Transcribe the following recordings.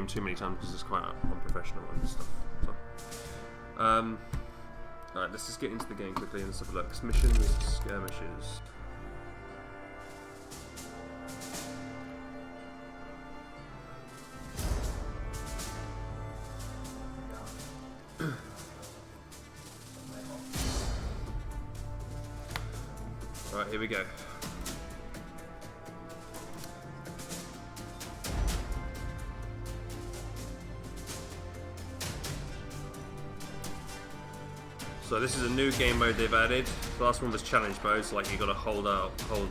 stream too many times because it's quite unprofessional and stuff. So. Alright, let's just get into the game quickly and let's have a look. Missions, skirmishes. Right, here we go. So this is a new game mode they've added. The last one was challenge mode, so like you got to hold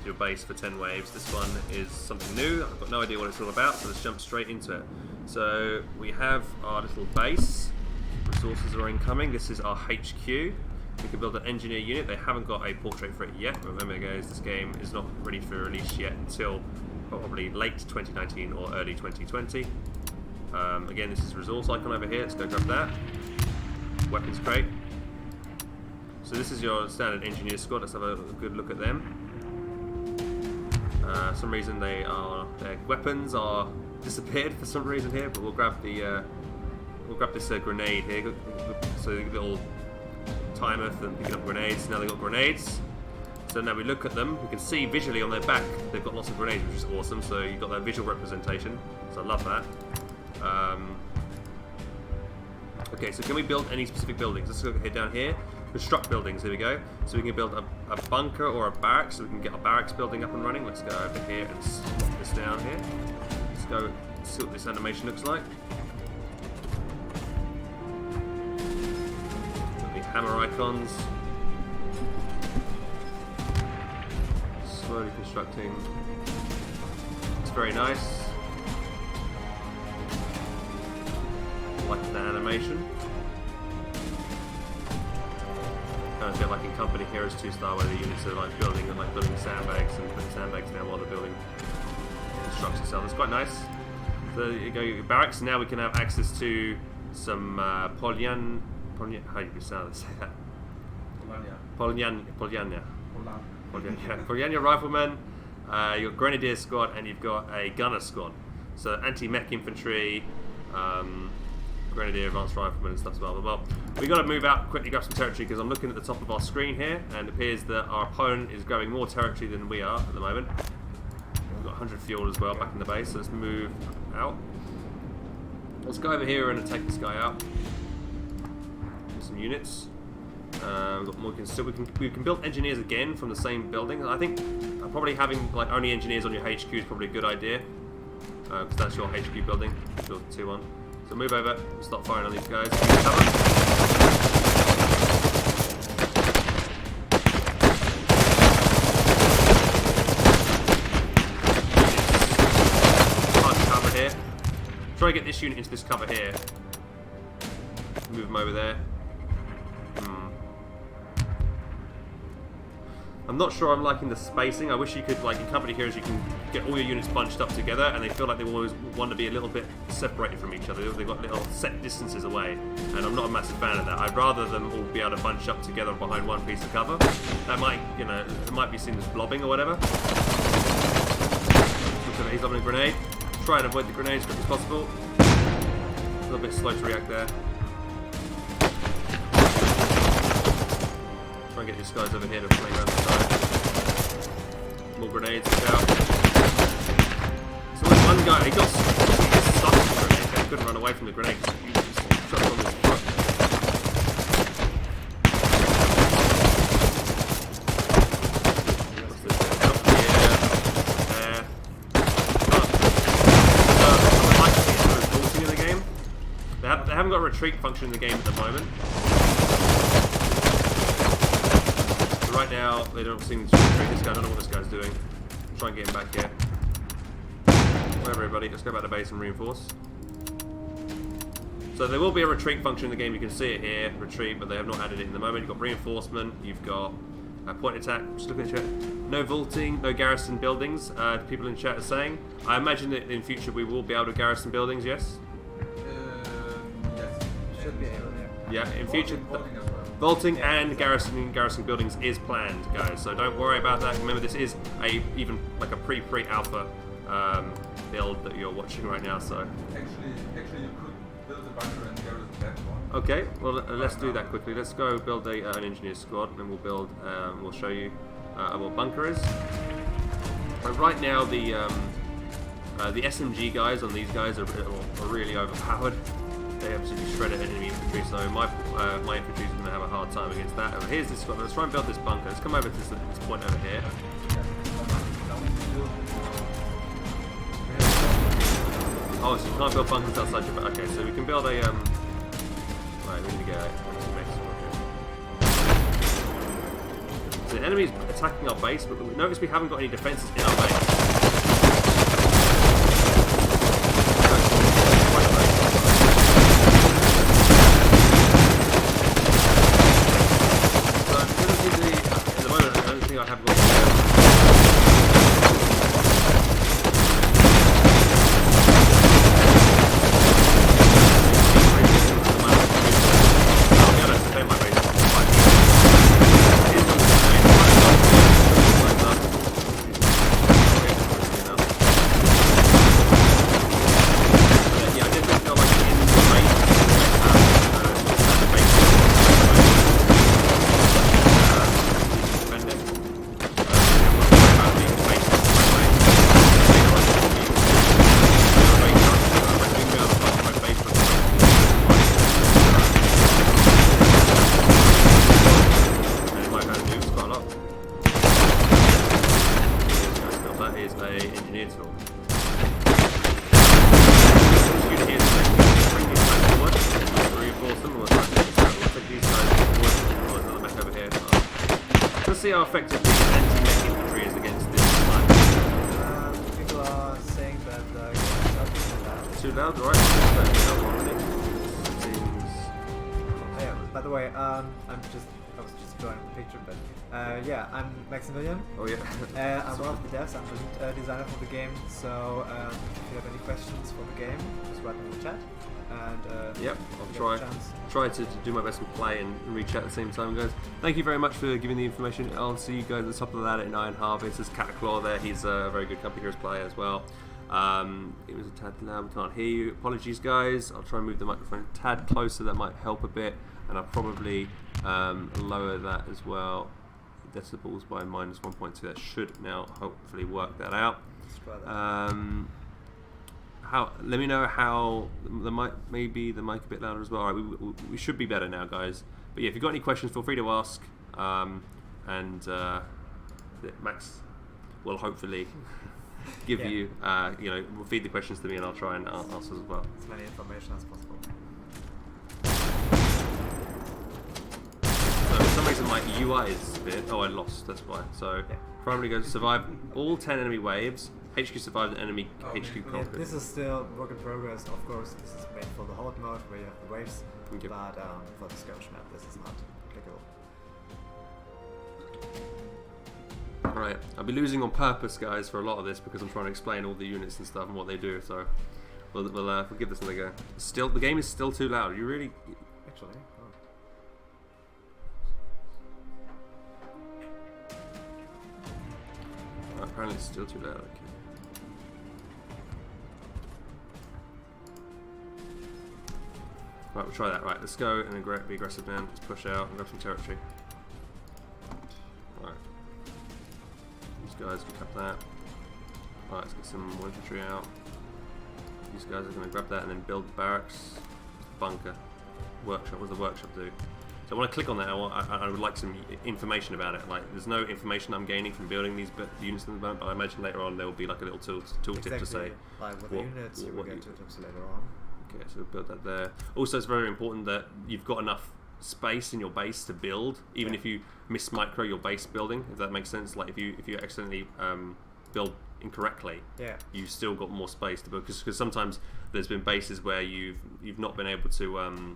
your base for 10 waves. This one is something new. I've got no idea what it's all about, so let's jump straight into it. So we have our little base. Resources are incoming. This is our HQ. We can build an engineer unit. They haven't got a portrait for it yet. Remember guys, this game is not ready for release yet until probably late 2019 or early 2020. Again, this is a resource icon over here. Let's go grab that. Weapons crate. So this is your standard engineer squad. Let's have a good look at them. For some reason their weapons are disappeared for some reason here, but we'll grab this grenade here. So the little timer for them picking up grenades. Now they've got grenades. So now we look at them, we can see visually on their back they've got lots of grenades, which is awesome. So you've got that visual representation. So I love that. Okay, so can we build any specific buildings? Let's go down here. Construct buildings, here we go. So we can build a bunker or a barracks, so we can get our barracks building up and running. Let's go over here and swap this down here. Let's go see what this animation looks like. Got the hammer icons. Slowly constructing. It's very nice. I like the animation. Kind of feel like in Company Heroes 2 style where the units are like building sandbags and putting sandbags down while they're building construction cells. It's quite nice. So you go your barracks. Now we can have access to some how do you say that? Polyania riflemen. You've got Grenadier squad and you've got a Gunner squad. So anti-mech infantry. Grenadier, advanced riflemen and stuff as well. Well, we got to move out quickly, grab some territory because I'm looking at the top of our screen here and it appears that our opponent is grabbing more territory than we are at the moment. We've got 100 fuel as well back in the base, so let's move out. Let's go over here and attack this guy out. Get some units. We've got more. We can build engineers again from the same building. I think probably having like only engineers on your HQ is probably a good idea because that's your HQ building. Build 2-1. So move over, start firing on these guys. Hard cover here. Try to get this unit into this cover here. Move them over there. I'm not sure I'm liking the spacing. I wish you could, like in Company Heroes, you can get all your units bunched up together and they feel like they always want to be a little bit separated from each other. They've got little set distances away and I'm not a massive fan of that. I'd rather them all be able to bunch up together behind one piece of cover. That might, it might be seen as blobbing or whatever. He's lobbing a grenade. Try and avoid the grenade as quick as possible. A little bit slow to react there. Try and get these guys over here to play around the side. More grenades out. So there's one guy, he got stuck with the grenade and he couldn't run away from the grenade because he was stuck on his foot. What's this there? Up here, there. I like to see some reporting in the game. They haven't got a retreat function in the game at the moment. Right now, they don't seem to retreat this guy. I don't know what this guy's doing. Try and get him back here. Whatever, everybody. Let's go back to base and reinforce. So there will be a retreat function in the game. You can see it here, retreat, but they have not added it in the moment. You've got reinforcement. You've got point attack. Just looking at chat. No vaulting, no garrison buildings. People in chat are saying. I imagine that in future we will be able to garrison buildings. Yes. Yes. Should be able. Yeah. In future. Vaulting and garrison buildings is planned, guys. So don't worry about that. Remember, this is even like a pre-alpha build that you're watching right now. So actually build the bunker and go to the left one. Okay, well let's do that quickly. Let's go build an engineer squad, and then we'll build. We'll show you what bunker is. Right now the SMG guys on these guys are really overpowered. They absolutely shred enemy infantry, so my infantry is going to have a hard time against that. Here's this squad. Let's try and build this bunker. Let's come over to this point over here. Oh, so you can't build bunkers outside your... Okay, so we can build a... Right, we need to get a So the enemy's attacking our base, but notice we haven't got any defences in our base. So, in the moment, I don't think I have got... See how effective the anti-mech infantry is against this line. People are saying that it's too loud, right? Yeah, by the way, I was just drawing the picture, but yeah, I'm Maximilian. Oh yeah. I'm one of the devs. I'm the lead designer for the game. So if you have any questions for the game, just write them in the chat. And yep, I'll try to do my best and play and reach out at the same time, guys. Thank you very much for giving the information. I'll see you guys at the top of the ladder in Iron Harvest. There's Cataclaw there. He's a very good Company Heroes player as well. It was a tad loud. We can't hear you. Apologies, guys. I'll try and move the microphone a tad closer. That might help a bit, and I'll probably lower that as well. Decibels by -1.2. That should now hopefully work that out. Let me know how the mic, maybe the mic a bit louder as well. All right, we should be better now, guys. But yeah, if you've got any questions, feel free to ask. Max will hopefully give you, will feed the questions to me, and I'll try and answer as well. As many information as possible. So for some reason my UI is a bit. Oh, I lost. That's why. So primarily go to survive all 10 enemy waves. HQ survived the enemy HQ conquered. Yeah, this is still work in progress. Of course, this is made for the horde mode where you have the waves, but for the skirmish map, this is not applicable. Alright, I'll be losing on purpose, guys, for a lot of this because I'm trying to explain all the units and stuff and what they do. So we'll give this another go. Still, the game is still too loud. You really actually. Apparently, it's still too loud. Okay. Right, we'll try that. Right, let's go and be aggressive, man. Let's push out and grab some territory. Right. These guys can cut that. Right, let's get some more infantry out. These guys are going to grab that and then build the barracks. Bunker. Workshop. What does the workshop do? So I want to click on that. I would like some information about it. Like, there's no information I'm gaining from building these units in the moment, but I imagine later on there will be like a little tooltip to say. Like with the units, you will get tooltips later on. Okay, so we'll build that there. Also, it's very important that you've got enough space in your base to build, even if you miss micro your base building, if that makes sense. Like if you accidentally build incorrectly, you've still got more space to build. Because sometimes there's been bases where you've not been able to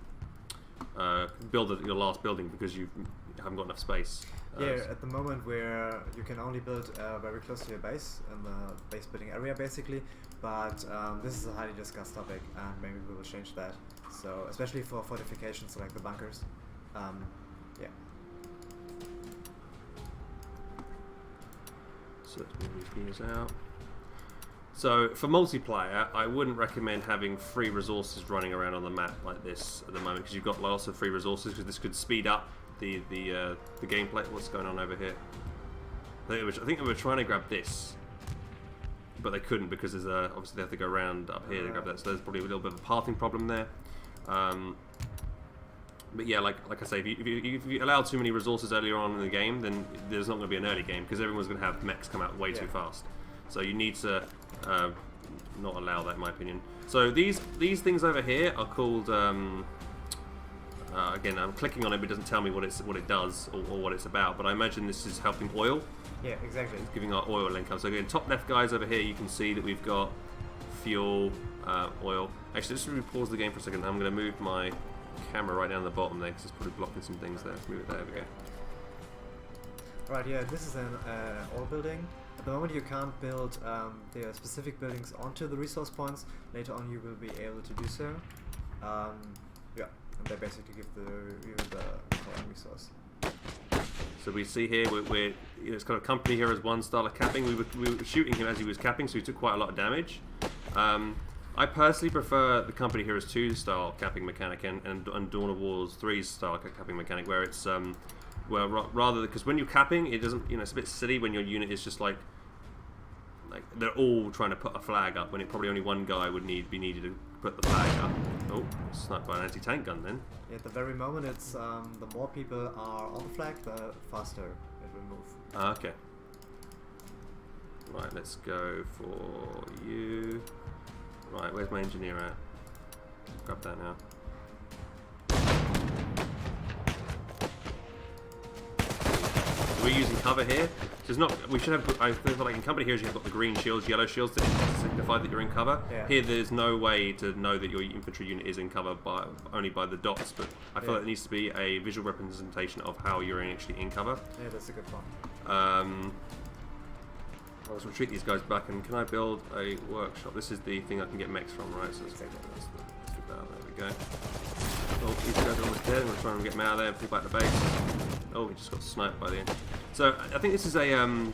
build your last building because you haven't got enough space. At the moment where you can only build very close to your base in the base building area, basically. But this is a highly discussed topic, and maybe we will change that. So especially for fortifications like the bunkers, So let's move these out. So for multiplayer, I wouldn't recommend having free resources running around on the map like this at the moment, because you've got lots of free resources, because this could speed up the gameplay. What's going on over here? I think they were trying to grab this, but they couldn't because there's obviously they have to go around up here to grab that. So there's probably a little bit of a pathing problem there. But yeah, like I say, if you allow too many resources earlier on in the game, then there's not going to be an early game, because everyone's going to have mechs come out way too fast. So you need to not allow that, in my opinion. So these things over here are called. Again, I'm clicking on it, but it doesn't tell me what it does or what it's about. But I imagine this is helping oil. Yeah, exactly. It's giving our oil income. So again, top left guys over here, you can see that we've got fuel, oil. Actually, just let me pause the game for a second. I'm going to move my camera right down the bottom there, because it's probably blocking some things there. Let's move it there. We go. Right, yeah, this is an oil building. At the moment you can't build the specific buildings onto the resource points. Later on you will be able to do so. Yeah, and they basically give you the current resource. So we see here, it's got a company here as one style of capping. We were shooting him as he was capping, so he took quite a lot of damage. I personally prefer the company here as 2 style capping mechanic and Dawn of War's 3 style capping mechanic, where it's well, rather, because when you're capping, it doesn't, it's a bit silly when your unit is just like they're all trying to put a flag up when it probably only one guy would be needed to put the flag up. Oh, sniped by an anti-tank gun then. Yeah, at the very moment it's the more people are on the flag, the faster it will move. Ah, okay. Right, let's go for you. Right, where's my engineer at? Grab that now. We're using cover here. So it's not. We should have. I feel like in company heroes you've got the green shields, yellow shields to signify that you're in cover. Yeah. Here, there's no way to know that your infantry unit is in cover only by the dots. But I feel like it needs to be a visual representation of how you're actually in cover. Yeah, that's a good one. Let's retreat these guys back, and can I build a workshop? This is the thing I can get mechs from, right? So let's there we go. Oh, these guys are almost dead. I'm going to try and get them out of there and pull back the base. Oh, we just got sniped by the end. So I think this is a an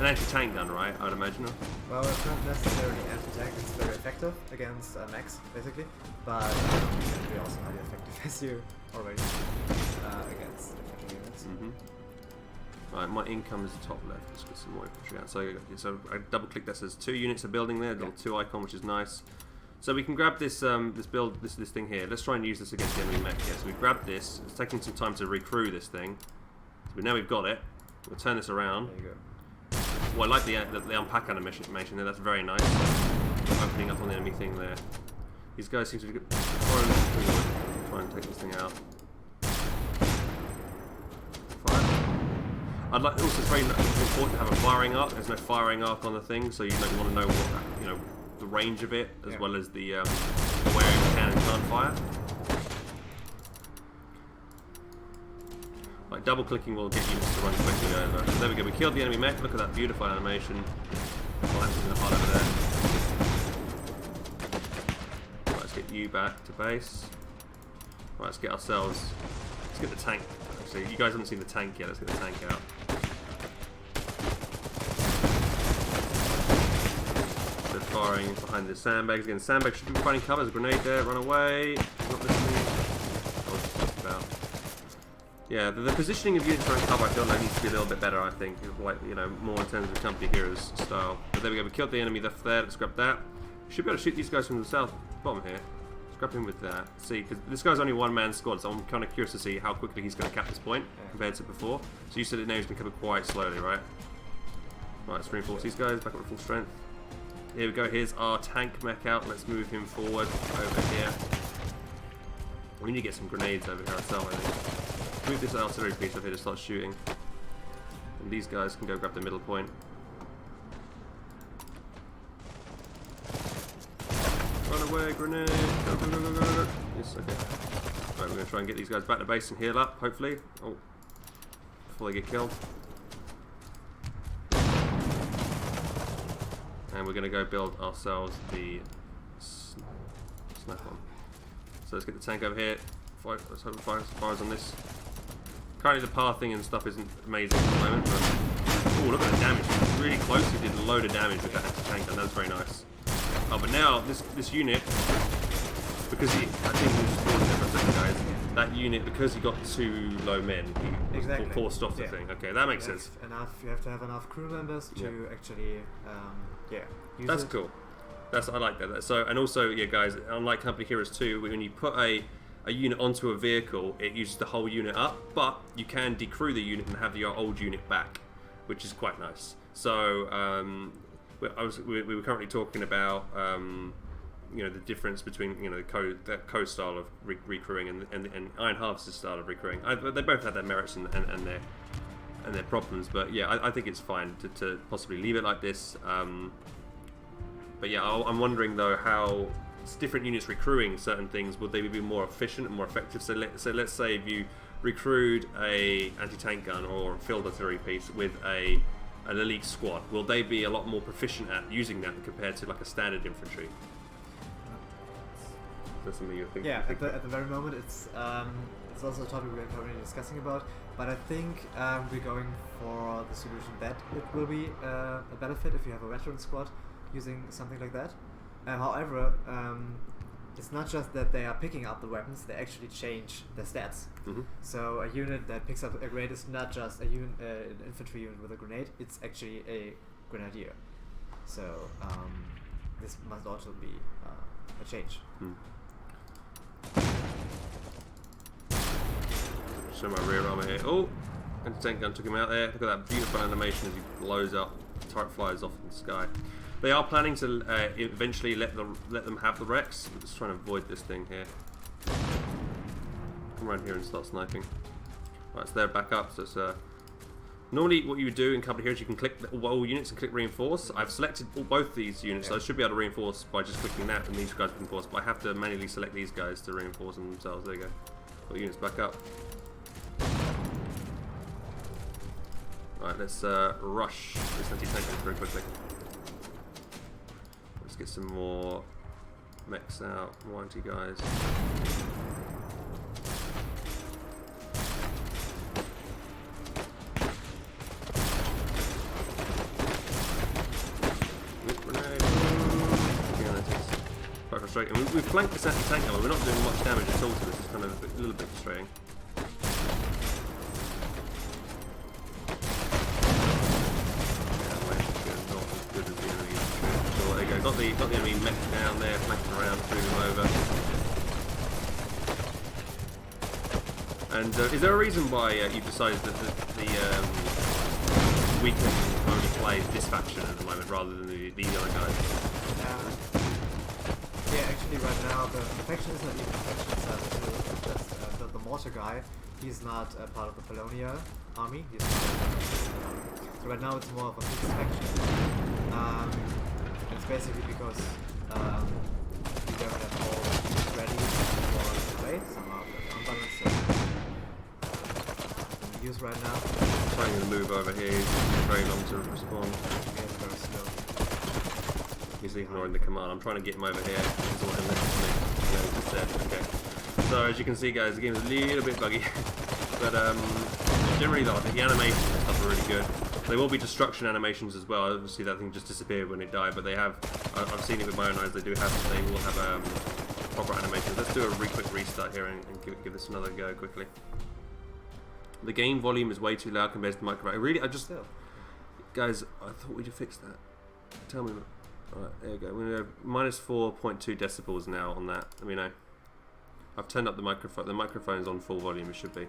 anti-tank gun, right? I would imagine. Well, it's not necessarily anti-tank. It's very effective against mechs, basically. But it can be also highly effective as you already against infantry units. Right, my income is top left. Let's get some more infantry out. So I double click that, says 2 units are building there, little 2 icon, which is nice. So we can grab this this thing here. Let's try and use this against the enemy mech here. So we grabbed this. It's taking some time to recrew this thing. So now we've got it. We'll turn this around. There you go. Well, I like the unpack animation there. That's very nice. Opening up on the enemy thing there. These guys seem to be good. Try and take this thing out. I'd like, also it's very important to have a firing arc. There's no firing arc on the thing, so you want to know what the range of it, as well as the where it can and can't fire. Like double clicking will get units to run quickly over. So there we go. We killed the enemy mech. Look at that beautiful animation. Collapsing in the heart over there. Right, let's get you back to base. Right, let's get ourselves. Let's get the tank. Actually, you guys haven't seen the tank yet. Let's get the tank out. They're firing behind the sandbags. Again, sandbags should be finding cover. There's a grenade there. Run away. Not listening. About. Yeah, the positioning of units around cover I feel like needs to be a little bit better. I think, like more in terms of company heroes style. But there we go. We killed the enemy there. Let's grab that. We should be able to shoot these guys from the south bottom here. Grab him with that. See, because this guy's only 1-man squad, so I'm kind of curious to see how quickly he's going to cap this point compared to before. So you said that now he's going to cap it quite slowly, right? Right, let's reinforce these guys back up to full strength. Here we go. Here's our tank mech out. Let's move him forward over here. We need to get some grenades over here ourselves, I think. Move this artillery piece up here to start shooting. And these guys can go grab the middle point. Run away, grenade! Go, go, go, go, go, go. Yes, okay. Right, we're going to try and get these guys back to base and heal up, hopefully. Oh, before they get killed. And we're going to go build ourselves the snap-on. So let's get the tank over here. Let's hope it fires on this. Currently the pathing and stuff isn't amazing at the moment, but Oh, look at the damage. He really closely did a load of damage with that anti-tank gun. That was very nice. Oh, but now this unit, because he, I think we'll just pause there for a second, guys. That unit, because he got 2 low men, he was forced off the thing. Okay, that makes sense. You have to have enough crew members to actually, use That's it. cool. I like that. So, and also, yeah, guys, unlike Company Heroes 2, when you put a unit onto a vehicle, it uses the whole unit up, but you can decrew the unit and have your old unit back, which is quite nice. So, we were currently talking about, you know, the difference between, you know, the code style of recrewing and Iron Harvester's style of recrewing. They both have their merits and their problems, but yeah, I think it's fine to possibly leave it like this. But yeah, I'm wondering though how different units recruiting certain things, would they be more efficient and more effective? So let's say if you recruit a anti-tank gun or field artillery piece with an elite squad, will they be a lot more proficient at using that compared to like a standard infantry? Is that something you're thinking? Yeah, at the very moment it's also a topic we're currently discussing about, but I think we're going for the solution that it will be a benefit if you have a veteran squad using something like that. However, it's not just that they are picking up the weapons, they actually change their stats. So a unit that picks up a grenade is not just an infantry unit with a grenade, it's actually a grenadier. So this must also be a change. Show my rear armor here. Oh, anti-tank gun took him out there. Look at that beautiful animation as he blows up. The turret flies off in the sky. They are planning to eventually let them have the Rex. I'm just trying to avoid this thing here. Come around here and start sniping. Right, so they're back up. So it's normally what you would do in Company Heroes, you can click all units and click reinforce. I've selected both these units, so I should be able to reinforce by just clicking that, and these guys reinforce. But I have to manually select these guys to reinforce them themselves. There you go. Got units back up. Right, let's rush this anti-tank very quickly. Let's get some more mechs out, more anti-guys. Quite frustrating. We've flanked this anti-tank gun, but we're not doing much damage at all to this. It's kind of a little bit frustrating. Got the enemy mech down there, flanking around, moving them over. And is there a reason why you've decided that we can only play this faction at the moment rather than the other guys? Yeah, actually right now the faction is not even a faction itself. It's just the mortar guy. He's not part of the Polonia army. He's so right now it's more of a mixed faction. It's basically because we don't have all units ready for play. Some are unbalanced, so use right now. Trying to move over here. It's very long to respawn. Yeah, it's very slow. He's ignoring the command. I'm trying to get him over here. He's wanting this to me. No, he's dead. Okay. So as you can see, guys, the game is a little bit buggy, but generally though, I think the animations and stuff are really good. There will be destruction animations as well. Obviously, that thing just disappeared when it died, but they have. I've seen it with my own eyes. They will have proper animations. Let's do a quick restart here and give this another go quickly. The game volume is way too loud compared to the microphone. Really, guys, I thought we'd fix that. Tell me. Alright, there you go. We're gonna minus 4.2 decibels now on that. Let me know. I've turned up the microphone. The microphone is on full volume. It should be.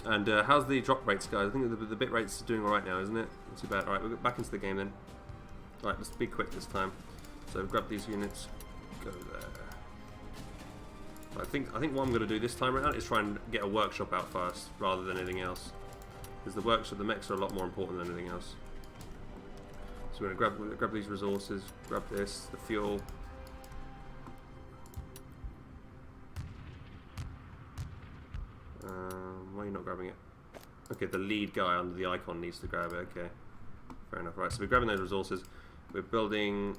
And how's the drop rates, guys? I think the bit rates are doing alright now, isn't it? Not too bad. Alright, we'll get back into the game then. Alright, let's be quick this time. So grab these units, go there. I think what I'm going to do this time around is try and get a workshop out first, rather than anything else. Because the workshop, the mechs are a lot more important than anything else. So we're going to grab these resources, grab this, the fuel. Why are you not grabbing it? Okay, the lead guy under the icon needs to grab it. Okay, fair enough. Right, so we're grabbing those resources. We're building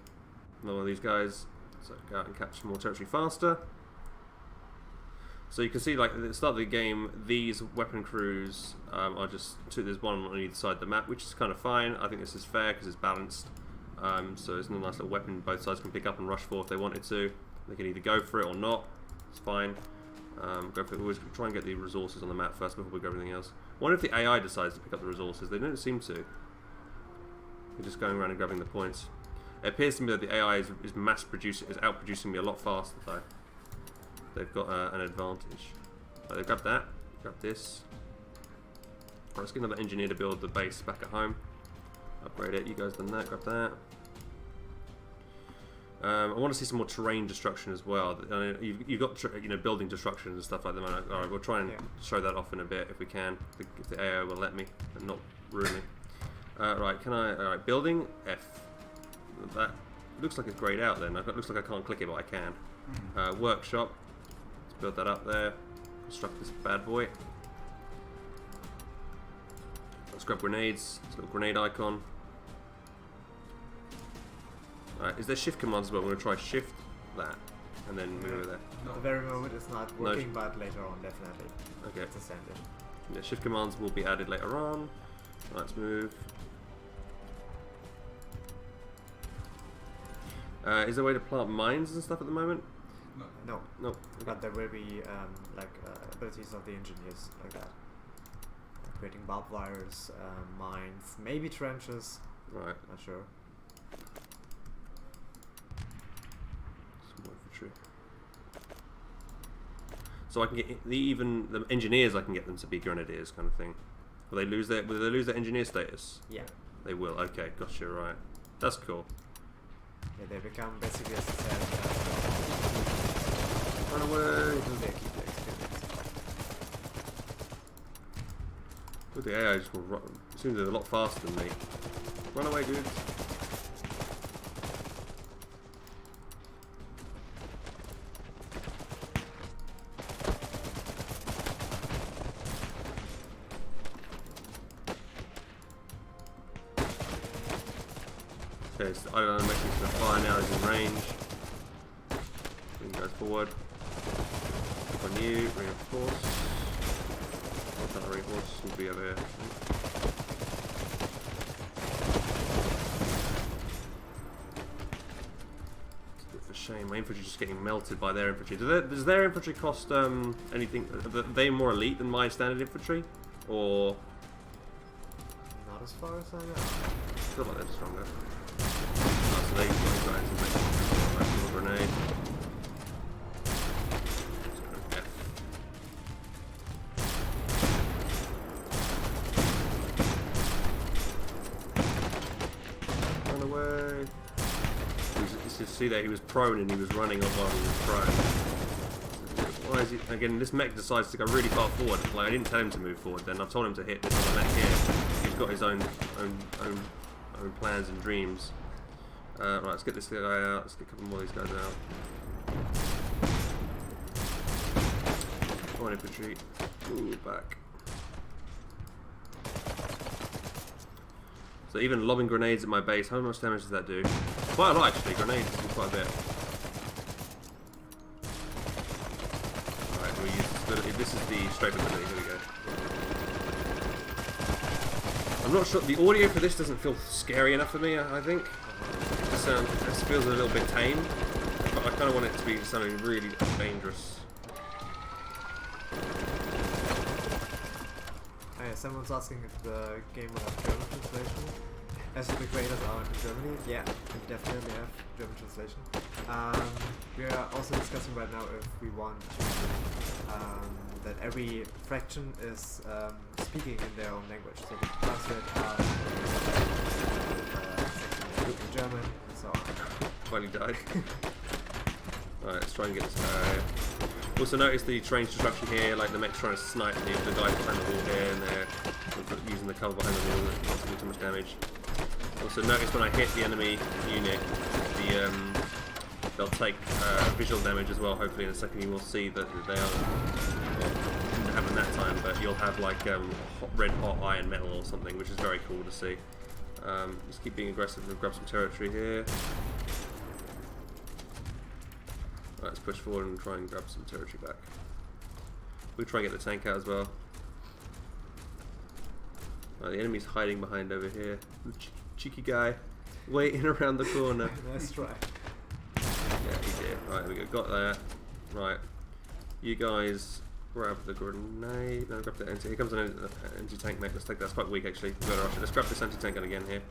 another one of these guys, so go out and capture more territory faster. So you can see, like at the start of the game, these weapon crews are just there's one on either side of the map, which is kind of fine. I think this is fair because it's balanced. So it's a nice little weapon both sides can pick up and rush for if they wanted to. They can either go for it or not. It's fine. Go for it. Always try and get the resources on the map first before we go everything else. I wonder if the AI decides to pick up the resources. They don't seem to. They're just going around and grabbing the points. It appears to me that the AI is outproducing me a lot faster though. They've got an advantage. They grabbed that. Grab this. Right, let's get another engineer to build the base back at home. Upgrade it. You guys done that. Grab that. I want to see some more terrain destruction as well. You've got building destruction and stuff like that. All right, we'll try and show that off in a bit if we can, if the AI will let me and not ruin me. Right, can I? All right, building F. That looks like it's grayed out. Then it looks like I can't click it, but I can. Workshop. Let's build that up there. Construct this bad boy. Let's grab grenades. This little grenade icon. Alright, is there shift commands as well? I'm going to try shift that and then move over there. At the very moment it's not working, but later on definitely. Okay. It's a standard. Yeah, shift commands will be added later on. Right, let's move. Is there a way to plant mines and stuff at the moment? No. No. Okay. But there will be abilities of the engineers like that. Creating barbed wires, mines, maybe trenches. Right. Not sure. So I can get even the engineers. I can get them to be grenadiers, kind of thing. Will they lose their engineer status? Yeah. They will. Okay, gotcha. Right. That's cool. Yeah, they become basically, as I said, run away. they keep the experience. With the AI, just will run. It seems they're a lot faster than me. Run away, dudes. Okay, so I don't know, making some fire now is in range. Bring you guys forward. Click on you, reinforce. What's that reinforce? Will be over here. It's a bit of a shame. My infantry just getting melted by their infantry. Does their infantry cost anything? Are they more elite than my standard infantry? Or? Not as far as I know. I feel like they're stronger. So they got into a nice little grenade. Run away. You see there, he was prone and he was running up while he was prone. Why is he? Again, this mech decides to go really far forward. Like I didn't tell him to move forward. Then I told him to hit this other mech here. He's got his own plans and dreams. Right, let's get this guy out. Let's get a couple more of these guys out. Come on, infantry. Ooh, back. So even lobbing grenades at my base, how much damage does that do? Quite a lot actually. Grenades do quite a bit. Alright, we'll use this ability. This is the straight ability. Here we go. I'm not sure. The audio for this doesn't feel scary enough for me, I think. This feels a little bit tame, but I kind of want it to be something really dangerous. Oh yeah, someone's asking if the game will have German translation. As the creators are in Germany, yeah, we definitely have German translation. We are also discussing right now if we want to, that every fraction is speaking in their own language. So we translate in German and so on. Finally died. Alright, let's try and get this guy. Also notice the terrain destruction here, like the mech's trying to snipe me, the guys behind the wall here and there, using the cover behind the wall, not to do too much damage. Also notice when I hit the enemy unit, they'll take visual damage as well. Hopefully in a second you will see that they are, well, didn't happen that time, but you'll have like red hot iron metal or something, which is very cool to see. Just keep being aggressive and grab some territory here. Right, let's push forward and try and grab some territory back. We'll try and get the tank out as well. Oh, the enemy's hiding behind over here. Cheeky guy, waiting around the corner. Nice try. Yeah, he did. Right, we got that. Right, you guys grab the grenade. No, grab the anti. Here comes an anti-tank mech. Let's take that. That's quite weak actually. We've got to rush it. Let's grab this anti-tank gun again here.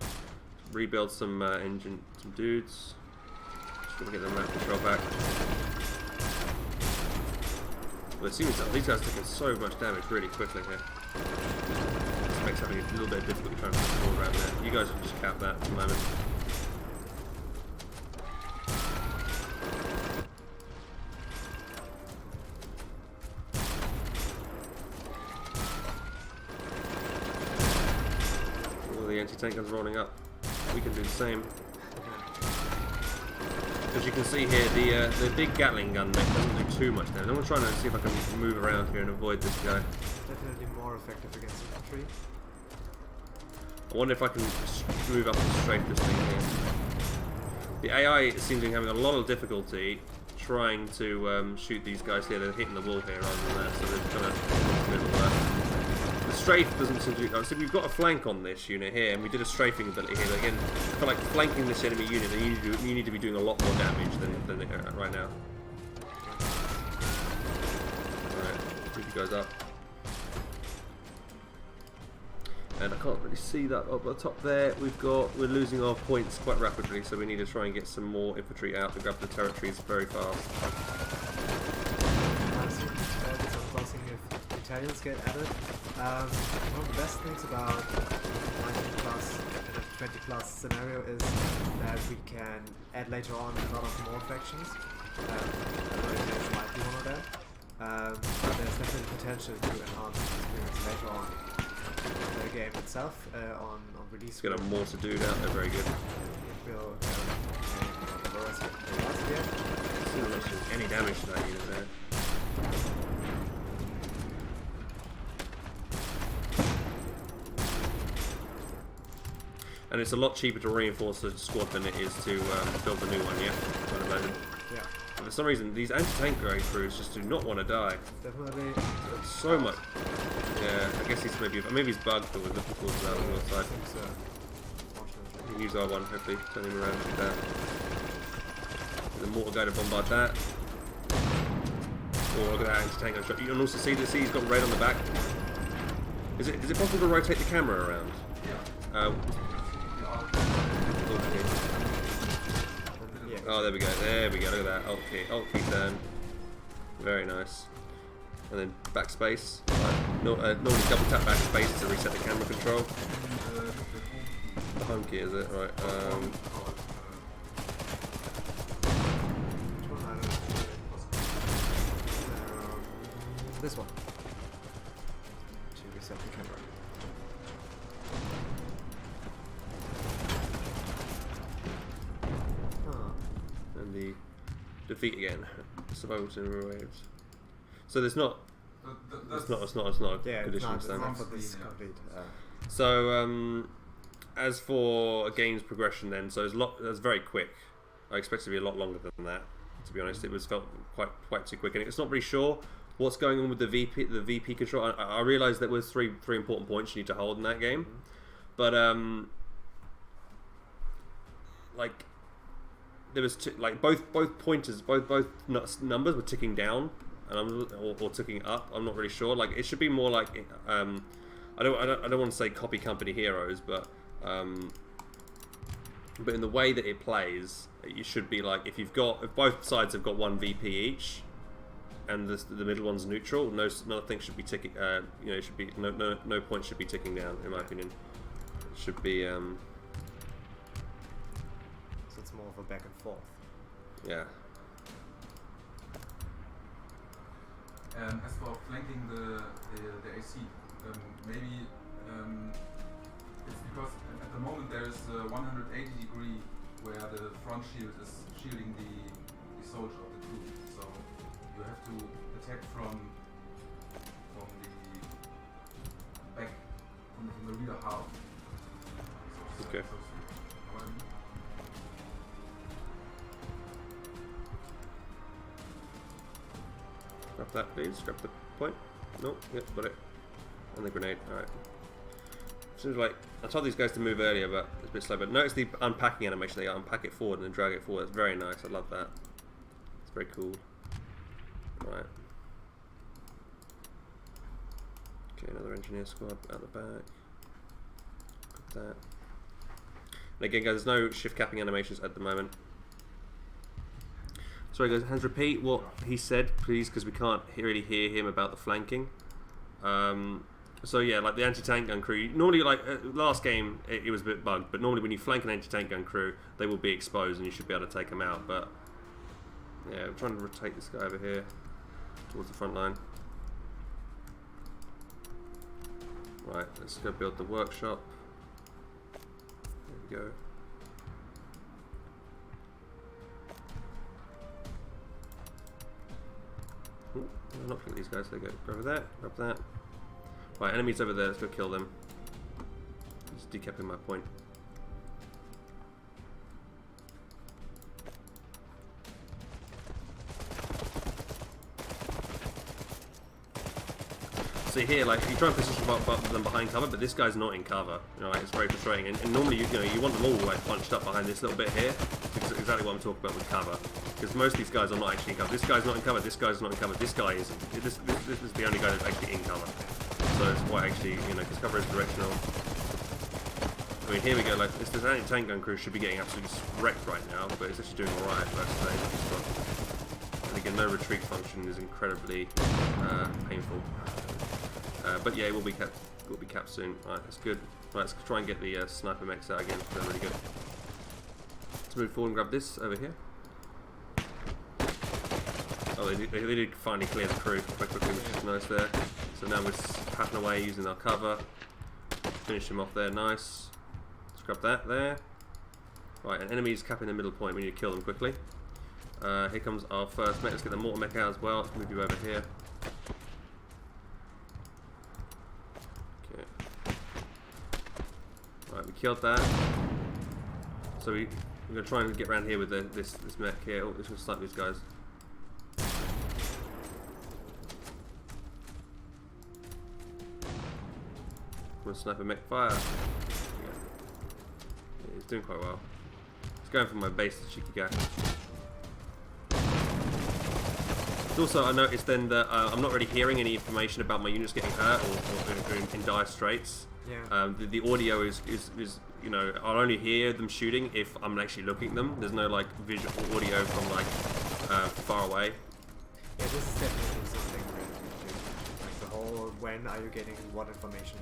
Rebuild some engine, some dudes. Just gonna get the map control back. Well, it seems that these guys are taking so much damage really quickly here. This makes having a little bit of difficulty trying to pull around there. You guys will just cap that for the moment. All the anti-tank guns rolling up. We can do the same. As you can see here, the big Gatling gun mech doesn't do too much damage. I'm trying to see if I can move around here and avoid this guy. Definitely more effective against infantry. I wonder if I can move up and strafe this thing here. The AI seems to be having a lot of difficulty trying to shoot these guys here. They're hitting the wall here rather than that, so they're trying to middle that. The strafe doesn't seem to be... So we've got a flank on this unit here, and we did a strafing ability here, but again, I feel like flanking this enemy unit, you need to be doing a lot more damage than right now. Alright, move you guys up. And I can't really see that up at the top there. We're losing our points quite rapidly, so we need to try and get some more infantry out to grab the territories very fast. If Italians get added, one of the best things about 19 plus and a 20 plus scenario is that we can add later on a lot of more factions. I don't know if there might be one of that. But there's definitely potential to enhance the experience later on. The game itself on release. Let's get a mortar dude out there, very good. It will Any damage to that unit there. And it's a lot cheaper to reinforce the squad than it is to build a new one, yeah? I'd imagine. Yeah. And for some reason, these anti-tank crews just do not want to die. Definitely. So much. Yeah, I guess he's maybe he's bugged, but we're looking towards that on your side. I think so. We can use R1, hopefully, turn him around, shoot that. The mortar guy to bombard that. Oh, look at that anti-tank shot. You can also see he's got red on the back. Is it possible to rotate the camera around? Yeah. Oh, there we go. There we go. Look at that. Alt key turn. Very nice. And then backspace. Right. Normally double tap backspace to reset the camera control. The home key, is it? Right. This one. To reset the camera. And the defeat again. Survival to waves. So there's not. It's not a Yeah, condition it's standard. not for this complete. So as for a game's progression, then, so it's very quick. I expect it to be a lot longer than that. To be honest, it felt quite too quick, and it's not really sure what's going on with the VP control. I realised that was three important points you need to hold in that game, but like there was both pointers, both numbers were ticking down, and or ticking up. I'm not really sure. Like it should be more like I don't want to say copy company heroes, but in the way that it plays, you should be like if both sides have got one VP each, and the middle one's neutral, nothing should be ticking. Should be no points should be ticking down. In my opinion, it should be. So it's more of a back and forth. Yeah. As for flanking the AC, maybe it's because at the moment there is a 180 degree where the front shield is shielding the soldier of the troop. So you have to attack from the back, from the rear half. Okay. Grab that, please. Grab the point. Nope, yep, got it. And the grenade, alright. Seems like, I told these guys to move earlier, but it's a bit slow. But notice the unpacking animation, they unpack it forward and then drag it forward. It's very nice, I love that. It's very cool. Right. Okay, another engineer squad out the back. Got that. And again guys, there's no shift capping animations at the moment. Sorry guys, Hans, repeat what he said, please, because we can't really hear him about the flanking. So yeah, like the anti-tank gun crew, normally like last game it was a bit bugged, but normally when you flank an anti-tank gun crew, they will be exposed and you should be able to take them out. But yeah, I'm trying to rotate this guy over here towards the front line. Right, let's go build the workshop. There we go. Ooh, I'm not looking at these guys, they go over there, grab that. Right, enemies over there, let's go kill them. Just decapping my point. See here, like you try and position them behind cover, but this guy's not in cover. You know, like, it's very frustrating. And normally, you know, you want them all like bunched up behind this little bit here. It's exactly what I'm talking about with cover. Because most of these guys are not actually in cover. This guy's not in cover. This guy's not in cover. This guy isn't. This is the only guy that's actually in cover. So it's quite actually, you know, because cover is directional. I mean, here we go. Like this anti-tank gun crew should be getting absolutely wrecked right now, but it's actually doing all right. And again, no retreat function is incredibly painful. But yeah, it will be capped soon. Right, that's good. Right, let's try and get the sniper mechs out again. They're really good. Let's move forward and grab this over here. Oh, they did finally clear the crew quite quickly, which is nice there. So now we're just tapping away using our cover. Finish him off there, nice. Let's grab that there. Right, an enemy's capping the middle point. We need to kill them quickly. Here comes our first mech. Let's get the mortar mech out as well. Let's move you over here. Right, we killed that. So we're going to try and get around here with this mech here. Oh, let's just snipe these guys. We'll sniper mech fire. Yeah, he's doing quite well. He's going for my base, the cheeky guy. Also, I noticed then that I'm not really hearing any information about my units getting hurt or in dire straits. Yeah. The audio is you know, I'll only hear them shooting if I'm actually looking at them. There's no like visual audio from like far away. Yeah, this is definitely something that you do. Like the whole when are you getting what information?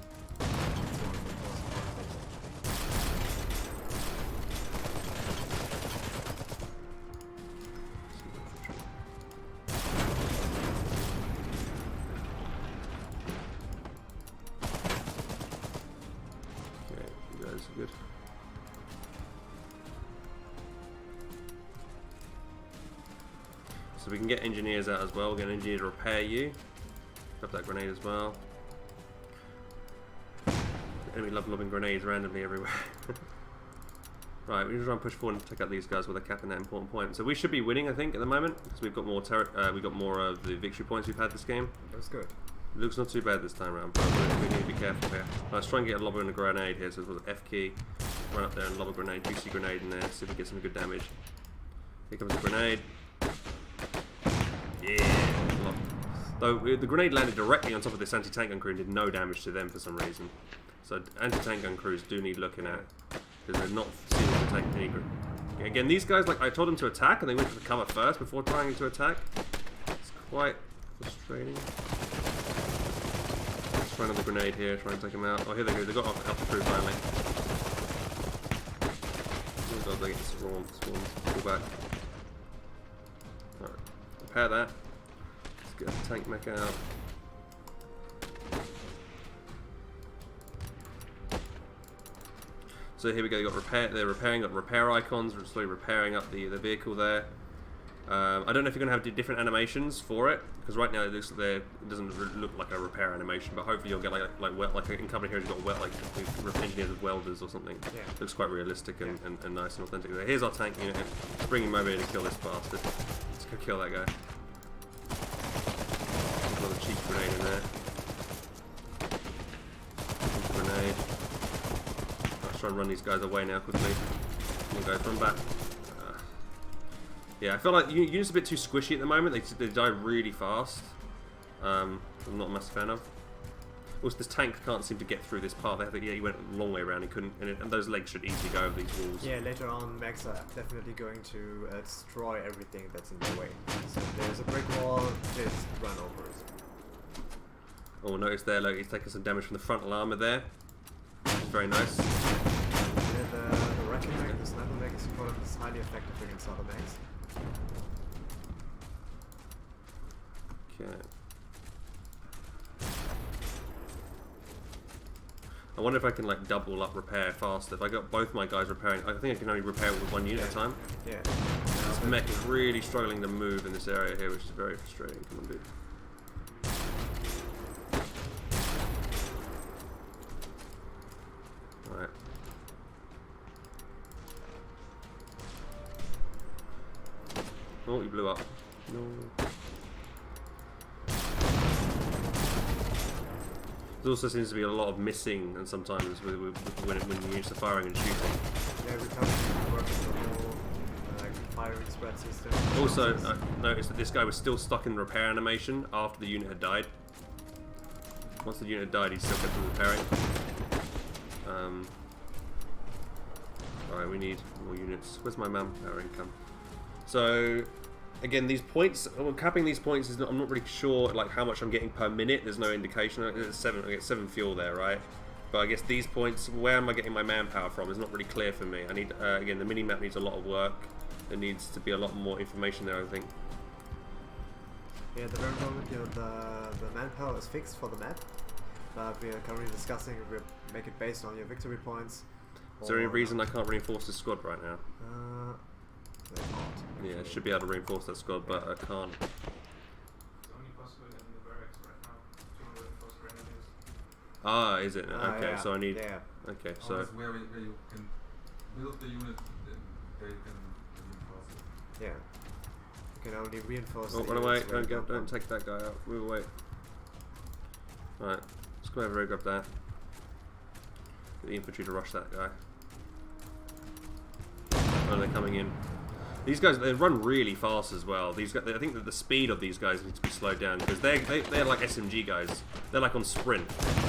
Good. So we can get engineers out as well. We'll get an engineer to repair you. Grab that grenade as well. Enemy love lobbing grenades randomly everywhere. Right, we need to try and push forward and take out these guys with a cap in that important point. So we should be winning, I think, at the moment because we've got more of the victory points we've had this game. That's good. It looks not too bad this time around, but we need to be careful here. Let's try and get a lobber and a grenade here. So with the F key, run up there and lob a grenade, juicy grenade in there, see if we get some good damage. Here comes the grenade. Yeah! Though the grenade landed directly on top of this anti-tank gun crew and did no damage to them for some reason. So anti-tank gun crews do need looking at because they're not seeming to take any. Again, these guys, like I told them to attack and they went for the cover first before trying to attack. It's quite frustrating. Let's try another grenade here, try and take them out. Oh, here they go. They got off the crew finally. Oh god, they get swarms. Pull back. Alright, repair that. Let's get the tank mech out. So here we go. They're repairing. Got repair icons. We're slowly repairing up the vehicle there. I don't know if you're going to have different animations for it because right now it doesn't look like a repair animation, but hopefully you'll get like in company here you've got like engineers with welders or something. Yeah. It looks quite realistic and nice and authentic. Here's our tank unit. Let's bring him over here to kill this bastard. Let's go kill that guy. Another cheap grenade in there. Grenade. Let's try and run these guys away now quickly. Come on, guys, run back. Yeah, I feel like units are a bit too squishy at the moment. They die really fast. I'm not a massive fan of. Also, this tank can't seem to get through this path. Yeah, he went a long way around. He couldn't, and those legs should easily go over these walls. Yeah, later on, mechs are definitely going to destroy everything that's in their way. So if there's a brick wall, just run over it. Oh, notice there, look, he's taking some damage from the frontal armor there. Which is very nice. Yeah, the wrecking mech, the sniper mech, is highly effective against other mechs. Okay. I wonder if I can like double up repair faster. If I got both my guys repairing, I think I can only repair with one unit at a time. Yeah. This mech is really struggling to move in this area here, which is very frustrating. Come on, dude. Alright. Oh, he blew up. No. There also seems to be a lot of missing, and sometimes when units are firing and shooting. Yeah, we're currently working on the whole firing spread system. Also, I noticed that this guy was still stuck in repair animation after the unit had died. Once the unit had died, he still kept on repairing. Alright, we need more units. Where's my manpower income? So, again, these points, capping these points is I'm not really sure like how much I'm getting per minute. There's no indication. I get 7 fuel there, right? But I guess these points, where am I getting my manpower from? Is not really clear for me. I need again, the mini map needs a lot of work. There needs to be a lot more information there, I think. Yeah, at the very moment, the manpower is fixed for the map, but we are currently discussing if we make it based on your victory points. Is there any reason I can't reinforce this squad right now? Yeah, I should be able to reinforce that squad, but I can't. It's only possible in the barracks right now to reinforce grenadiers. Ah, is it? Okay, yeah. so I need. Yeah. Okay, so. That's where you can build the unit, then they can reinforce it. Yeah. You can only reinforce. Oh, the run away! units where you Don't take that guy out. Move away. Right, let's come over and grab that. Get the infantry to rush that guy. Oh, they're coming in. These guys, they run really fast as well. These guys, I think that the speed of these guys needs to be slowed down because they're like SMG guys. They're like on sprint,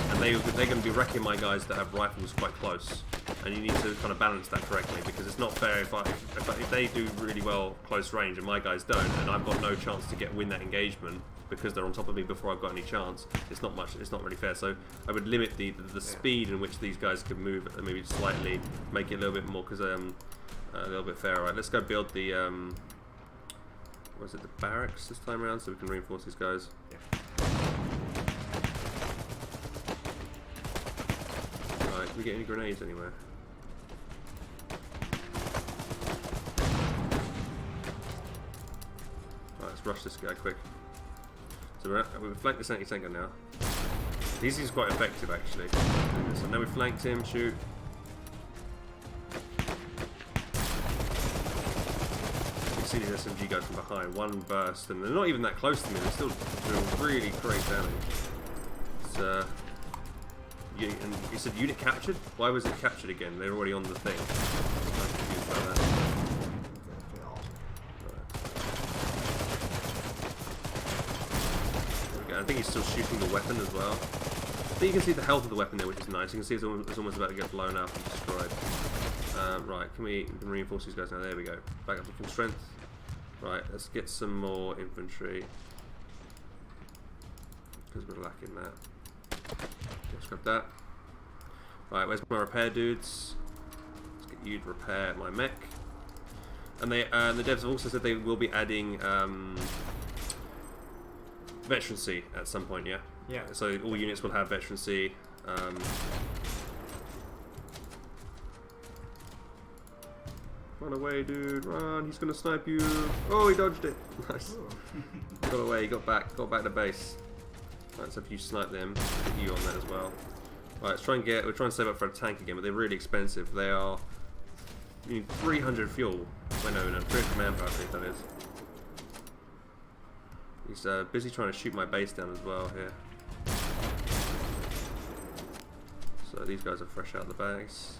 and they're going to be wrecking my guys that have rifles quite close. And you need to kind of balance that correctly because it's not fair if they do really well close range and my guys don't, and I've got no chance to win that engagement because they're on top of me before I've got any chance. It's not really fair. So I would limit the speed in which these guys can move, maybe slightly, make it a little bit more because a little bit fairer. Right, let's go build the what is it, the barracks this time around so we can reinforce these guys. Yeah. Right, can we get any grenades anywhere? Right, let's rush this guy quick. So we've flanked this anti-tanker now. This is quite effective actually. So now we've flanked him, shoot. See these SMG guys from behind, one burst, and they're not even that close to me, they're still doing really great damage. It's, and you said unit captured? Why was it captured again? They're already on the thing. I'm confused by that. Right. I think he's still shooting the weapon as well. I think you can see the health of the weapon there, which is nice. You can see it's almost about to get blown up and destroyed. Right, we can reinforce these guys now. There we go. Back up to full strength. Right, let's get some more infantry. Because we're lacking that. Let's grab that. Right, where's my repair dudes? Let's get you to repair my mech. And the devs have also said they will be adding veterancy at some point, yeah? Yeah. So all units will have veterancy. Run away, dude, run, he's gonna snipe you. Oh, he dodged it. Nice. Got away, he got back to base. Right, so if you snipe them, get you on that as well. Right, let's try and we're trying to save up for a tank again, but they're really expensive. They are, you need 300 fuel. Wait, no, 300 manpower, I think that is. He's busy trying to shoot my base down as well here. So these guys are fresh out of the bags.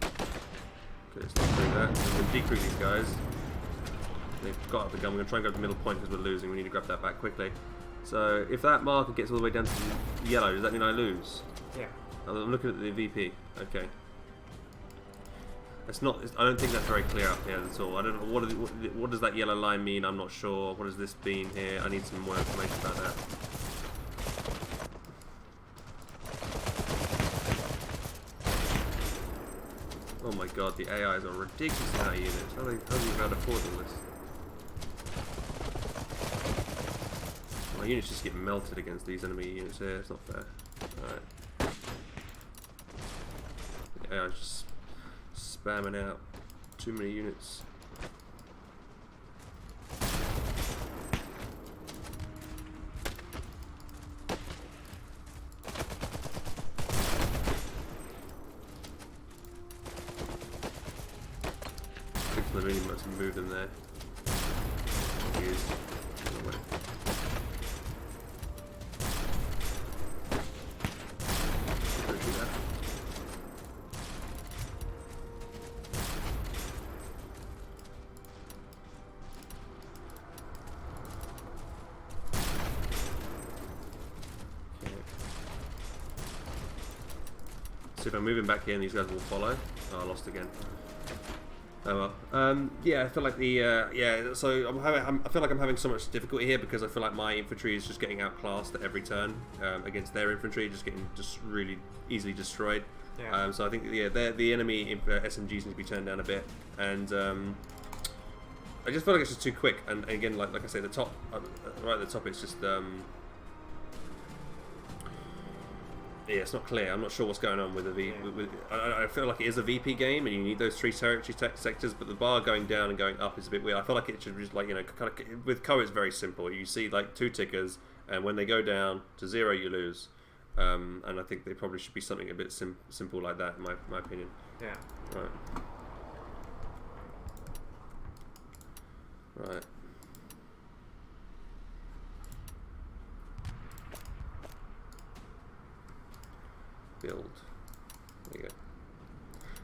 Okay, let's not do that. So we're going to decrease these guys. They've got up the gun. We're going to try and go to the middle point because we're losing. We need to grab that back quickly. So if that marker gets all the way down to yellow, does that mean I lose? Yeah. I'm looking at the VP. Okay. It's not. I don't think that's very clear up here at all. I don't know what does that yellow line mean. I'm not sure. What does this mean here? I need some more information about that. Oh my god, the AIs are ridiculous in our units. How do you even afford all this? My units just get melted against these enemy units here. It's not fair. Alright. The AI's just spamming out too many units. I really want to move them there. Use. Don't do that. Okay. So if I'm moving back here, and these guys will follow. Oh, I lost again. Oh well. Yeah, I feel like the yeah. So I feel like I'm having so much difficulty here because I feel like my infantry is just getting outclassed at every turn against their infantry, just getting really easily destroyed. Yeah. So I think the enemy SMGs need to be turned down a bit, and I just feel like it's just too quick. And again, like I say, the top right at the top, it's just yeah, it's not clear. I'm not sure what's going on with the V. Yeah. I feel like it is a VP game, and you need those 3 territory sectors. But the bar going down and going up is a bit weird. I feel like it should be just like, you know, kind of with Co. It's very simple. You see like 2 tickers, and when they go down to 0, you lose. And I think they probably should be something a bit simple like that, in my opinion. Yeah. Right. Build. There you go.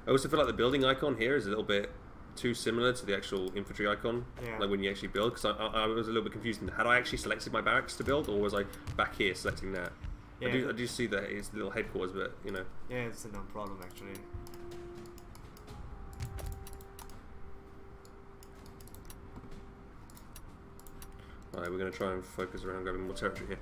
I also feel like the building icon here is a little bit too similar to the actual infantry icon. Yeah. Like when you actually build, because I was a little bit confused. Had I actually selected my barracks to build, or was I back here selecting that? Yeah. I do see that it's the little headquarters, but you know. Yeah, it's a no problem actually. Alright, we're going to try and focus around grabbing more territory here.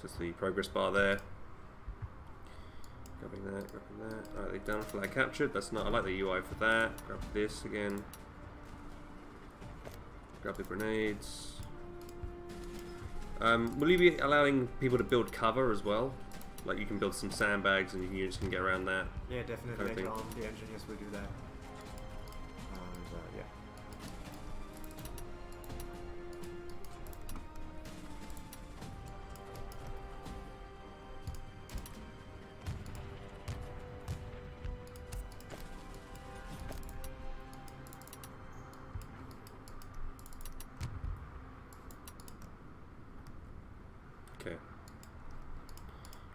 Just the progress bar there. Grabbing that. Alright, they've done flag captured. That's not. I like the UI for that. Grab this again. Grab the grenades. Will you be allowing people to build cover as well? Like you can build some sandbags and units can get around that. Yeah, definitely. Kind of Later thing. on, the engineers will do that. And yeah. Okay.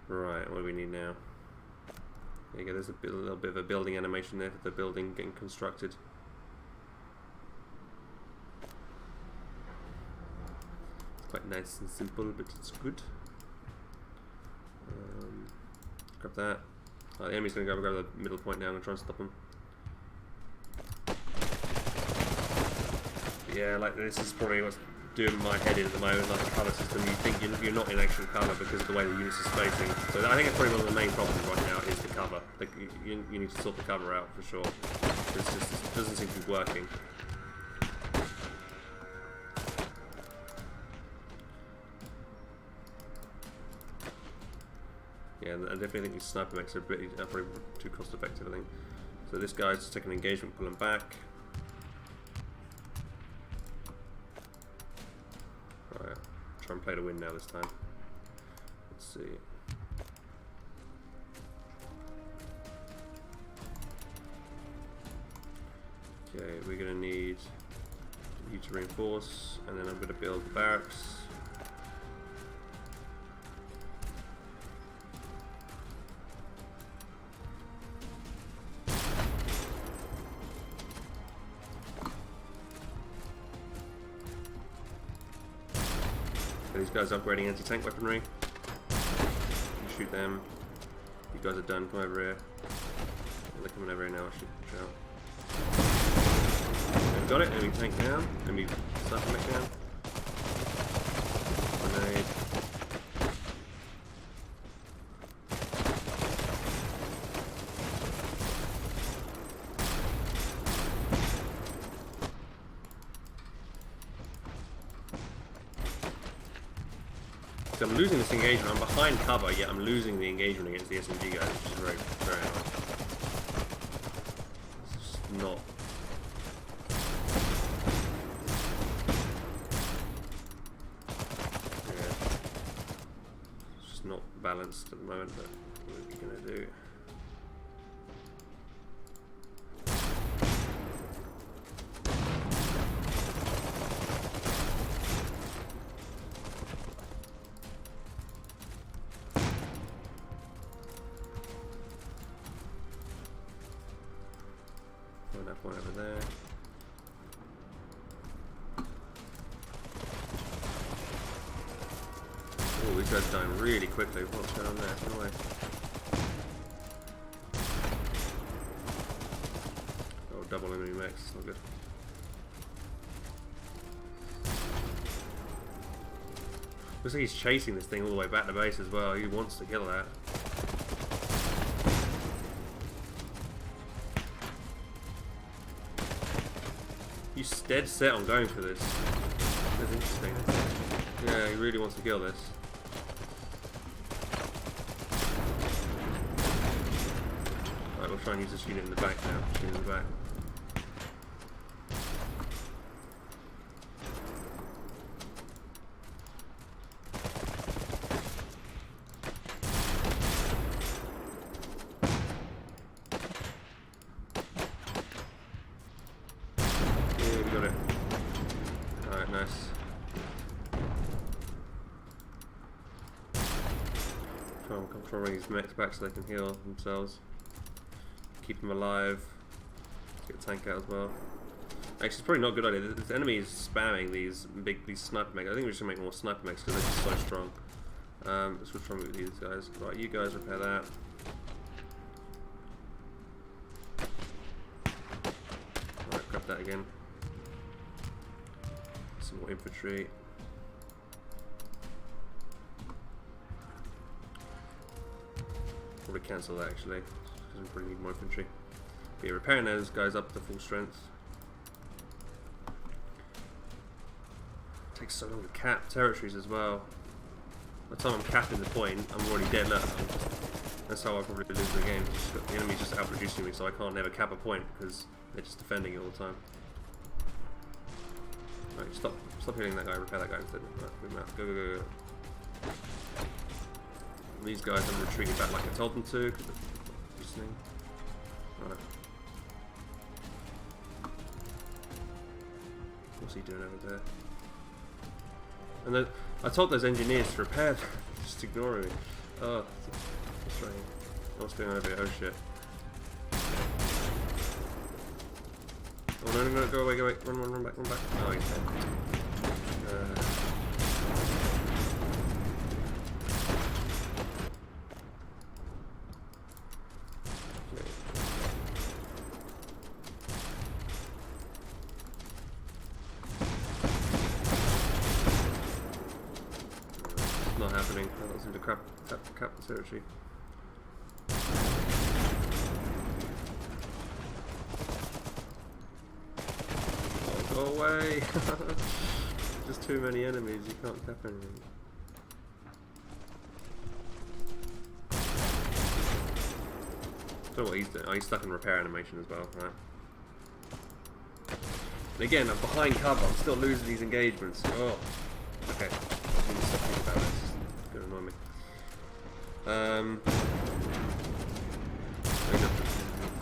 Right, what do we need now? There you go, there's a little bit of a building animation there for the building getting constructed. It's quite nice and simple, but it's good. Grab that. The enemy's going to go grab the middle point now. I'm going to try and stop him. Yeah, like this is probably what's doing my head in at the moment, like the colour system. You think you're not in actual colour because of the way the units are spacing. So I think it's probably one of the main problems right now is the cover. Like you need to sort the cover out for sure. It doesn't seem to be working. Yeah, and I definitely think these sniper mechs are probably too cost effective, I think. So this guy's just taking engagement, pull him back. Alright, try and play to win now this time. Let's see. Okay, we're gonna need you to reinforce, and then I'm gonna build the barracks. These guys are upgrading anti-tank weaponry. You shoot them. You guys are done. Come over here. They're coming over here now. Shoot out. Okay, got it. Enemy tank down. Enemy sniper mech down. Grenade. So I'm losing this engagement. I'm behind cover, yet I'm losing the engagement against the SMG guys, which is very, very hard. It's just not. Yeah. It's just not balanced at the moment, but what are we gonna do? That point over there. Oh, these guys are dying really quickly. What's going on there? No way. Oh, double enemy mechs. Not good. Looks like he's chasing this thing all the way back to base as well. He wants to kill that. He's dead set on going for this. That's interesting. Yeah, he really wants to kill this. Alright, we'll try and use this unit in the back now. Shoot in the back. Try and bring these mechs back so they can heal themselves. Keep them alive. Let's get the tank out as well. Actually, it's probably not a good idea. This enemy is spamming these sniper mechs. I think we should make more sniper mechs because they're just so strong. Let's switch from with these guys. Right, you guys repair that. Alright, grab that again. Some more infantry. Probably cancel that actually, because we probably need more infantry. But yeah, repairing those guys up to full strength. It takes so long to cap territories as well. By the time I'm capping the point, I'm already dead. Look, that's how I probably lose the game. The enemy's just outproducing me, so I can't never cap a point because they're just defending it all the time. Right, stop hitting that guy. Repair that guy instead. Right, move him out. Go, go, go, go. These guys I'm retreating back like I told them to. Listening. Right. What's he doing over there? And I told those engineers to repair them. Just ignoring me. Oh, that's right. What's going on over here? Oh shit. Oh no, no, no, go away, go away. Run back, run back. Oh, he's dead. Not happening. That was into cap the territory. Oh, go away! Just too many enemies. You can't cap anything. don't know what he's doing. Oh, he's stuck in repair animation as well, right? And again, I'm behind cover. I'm still losing these engagements. Oh, okay. I need to stop thinking about this. It's gonna annoy me.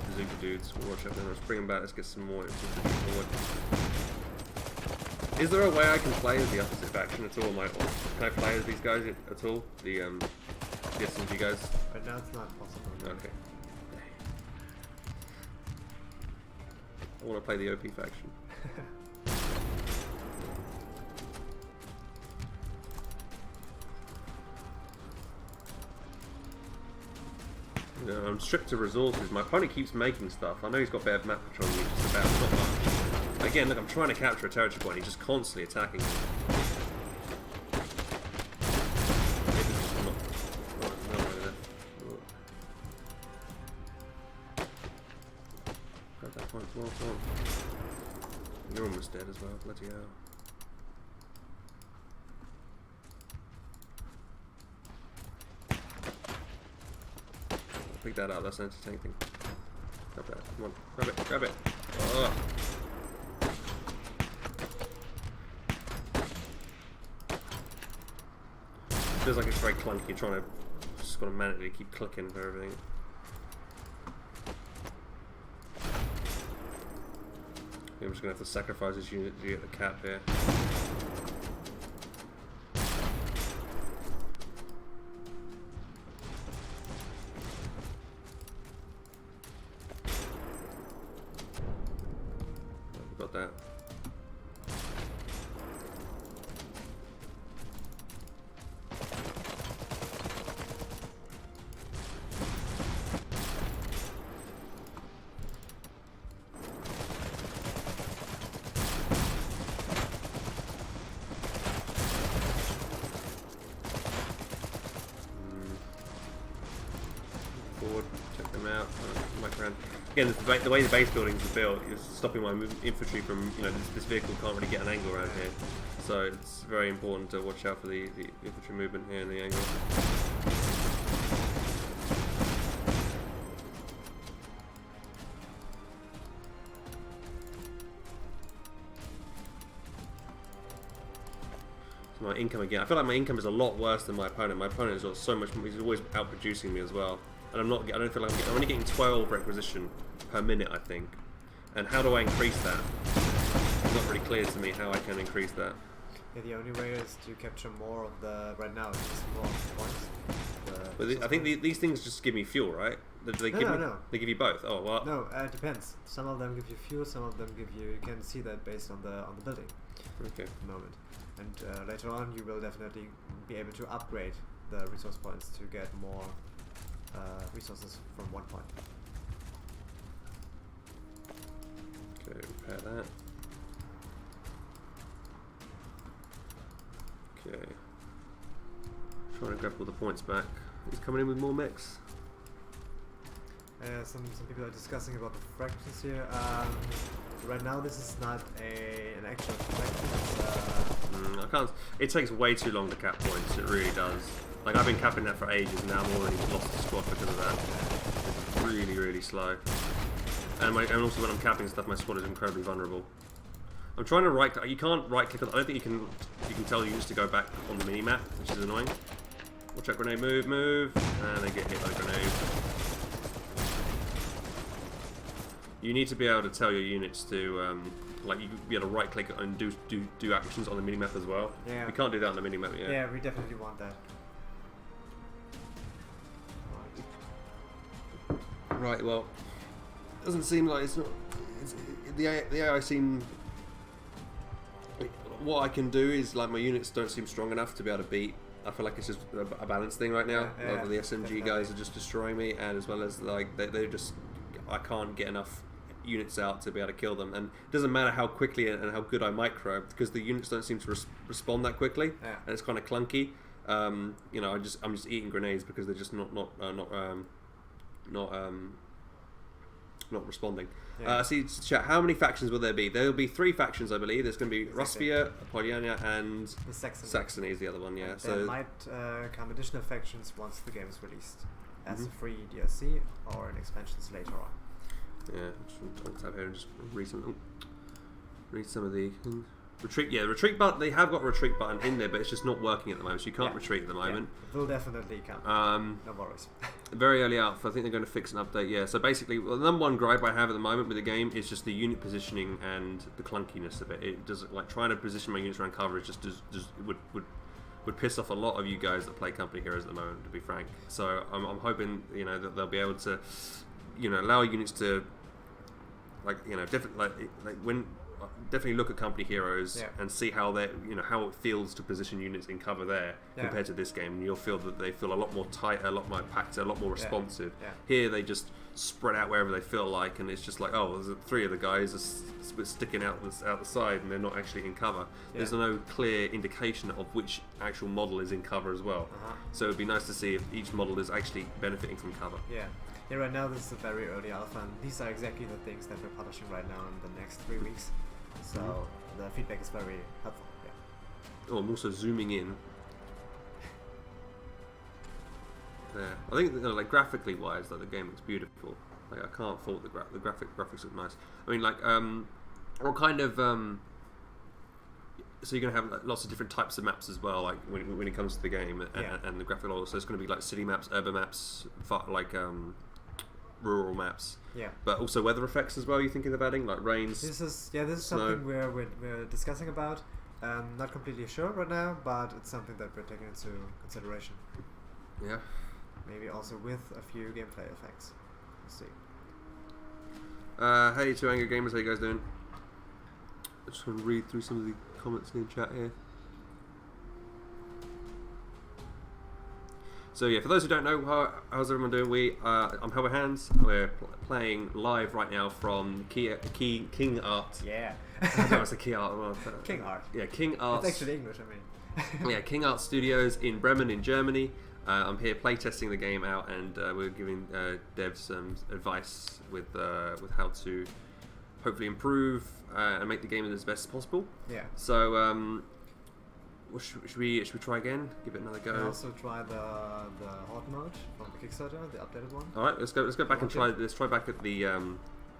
Bazooka dudes. We'll watch out. Let's bring them back. Let's get some more forward. Is there a way I can play as the opposite faction at all? Can I play as these guys at all? The SMG guys? Right now it's not possible. Okay. I want to play the OP faction. You know, I'm stripped of resources. My opponent keeps making stuff. I know he's got bad map control on me, just about, not much. Again, look, I'm trying to capture a territory point. He's just constantly attacking me. Grab that point. Come on. You're almost dead as well. Bloody hell. Pick that up. That's an entertaining thing. Grab that. Come on. Grab it. Oh. Feels like it's very clunky. You're trying to just got to manually keep clicking for everything. I'm just gonna have to sacrifice this unit to get the cap here. We've got that. Check them out. Again, the way the base buildings are built is stopping my infantry from, this vehicle can't really get an angle around here. So it's very important to watch out for the infantry movement here in the angle. So my income again. I feel like my income is a lot worse than my opponent. My opponent has got so much. He's always outproducing me as well. And I don't feel like I'm only getting 12 requisition per minute, I think. And how do I increase that? It's not really clear to me how I can increase that. Yeah, the only way is to capture more of the, right now, just more points. But I think these things just give me fuel, right? No. They give you both. Oh, well. No, it depends. Some of them give you fuel, some of them give you, you can see that based on the building. Okay. At the moment. And later on you will definitely be able to upgrade the resource points to get more resources from one point. Okay, repair that. Okay. Trying to grab all the points back. He's coming in with more mechs. Some people are discussing about the fractions here. Right now this is not an actual fraction. I can't. It takes way too long to cap points. It really does. Like, I've been capping that for ages, and now I'm already lost the squad because of that. It's really, really slow. And also when I'm capping stuff, my squad is incredibly vulnerable. I'm trying to you can't right click on. I don't think you can tell units to go back on the mini map, which is annoying. Watch out, grenade, move, and they get hit by a grenade. You need to be able to tell your units to like, you be able to right click and do actions on the mini map as well. Yeah. We can't do that on the mini map yet. Yeah, we definitely want that. Right, well, it doesn't seem like the AI seem. What I can do is, like, my units don't seem strong enough to be able to beat. I feel like it's just a balance thing right now. Yeah, the SMG definitely. guys are just destroying me, and as well as, like, they're just, I can't get enough units out to be able to kill them. And it doesn't matter how quickly and how good I micro, because the units don't seem to respond that quickly, Yeah. and it's kind of clunky. I'm just eating grenades because they're just not responding. Yeah. See, chat, how many factions will there be? There will be 3 factions, I believe. There's going to be Exactly. Ruspia, Apollyonia, and The Saxony. Saxony is the other one, yeah. And So there might come additional factions once the game is released. as a free DLC or in expansions later on. Yeah, I'll tab here and just read some of the retreat. Yeah, retreat button. They have got a retreat button in there, but it's just not working at the moment, so you can't retreat at the moment. It will definitely come. No worries. Very early alpha. I think they're going to fix an update. Yeah. So basically, the number one gripe I have at the moment with the game is just the unit positioning and the clunkiness of it. It does like trying to position my units around cover. It just would piss off a lot of you guys that play Company Heroes at the moment, to be frank. So I'm hoping that they'll be able to allow units to definitely look at Company Heroes and see how they how it feels to position units in cover there compared to this game. And you'll feel that they feel a lot more tighter, a lot more packed, a lot more responsive. Here they just spread out wherever they feel like, and it's just like, oh, there's three of the guys are sticking out the side, and they're not actually in cover. There's no clear indication of which actual model is in cover as well. So it'd be nice to see if each model is actually benefiting from cover. Yeah, right now this is a very early alpha, and these are exactly the things that we're publishing right now in the next 3 weeks. So the feedback is very helpful. Oh, I'm also zooming in. There, I think like graphically wise, like the game looks beautiful. Like I can't fault the graphics look nice. I mean, like what kind of so you're gonna have like, lots of different types of maps as well. Like when it comes to the game and the graphic model. So it's gonna be like city maps, urban maps, rural maps. But also weather effects as well. You're thinking of adding like rains. This is something we're discussing about. Not completely sure right now, but it's something that we're taking into consideration. Yeah. Maybe also with a few gameplay effects. Let's see. Hey, two angry gamers, how you guys doing? I just want to read through some of the comments in the chat here. So yeah, for those who don't know, how's everyone doing? I'm HelpingHans. We're playing live right now from KingArt. Yeah. I don't know, it's KingArt. KingArt. Yeah, KingArt. It's actually English, I mean. Yeah, KingArt Studios in Bremen in Germany. I'm here playtesting the game out, and we're giving devs some advice with how to hopefully improve and make the game as best as possible. Yeah. So should we try again? Give it another go. And also try the horde mode from the Kickstarter, the updated one. All right, let's go back and try. Let's try back at the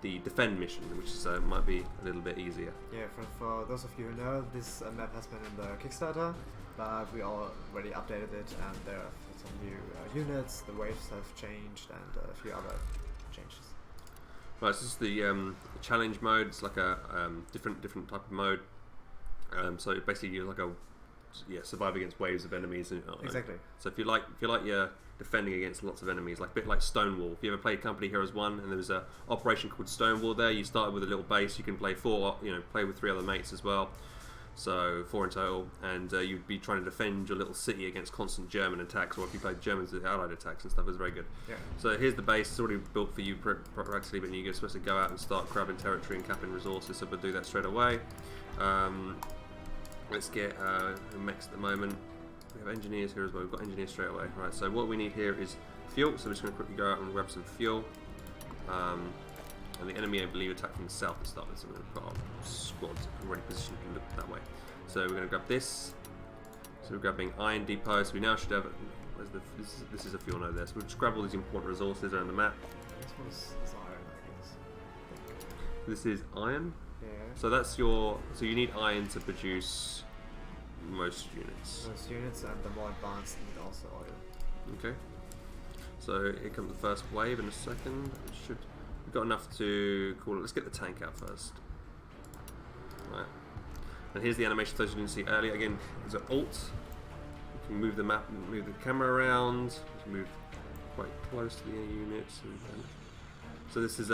defend mission, which is might be a little bit easier. Yeah, for those of you who know, this map has been in the Kickstarter, but we already updated it, and there are some new units. The waves have changed, and a few other changes. Right, so this is the challenge mode. It's like a different type of mode. So basically, you're like survive against waves of enemies. Exactly. So if you like you're defending against lots of enemies, like a bit like Stonewall. If you ever played Company Heroes 1 and there was a operation called Stonewall there, you started with a little base. You can play play with 3 other mates as well. So 4 in total, and you'd be trying to defend your little city against constant German attacks, or if you played Germans with Allied attacks and stuff. It was very good. Yeah. So here's the base. It's already built for you practically, but you're supposed to go out and start grabbing territory and capping resources. So we'll do that straight away. Let's get mechs at the moment. We have engineers here as well. We've got engineers straight away. Right. So what we need here is fuel. So we're just going to quickly go out and grab some fuel. And the enemy, I believe, attacked from the south to start with, so we're going to put our squads already positioned to look that way. So we're going to grab this. So we're grabbing iron depot. So we now should have. This is a fuel node there. So we'll just grab all these important resources around the map. This one is iron, I guess. This is iron. Yeah. So that's your. So you need iron to produce most units. Most units, and the more advanced need also oil. Okay. So here comes the first wave in a second. It should. We've got enough to call it. Let's get the tank out first. Right. And here's the animation those you didn't see earlier. Again, there's an alt. You can move the map, move the camera around. You can move quite close to the units. So this is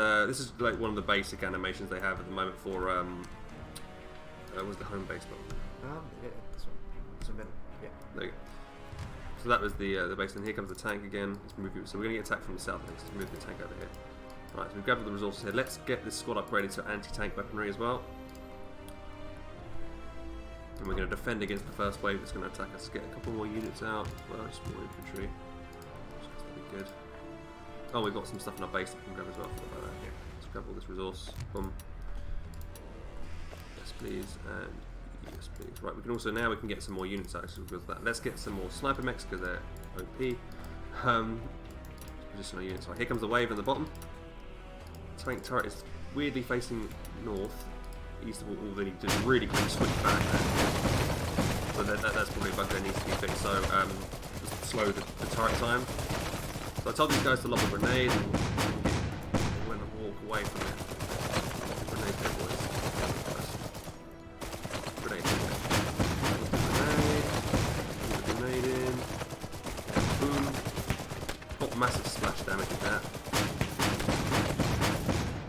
like one of the basic animations they have at the moment for was the home base button. Yeah, this one. It's a middle. Yeah. There you go. So that was the base, and here comes the tank again. Let's move it. So we're going to get attacked from the south next. Let's move the tank over here. Right, so we've gathered the resources here. Let's get this squad upgraded to anti-tank weaponry as well. And we're going to defend against the first wave that's going to attack us. Get a couple more units out as well, just more infantry. That'll be good. Oh, we've got some stuff in our base that we can grab as well. About that. Yeah. Let's grab all this resource. Boom. Yes, please, and yes, please. Right, we can also now get some more units out because of that. Let's get some more sniper mechs because they're OP. Additional units. Right, here comes the wave in the bottom. Tank turret is weirdly facing north. East of all the just really quick switch back there. So that's probably a bug that needs to be fixed. So just slow the turret time. So I told these guys to lob a grenade and went and walk away from it. Grenade there, boys. Grenade there. Grenade in. Boom. Got massive splash damage with that.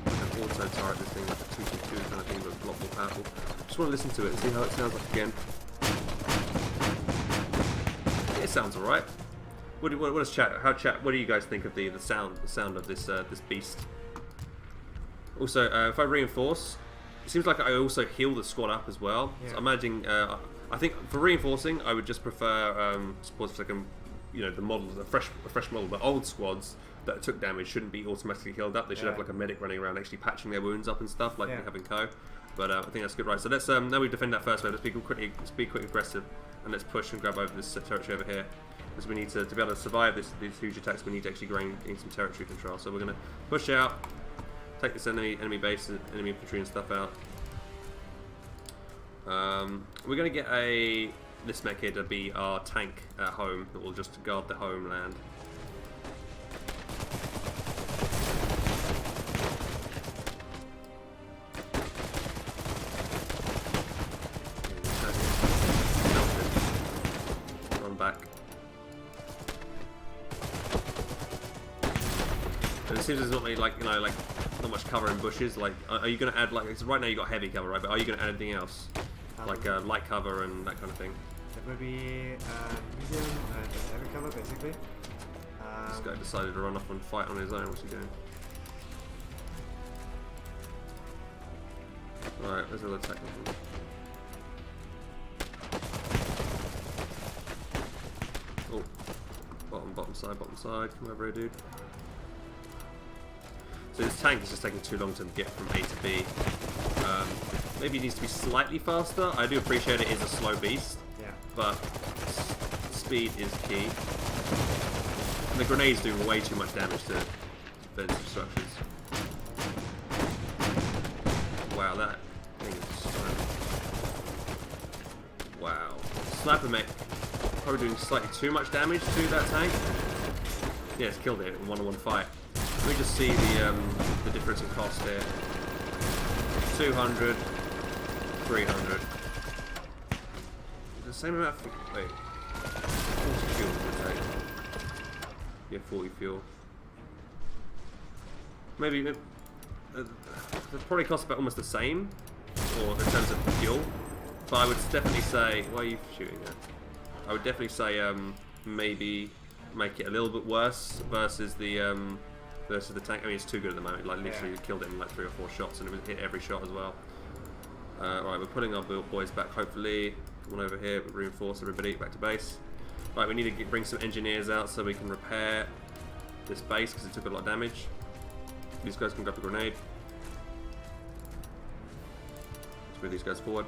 Like an auto turret, this thing, like a 222 kind of thing, but a lot more powerful. Just want to listen to it and see how it sounds like again. It sounds alright. What does chat? What do you guys think of the sound of this this beast? Also, if I reinforce, it seems like I also heal the squad up as well. Yeah. So I'm imagining. I think for reinforcing, I would just prefer suppose if I can, the models, a fresh model. But old squads that took damage shouldn't be automatically healed up. They should have like a medic running around actually patching their wounds up and stuff, like we have in Co. But I think that's good, right? So let's now we defend that first wave. Let's be quick aggressive, and let's push and grab over this territory over here. Because we need to be able to survive these huge attacks, we need to actually gain some territory control. So we're going to push out, take this enemy base, enemy infantry and stuff out. We're going to get this mech here to be our tank at home that will just guard the homeland. Run back. And it seems there's not really not much cover in bushes. Like, are you going to add so right now you got heavy cover, right? But are you going to add anything else, like light cover and that kind of thing? It will be medium and heavy cover basically. This guy decided to run off and fight on his own. What's he doing? Alright, there's another technical. Oh, bottom side. Come over here, dude. So this tank is just taking too long to get from A to B. Maybe it needs to be slightly faster. I do appreciate it is a slow beast, but speed is key. And the grenades do way too much damage to defensive structures. Wow, that thing is so... Wow. Sniper mech probably doing slightly too much damage to that tank. Yeah, it's killed it in a one-on-one fight. Let me just see the difference in cost here. 200, 300. The same amount of... Wait. 40 fuel would take. Yeah, 40 fuel. Maybe... It probably costs about almost the same, or in terms of fuel. But I would definitely say... Why are you shooting at? I would definitely say maybe make it a little bit worse versus the tank. I mean, it's too good at the moment. Like, literally killed it in like 3 or 4 shots, and it would hit every shot as well. Right, we're putting our boys back, hopefully. Come on over here, reinforce everybody, back to base. Right, we need to bring some engineers out so we can repair this base, because it took a lot of damage. These guys can grab the grenade. Let's move these guys forward.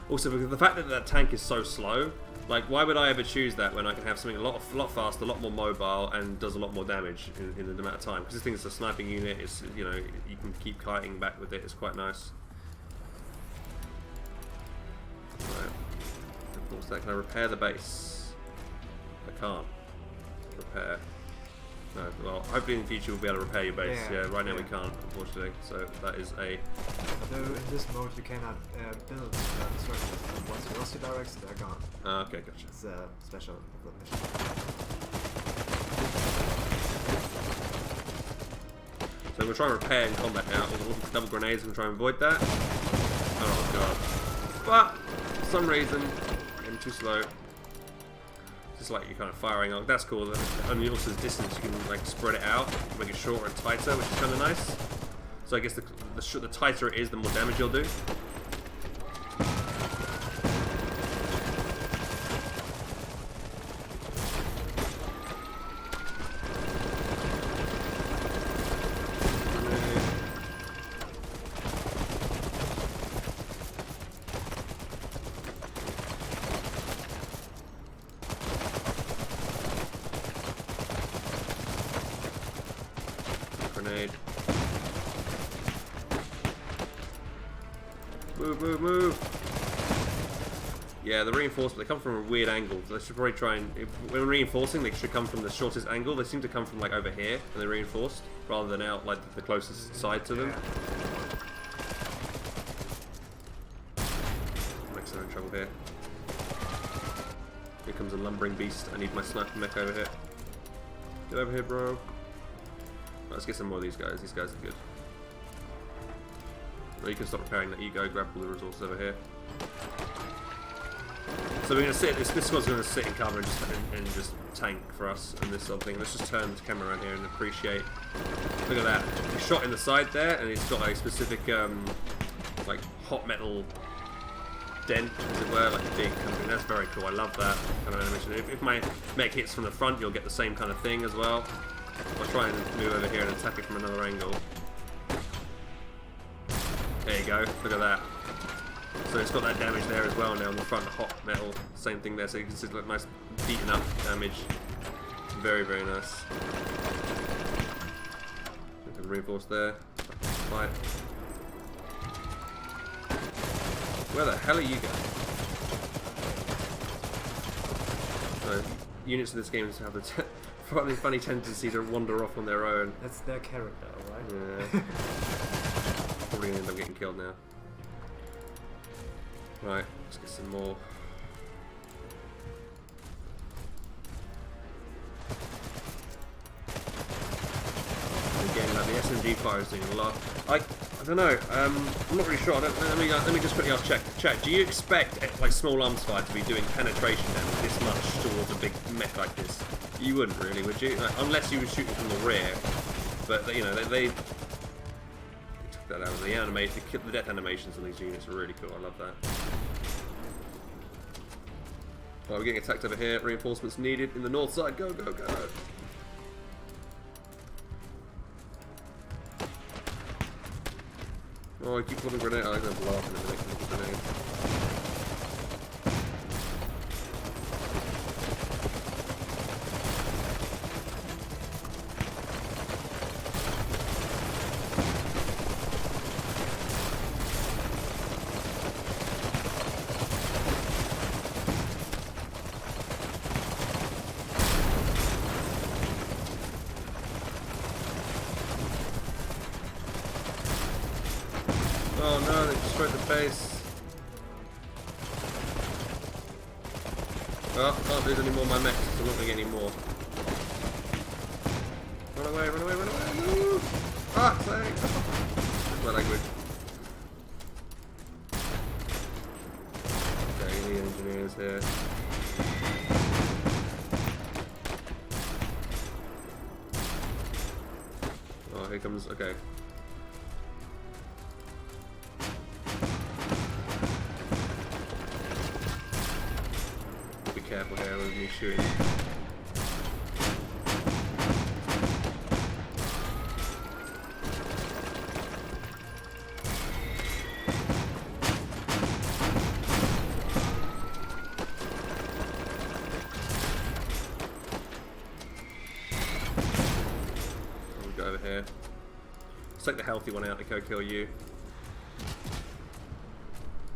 Also, because the fact that that tank is so slow, like, why would I ever choose that when I can have something a lot faster, a lot more mobile, and does a lot more damage in the amount of time? Because this thing is a sniping unit. It's, you can keep kiting back with it. It's quite nice. Right. Of course, that can I repair the base? I can't repair. No. Well, hopefully in the future we'll be able to repair your base. Yeah. Right now we can't, unfortunately. So that is a. Although in this mode you cannot build structures. Once you lost your directs, they're gone. Okay, gotcha. It's a special mission. So we're trying to repair in combat now. With double grenades, we're trying to avoid that. Oh god. But for some reason, I'm too slow. Just like you're kind of firing on. That's cool. And also the distance, you can like spread it out, make it shorter and tighter, which is kind of nice. So I guess the tighter it is, the more damage you'll do. grenade. Move, move, move! Yeah, the reinforcements, they come from a weird angle. So they should probably try and... when reinforcing, they should come from the shortest angle. They seem to come from like over here, and they're reinforced, rather than out like the closest side to them. Mechs are in trouble here. Here comes a lumbering beast. I need my sniper mech over here. Get over here, bro. Let's get some more of these guys. These guys are good. Well, you can stop repairing that. You go grab all the resources over here. So we're going to sit. This squad's going to sit in cover and just tank for us and this sort of thing. Let's just turn the camera around here and appreciate. Look at that. He's shot in the side there, and he's got a specific like hot metal dent, as it were, like a big kind of thing. That's very cool. I love that kind of animation. If my mech hits from the front, you'll get the same kind of thing as well. I'll try and move over here and attack it from another angle. There you go. Look at that. So it's got that damage there as well now on the front, hot metal. Same thing there. So you can see like nice beaten up damage. Very, very nice. We can reinforce there. Fight. Where the hell are you guys? So, units in this game have a funny tendency to wander off on their own. That's their character, right? Yeah. Probably gonna end up getting killed now. Right, let's get some more. Again, like the SMG fire is doing a lot. I don't know. I'm not really sure. Let me just quickly ask chat. Do you expect like small arms fire to be doing penetration damage this much towards a big mech like this? You wouldn't really, would you? Like, unless you were shooting from the rear. But you know they took that out. The death animations on these units are really cool. I love that. Right, we're getting attacked over here. Reinforcements needed in the north side. Go, go, go. Oh, I keep pulling grenade. I'm going to blow up in a minute. Grenade. Oh no, they destroyed the base. Oh, can't lose any more of my mechs, so I'm not going to get any more. Run away, run away, run away! Move! Fuck's sake! That's my language. Okay, the engineers here. Oh, here comes. Okay. Careful here with me shooting. We'll go over here. Let's take the healthy one out to go kill you.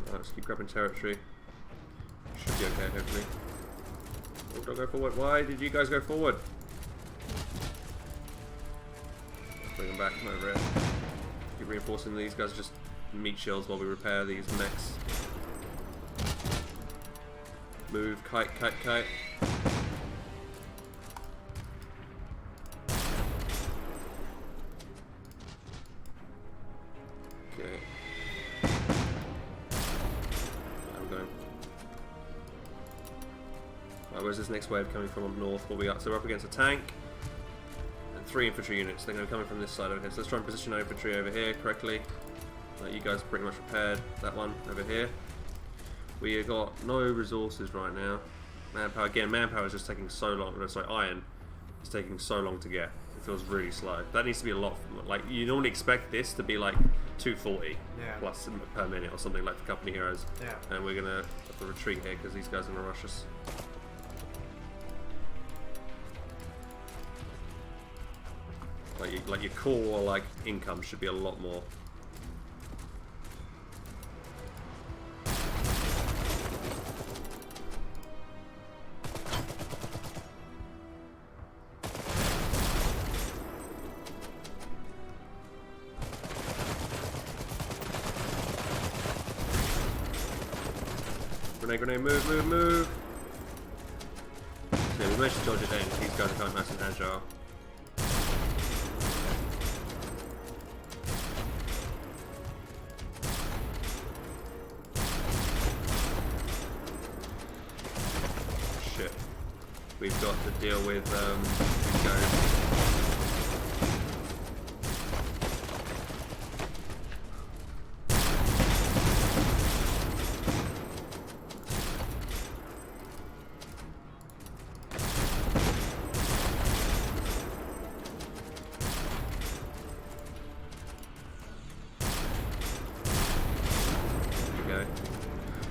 Alright, let's keep grabbing territory. Should be okay, hopefully. Oh, don't go forward. Why did you guys go forward? Let's bring them back. Come over here. Keep reinforcing these guys. Just meat shields while we repair these mechs. Move. Kite, kite, kite. Okay. I'm going. Right, where's this next wave coming from up north? What we got? So we're up against a tank and 3 infantry units. They're going to be coming from this side over here. So let's try and position our infantry over here correctly. You guys are pretty much repaired. That one over here. We have got no resources right now. Manpower, again, manpower is just taking so long. Sorry, iron is taking so long to get. It feels really slow. That needs to be a lot. Like, you normally expect this to be like 240 plus per minute or something like the company heroes. Yeah. And we're going to have to retreat here because these guys are going to rush us. Like your core like income should be a lot more. Grenade, move. Yeah, we managed to dodge it in. These guys are kind of nice and agile. Shit. We've got to deal with these guys.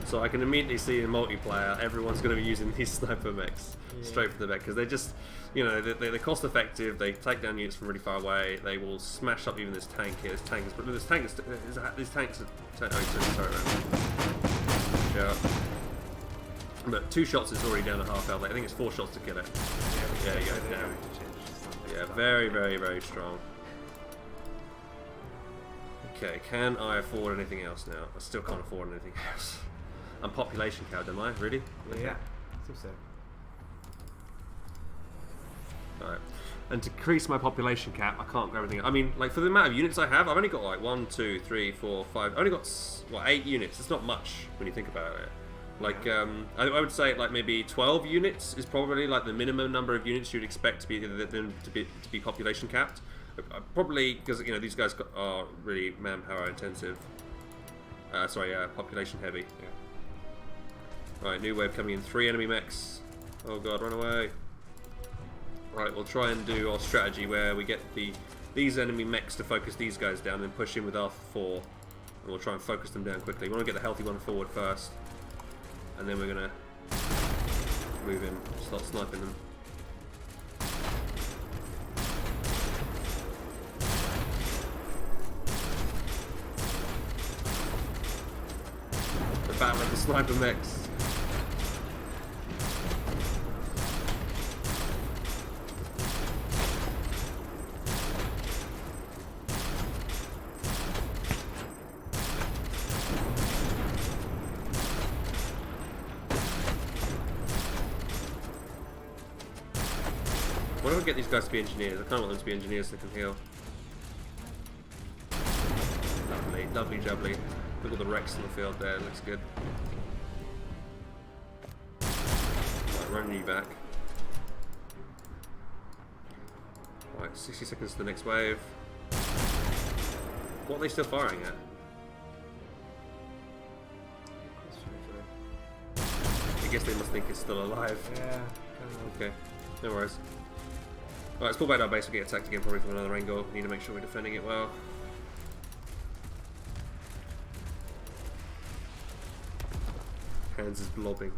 So I can immediately see in multiplayer, everyone's going to be using these sniper mechs straight from the back because they just, you know, they're cost effective. They take down units from really far away. They will smash up even this tank here. This tank is sorry, yeah. But 2 shots is already down to half health. I think it's 4 shots to kill it. Yeah, you go down. Yeah, very strong. Okay, can I afford anything else now? I still can't afford anything else. I'm population capped, am I? Really? Okay. Yeah, seems so. Alright. And to increase my population cap, I can't grab anything. I mean, like, for the amount of units I have, I've only got like 1, 2, 3, 4, 5. I've only got, what, 8 units. It's not much when you think about it. Like, I would say like maybe 12 units is probably like the minimum number of units you'd expect to be population capped. Probably because, you know, these guys are really manpower intensive. Population heavy. Yeah. Right, new wave coming in. 3 enemy mechs. Oh god, run away. Right, we'll try and do our strategy where we get these enemy mechs to focus these guys down and push in with our 4. And we'll try and focus them down quickly. We want to get the healthy one forward first. And then we're going to move in, start sniping them. The battle of the sniper mechs. Why don't we get these guys to be engineers? I kind of want them to be engineers that can heal. Lovely jubbly. Look at the wrecks in the field there, it looks good. Right, running you back. Right, 60 seconds to the next wave. What are they still firing at? I guess they must think it's still alive. Yeah, kind of. Okay, no worries. Alright, let's pull back to our base. We'll get attacked again probably from another angle. We need to make sure we're defending it well. Hands is blobbing.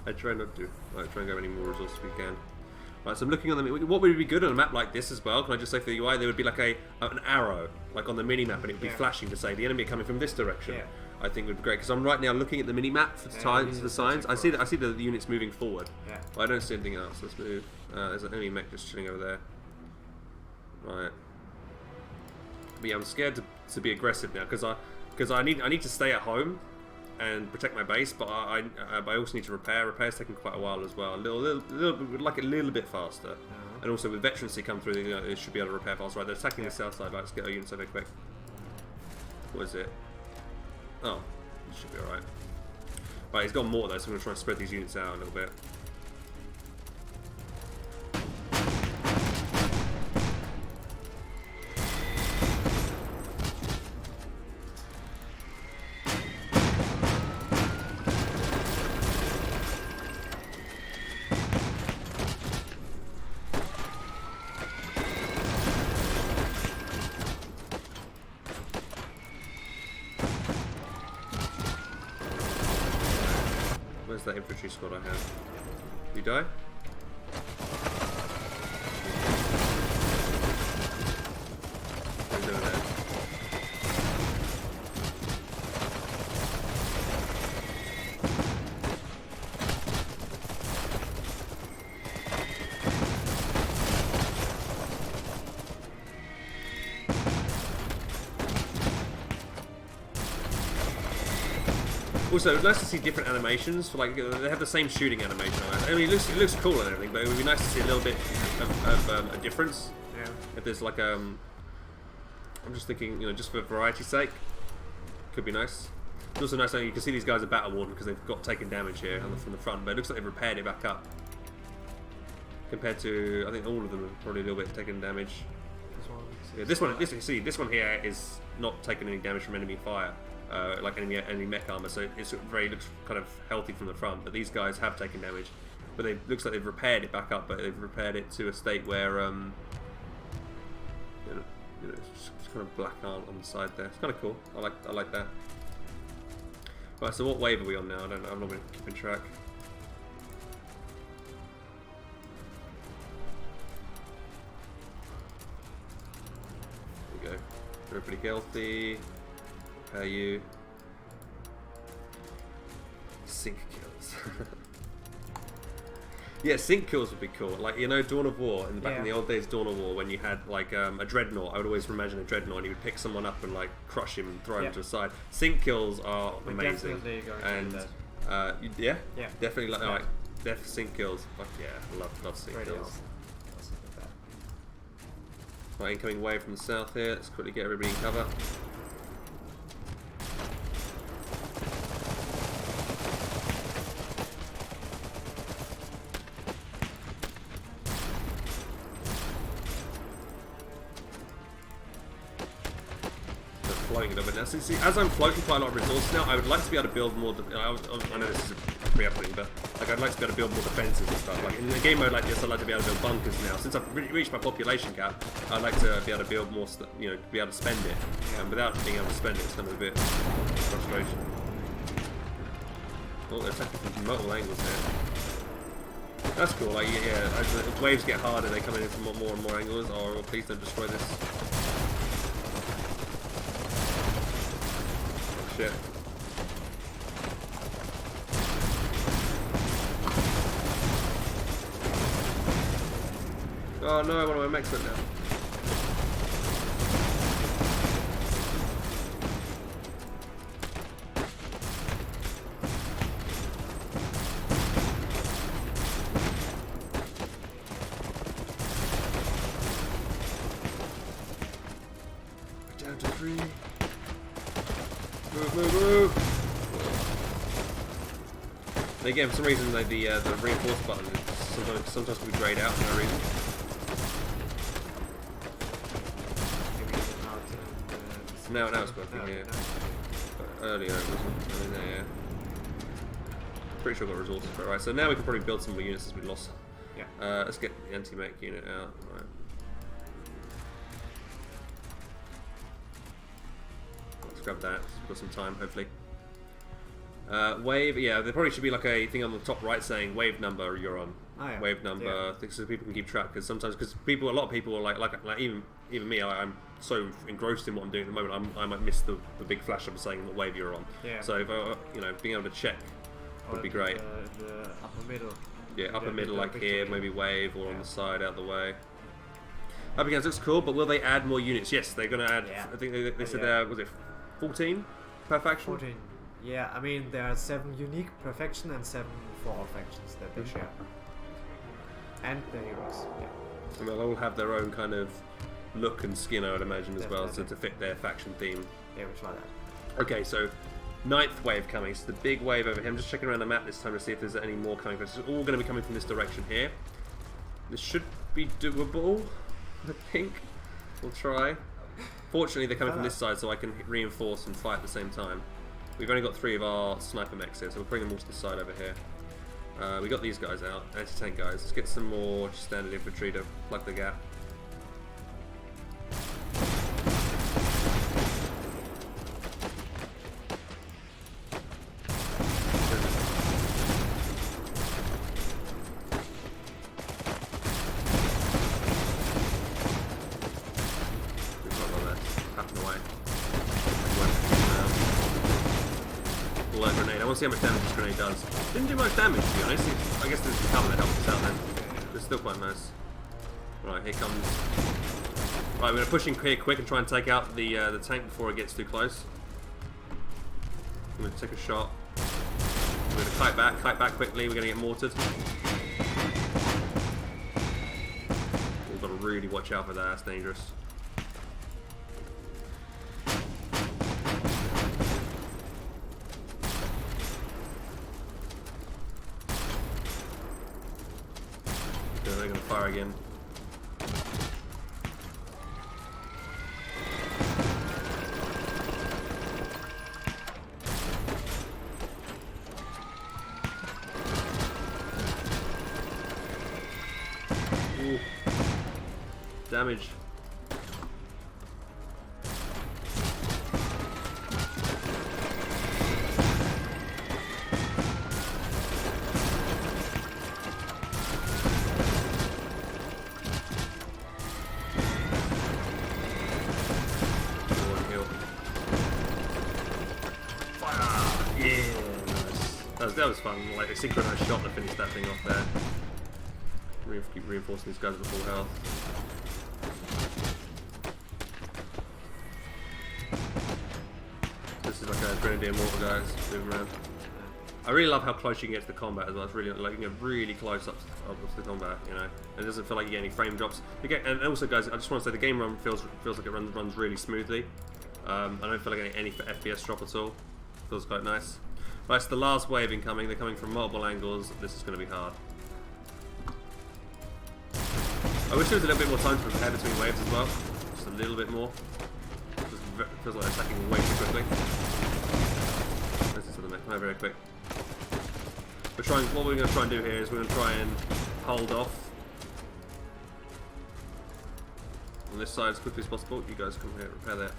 I try not to. Alright, try and grab any more resources we can. Right, so I'm looking on the... What would be good on a map like this as well, can I just say for the UI, there would be like an arrow, like on the mini-map, and it would be flashing to say the enemy are coming from this direction. Yeah. I think would be great, because I'm right now looking at the mini-map for the signs. I see the units moving forward, but I don't see anything else. Let's move. There's an enemy mech just chilling over there. Right. But yeah, I'm scared to be aggressive now, because I need to stay at home and protect my base, but I also need to repair. Repair's taking quite a while as well. We'd like it a little bit faster. And also with veterancy come through, you know, it should be able to repair faster. Right, they're attacking the south side. Right, let's get our units over quick. What is it? Oh, it should be alright. Right, he's got more though, so I'm going to try and spread these units out a little bit. Where's that infantry squad I have? You die? Also, it's nice to see different animations. For like, they have the same shooting animation. I mean, it looks cool and everything, but it would be nice to see a little bit of a difference. Yeah. If there's like I'm just thinking, you know, just for variety's sake, could be nice. It's also nice that you can see these guys are battle worn because they've got taken damage here from the front, but it looks like they've repaired it back up. Compared to, I think all of them have probably a little bit taken damage. This one. Yeah, this one here is not taking any damage from enemy fire, like enemy mech armor. So it looks kind of healthy from the front. But these guys have taken damage, but it looks like they've repaired it back up. But they've repaired it to a state where it's just kind of black on the side there. It's kind of cool. I like that. Right. So what wave are we on now? I don't know. I'm not really keeping track. There we go. We're pretty healthy. Repair you. Sync kills. Yeah, sync kills would be cool. Like, you know, Dawn of War, back in the old days, Dawn of War, when you had like a dreadnought, I would always imagine a dreadnought, and you would pick someone up and like crush him and throw him to the side. Sync kills are amazing. Definitely going and to do that. yeah, definitely Yeah. like def sync kills. Fuck yeah, love sync Really kills. awesome. Awesome with that. Right, incoming wave from the south here. Let's quickly get everybody in cover. Floating it over now. See, as I'm floating quite a lot of resources now, I would like to be able to build more. I know this is pre-uploading, but like I'd like to be able to build more defenses and stuff. Like in a game mode like this, I'd like to be able to build bunkers now. Since I've reached my population cap, I'd like to be able to build more. You know, be able to spend it. And without being able to spend it, it's kind of a bit frustration. Oh, they're attacking from multiple angles there. That's cool. Like yeah, as the waves get harder, they come in from more and more angles. Oh, please don't destroy this. Shit. Oh no, one of my mechs went down. Down to 3. Move! Again, for some reason, the reinforce button sometimes can be grayed out for no reason. Now it's working, yeah. But earlier it wasn't. I mean, yeah. Pretty sure I got resources for it, right? So now we can probably build some more units as we lost. Yeah. Let's get the anti-mech unit out. Right. Let's grab that. We've got some time, hopefully. Wave, yeah, there probably should be like a thing on the top right saying wave number you're on. Oh, yeah. Wave number, so people can keep track. Because sometimes, a lot of people are like even me, I'm so engrossed in what I'm doing at the moment, I might miss the big flash up saying what wave you're on. Yeah. So if you know, being able to check would be great. The upper middle. Yeah, upper middle, like here, maybe wave, or on the side, out the way. HelpingHans looks cool, but will they add more units? Yes, they're going to add. Yeah. I think they said was it 14 per faction? 14. Yeah, I mean there are 7 unique per faction and 7 for all factions that they share. And the heroes. Yeah. And they'll all have their own kind of look and skin, I would imagine, as well, so Definitely. to fit their faction theme. Yeah, we'll try that. Okay, so 9th wave coming. So the big wave over here. I'm just checking around the map this time to see if there's any more coming. It's all going to be coming from this direction here. This should be doable, I think. We'll try. Fortunately, they're coming from this side, so I can reinforce and fight at the same time. We've only got 3 of our sniper mechs here, so we'll bring them all to the side over here. We got these guys out, anti-tank guys. Let's get some more just standard infantry to plug the gap. Grenade. I want to see how much damage this grenade does. Didn't do much damage, to be honest. I guess there's the cover that helps us out then. It's still quite nice. Right, here comes. Right, we're going to push in here quick and try and take out the tank before it gets too close. I'm going to take a shot. we're going to kite back quickly, we're going to get mortared. We've got to really watch out for that, that's dangerous. Okay, they're going to fire again. Ooh. Damage. That was fun, like a synchronized shot to finish that thing off there. Keep reinforcing these guys at full health. This is like a Grenadier mortar, guys, moving around. I really love how close you can get to the combat as well. It's really like you can get really close up to the combat, you know. And it doesn't feel like you get any frame drops. And also, guys, I just want to say the game run feels like it runs really smoothly. I don't feel like any FPS drop at all. Feels quite nice. Right, it's the last wave incoming. They're coming from multiple angles. This is going to be hard. I wish there was a little bit more time to prepare between waves as well. Just a little bit more. Just feels like they're attacking way too quickly. Let's do the very quick. What we're going to try and do here is we're going to try and hold off on this side as quickly as possible. You guys come here, repair that.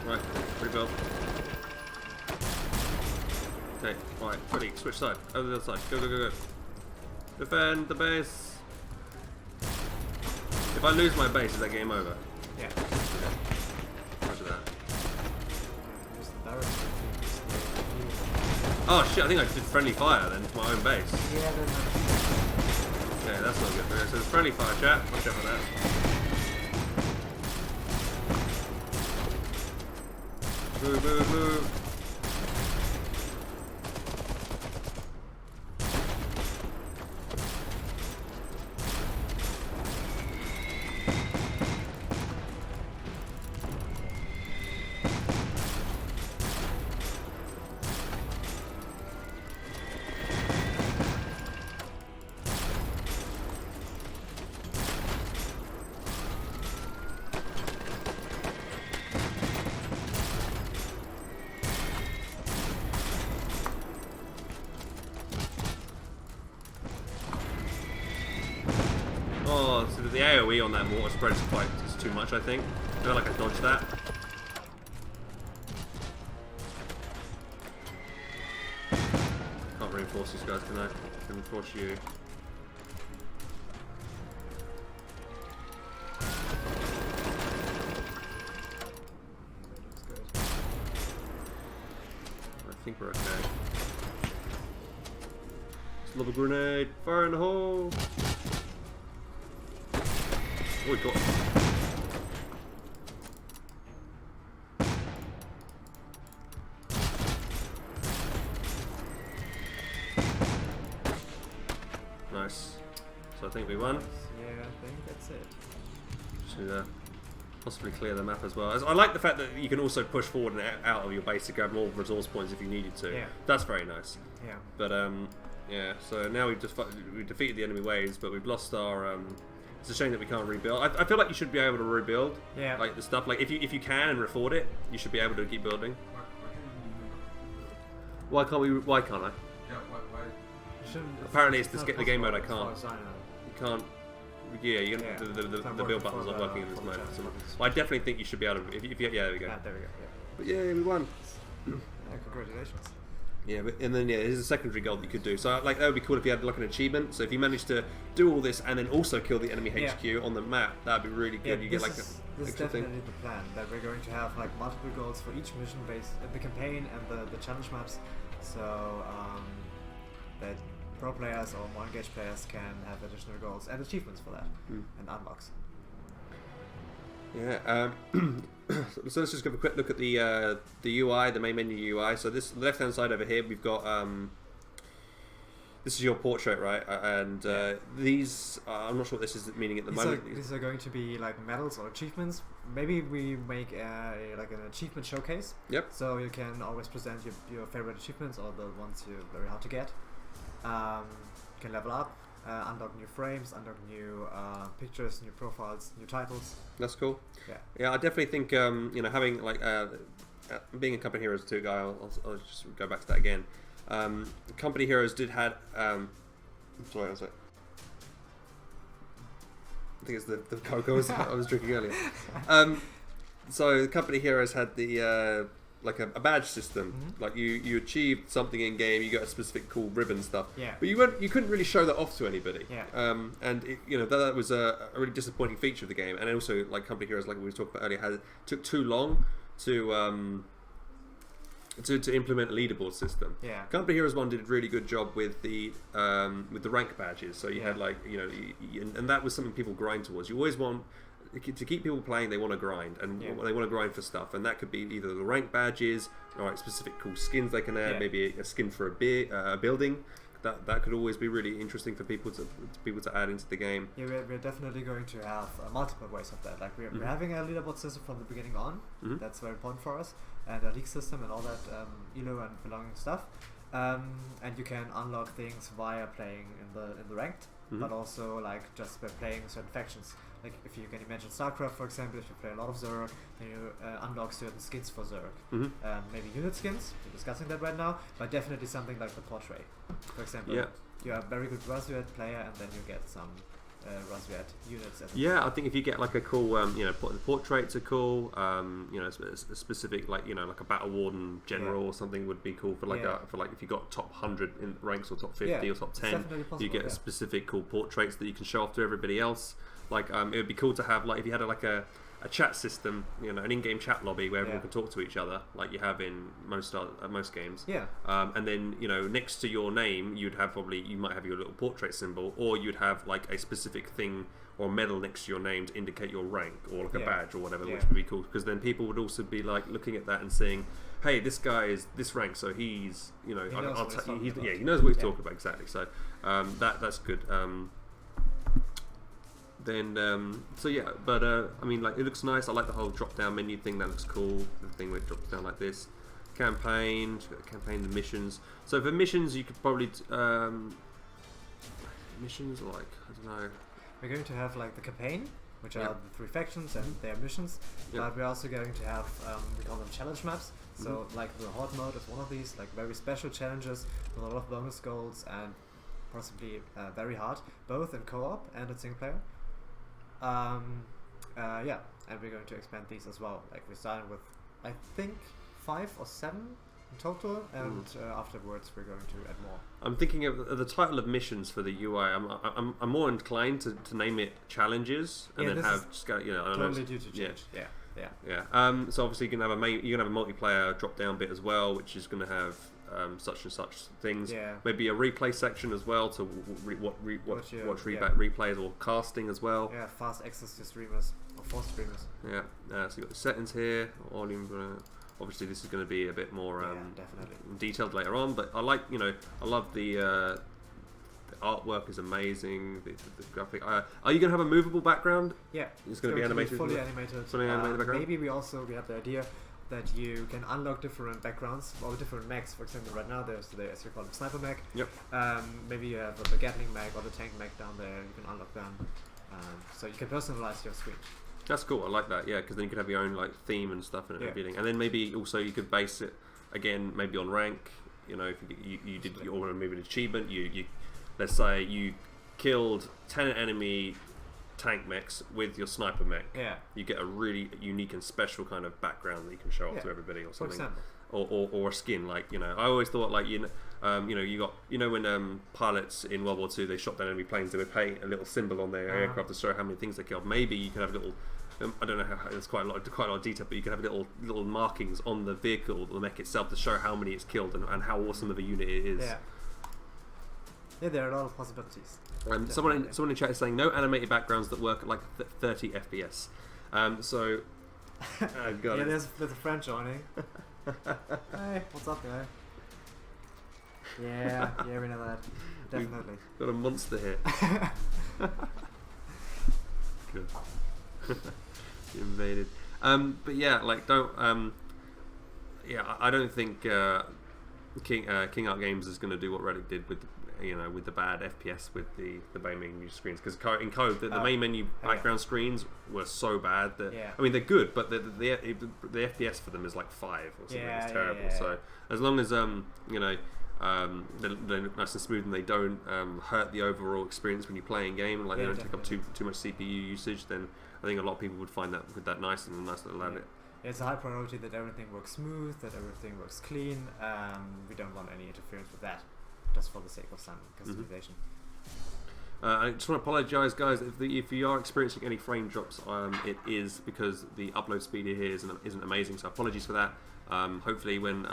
Right, rebuild. Okay, right, ready, switch side. Over the other side. Go, go, go, go. Defend the base. If I lose my base, is that game over? Yeah. Okay. Roger that. Yeah. Oh shit, I think I did friendly fire then to my own base. Yeah, Okay, that's not good. Okay, so it's friendly fire, chat. Watch out for that. Move, move, move. Oh, so the AoE on that mortar spread is too much, I think. I feel like I dodged that. Can't reinforce these guys, can I? Can reinforce you. I think we're okay. Just love a grenade. Fire in the hole. Oh, we got it. Nice. So I think we won. Yeah, I think that's it. Just need to possibly clear the map as well. I like the fact that you can also push forward and out of your base to grab more resource points if you needed to. Yeah. That's very nice. Yeah. But yeah. So now we defeated the enemy waves, but we've lost our. It's a shame that we can't rebuild. I feel like you should be able to rebuild. Yeah. Like the stuff. Like if you can and afford it, you should be able to keep building. Why can't we? Why can't I? Yeah, why? Apparently it's the game mode I can't. As far as I know. You can't. Yeah, you can, Yeah. the build buttons aren't working in this mode. So, well, I definitely think you should be able to. If yeah, there we go. Ah, there we go. But yeah, we won. Congratulations. Yeah, and then there's a secondary goal that you could do. So like that would be cool if you had like an achievement. So if you managed to do all this and then also kill the enemy HQ on the map, that'd be really good. Yeah, you get like this a is extra definitely thing. the plan, that we're going to have like multiple goals for each mission based the campaign and the challenge maps, so that pro players or more engaged players can have additional goals and achievements for that and unlocks. Yeah. So let's just give a quick look at the UI, the main menu UI. So this the left hand side over here, we've got this is your portrait, right? And these I'm not sure what this is meaning at the moment. These are going to be like medals or achievements. Maybe we make like an achievement showcase. Yep. So you can always present your favorite achievements or the ones you're very hard to get. You can level up. Unlock new frames, unlock new pictures, new profiles, new titles. That's cool. Yeah. Yeah, I definitely think you know, having like being a Company Heroes 2 guy, I'll just go back to that again. Company Heroes did had sorry, one sec. I think it's the cocoa I was drinking earlier. So Company Heroes had the like a badge system. Like you achieved something in game, you got a specific cool ribbon stuff. Yeah. But you couldn't really show that off to anybody. Yeah. And it, you know that was a really disappointing feature of the game. And also like Company Heroes, like we were talking about earlier, took too long to implement a leaderboard system. Yeah. Company Heroes 1 did a really good job with the rank badges. So you had like and that was something people grind towards. You always want to keep people playing. They want to grind, and they want to grind for stuff, and that could be either the rank badges or like specific cool skins they can add. Maybe a skin for a building. That could always be really interesting for people to add into the game. Yeah, we're definitely going to have multiple ways of that. Like we're having a leaderboard system from the beginning on. That's very important for us, and a league system and all that elo and belonging stuff. And you can unlock things via playing in the ranked, but also like just by playing certain factions. Like if you can imagine StarCraft, for example, if you play a lot of Zerg, then you unlock certain skins for Zerg. Maybe unit skins, we're discussing that right now, but definitely something like the portrait. For example, you're a very good Rasuet player, and then you get some Rasuet units. I think if you get like a cool, the portraits are cool. A specific like like a Battle Warden general or something would be cool for like if you got top 100 in ranks or top 50 or top 10, you get specific cool portraits that you can show off to everybody else. Like it would be cool to have like if you had a chat system, an in-game chat lobby where everyone can talk to each other, like you have in most games. Yeah. And then next to your name, you might have your little portrait symbol, or you'd have like a specific thing or medal next to your name to indicate your rank, or like a badge or whatever, which would be cool because then people would also be like looking at that and saying, hey, this guy is this rank, so he's he knows what he's talking about exactly. So that's good. I mean, like it looks nice. I like the whole drop-down menu thing. That looks cool. The thing where it drops down like this. Campaign, the missions. So for missions, you could probably missions like I don't know. We're going to have like the campaign, which are the 3 factions and their missions. But we're also going to have we call them challenge maps. So like the Horde mode is one of these, like very special challenges with a lot of bonus goals and possibly very hard, both in co-op and in single player. And we're going to expand these as well. Like we're starting with, I think, 5 or 7 in total, and afterwards we're going to add more. I'm thinking of the title of missions for the UI. I'm more inclined to name it challenges, and then have just go, totally due to change. Yeah. So obviously you're gonna have a multiplayer drop down bit as well, which is gonna have such and such things. Yeah. Maybe a replay section as well to watch replays or casting as well. Yeah, fast access to streamers or for streamers. Yeah. So you've got the settings here. Obviously, this is going to be a bit more definitely detailed later on. But I like, I love the artwork is amazing. The graphic. Are you going to have a movable background? Yeah. It's going to be animated. Fully animated. Fully animated background. Maybe we have the idea that you can unlock different backgrounds or different mechs. For example, right now there's the, as you call them, sniper mech. Yep. Maybe you have the Gatling mech or the tank mech down there. You can unlock them, so you can personalize your screen. That's cool. I like that. Yeah, because then you could have your own like theme and stuff and everything. And then maybe also you could base it again, maybe on rank. If you want to move an achievement, you let's say you killed 10 tank mechs with your sniper mech, Yeah. you get a really unique and special kind of background that you can show off to everybody, or For something. example. Or a skin, like, you know, I always thought, like, you got when pilots in World War II, they shot down enemy planes, they would paint a little symbol on their aircraft to show how many things they killed. Maybe you could have little, I don't know how, there's quite a lot of detail, but you could have little markings on the vehicle, the mech itself, to show how many it's killed and how awesome of a unit it is. Yeah, there are a lot of possibilities. Someone in chat is saying no animated backgrounds that work at like 30 FPS. So got it. There's a friend joining. Hey, what's up, guy? Yeah, we know that. Definitely. We've got a monster here. Good. Invaded. But yeah, like don't. I don't think KingArt Games is going to do what Reddit did with the bad FPS with the main menu screens, because in code the main menu background screens were so bad that I mean they're good, but the FPS for them is like 5 or something. It's terrible. So as long as they're nice and smooth and they don't hurt the overall experience when you play in game, like they don't take up too much CPU usage, then I think a lot of people would find that nice little edit. It's a high priority that everything works smooth, that everything works clean. We don't want any interference with that, just for the sake of some customization. I just want to apologise, guys, if you are experiencing any frame drops. It is because the upload speed here isn't amazing, so apologies for that. Hopefully when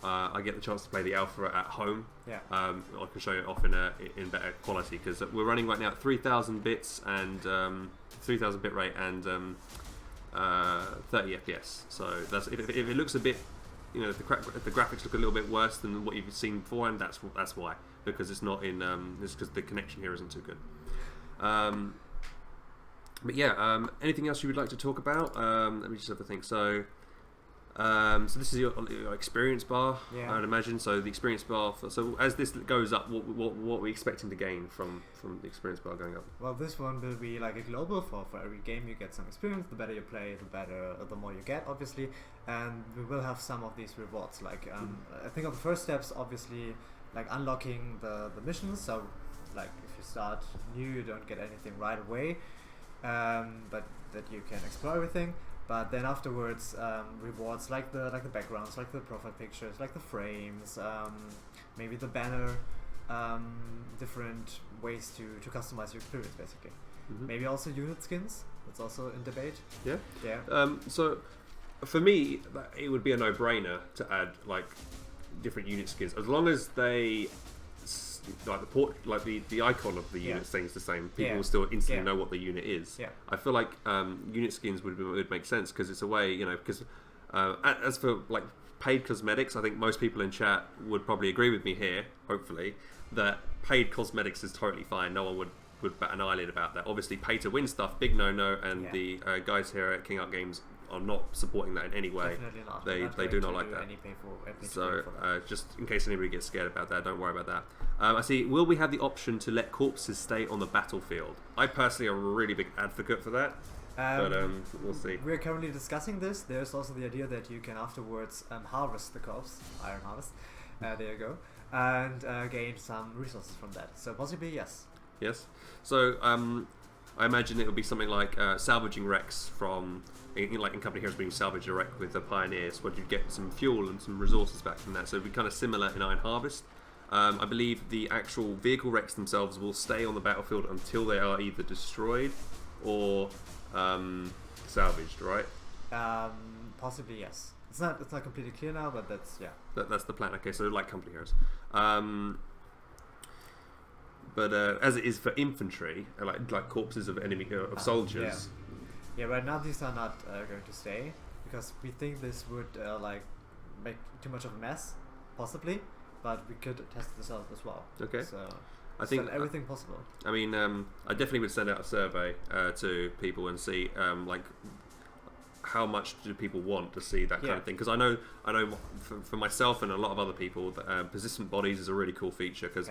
I get the chance to play the alpha at home, I can show it off in better quality, because we're running right now at 3000 bits and 3000 bit rate and 30 FPS. So that's if it looks a bit, if the graphics look a little bit worse than what you've seen before, and that's why, because it's not in it's because the connection here isn't too good. But yeah, anything else you would like to talk about? Let me just have a think. So this is your experience bar, I would imagine. So the experience bar. So as this goes up, what are we expecting to gain from the experience bar going up? Well, this one will be like a global for every game. You get some experience. The better you play, the more you get, obviously. And we will have some of these rewards. Like I think of the first steps, obviously, like unlocking the missions. So like if you start new, you don't get anything right away, but that you can explore everything. But then afterwards, rewards like the backgrounds, like the profile pictures, like the frames, maybe the banner, different ways to customize your experience, basically. Maybe also unit skins. That's also in debate. Yeah. So for me, it would be a no-brainer to add like different unit skins, as long as they the icon of the unit stays the same. People will still instantly know what the unit is. I feel like unit skins would make sense, because it's a way, because as for like paid cosmetics, I think most people in chat would probably agree with me here, hopefully, that paid cosmetics is totally fine. No one would bat an eyelid about that. Obviously, pay to win stuff, big no-no, and the guys here at KingArt Games are not supporting that in any way. Definitely not. They do not like that. So just in case anybody gets scared about that, don't worry about that. I see. Will we have the option to let corpses stay on the battlefield? I personally am a really big advocate for that, but we'll see. We're currently discussing this. There's also the idea that you can afterwards harvest the corpse, iron harvest. There you go, and gain some resources from that. So possibly yes. Yes. So I imagine it would be something like salvaging wrecks from. In Company Heroes, being salvaged a wreck with the Pioneers, where you'd get some fuel and some resources back from that. So it'd be kind of similar in Iron Harvest. I believe the actual vehicle wrecks themselves will stay on the battlefield until they are either destroyed or salvaged, right? Possibly yes. It's not completely clear now, but that's that's the plan. Okay, so like Company Heroes. But as it is for infantry, like corpses of enemy soldiers. Yeah, right now these are not going to stay, because we think this would make too much of a mess, possibly, but we could test this out as well. Okay. So I think everything possible. I mean, I definitely would send out a survey to people and see how much do people want to see that kind of thing, because I know for myself and a lot of other people that persistent bodies is a really cool feature, because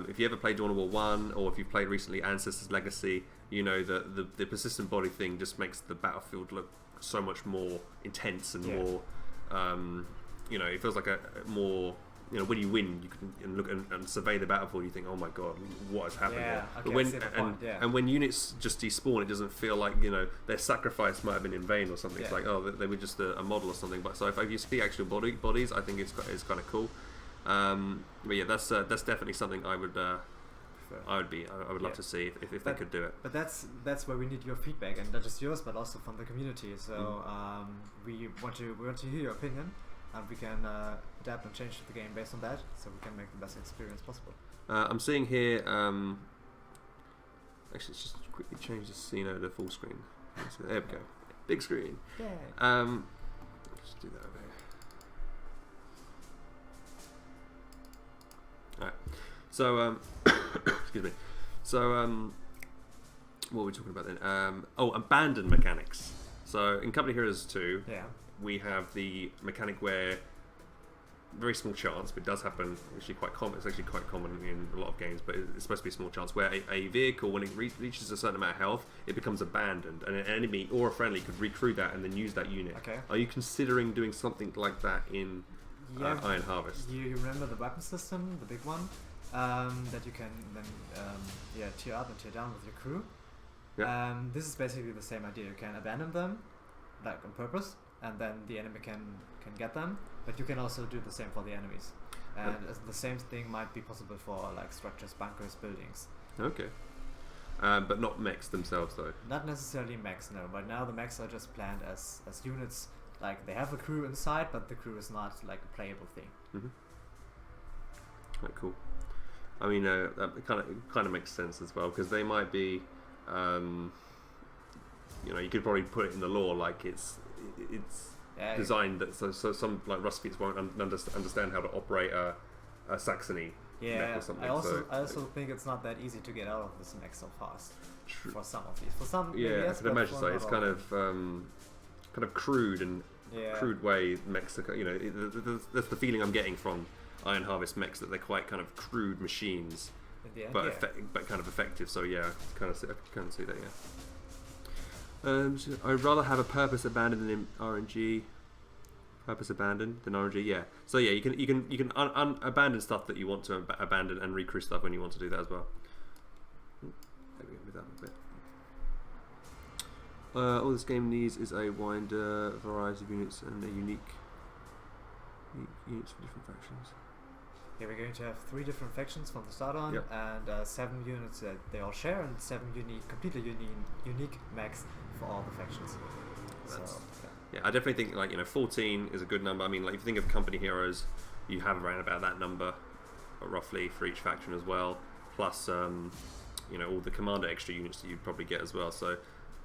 if you ever played Dawn of War 1, or if you've played recently Ancestors Legacy, you know that the persistent body thing just makes the battlefield look so much more intense and more, it feels like a more when you win, you can look and survey the battlefield. You think, oh my god, what has happened Yeah, here? okay, But I when see the point, yeah. and when units just despawn, it doesn't feel like their sacrifice might have been in vain or something. It's Yeah. like, oh, they were just a model or something. But so if you see actual bodies, I think it's kind of cool. But yeah, that's definitely something I would love to see if they could do it. But that's where we need your feedback, and not just yours, but also from the community. So we want to hear your opinion, and we can adapt and change the game based on that, so we can make the best experience possible. I'm seeing here. Actually, let's just quickly change the scene over to full screen. So there we go, big screen. Yeah. Let's do that over here. Alright, so excuse me. So what were we talking about then? Abandoned mechanics. So in Company Heroes 2, Yeah. we have the mechanic where very small chance, but it does happen. Actually, quite common. It's actually quite common in a lot of games, but it's supposed to be a small chance where a vehicle, when it reaches a certain amount of health, it becomes abandoned, and an enemy or a friendly could recruit that and then use that unit. Okay. Are you considering doing something like that in Iron Harvest? You remember the weapon system, the big one, that you can then tear up and tear down with your crew. Yeah. This is basically the same idea. You can abandon them, like on purpose, and then the enemy can get them. But you can also do the same for the enemies, and the same thing might be possible for like structures, bunkers, buildings. Okay. But not mechs themselves, though. Not necessarily mechs, no. But now the mechs are just planned as units. Like they have a crew inside, but the crew is not like a playable thing. Mm-hmm. Right, cool. I mean, that kind of makes sense as well, because they might be, you could probably put it in the lore like it's designed that so some like Rustfeets won't understand how to operate a Saxony mech or something. I also think it's not that easy to get out of this mech so fast. True. For some of these, for some, Yeah, yes, I can imagine but so. for It's not kind all. of crude and crude way mechs. That's the feeling I'm getting from Iron Harvest mechs, that they're quite kind of crude machines, In the end, but kind of effective. So yeah, I kind of see that. Yeah. So I'd rather have a purpose abandoned than RNG. Purpose abandoned than RNG. Yeah. So yeah, you can abandon stuff that you want to abandon and recruit stuff when you want to do that as well. Maybe move that a bit. All this game needs is a wider variety of units and a unique units for different factions. Yeah, we're going to have 3 different factions from the start on, Yep. and 7 units that they all share, and 7 completely unique mechs for all the factions. Yeah, I definitely think 14 is a good number. I mean, like if you think of Company Heroes, you have around about that number, roughly, for each faction as well. Plus, all the commander extra units that you'd probably get as well. So.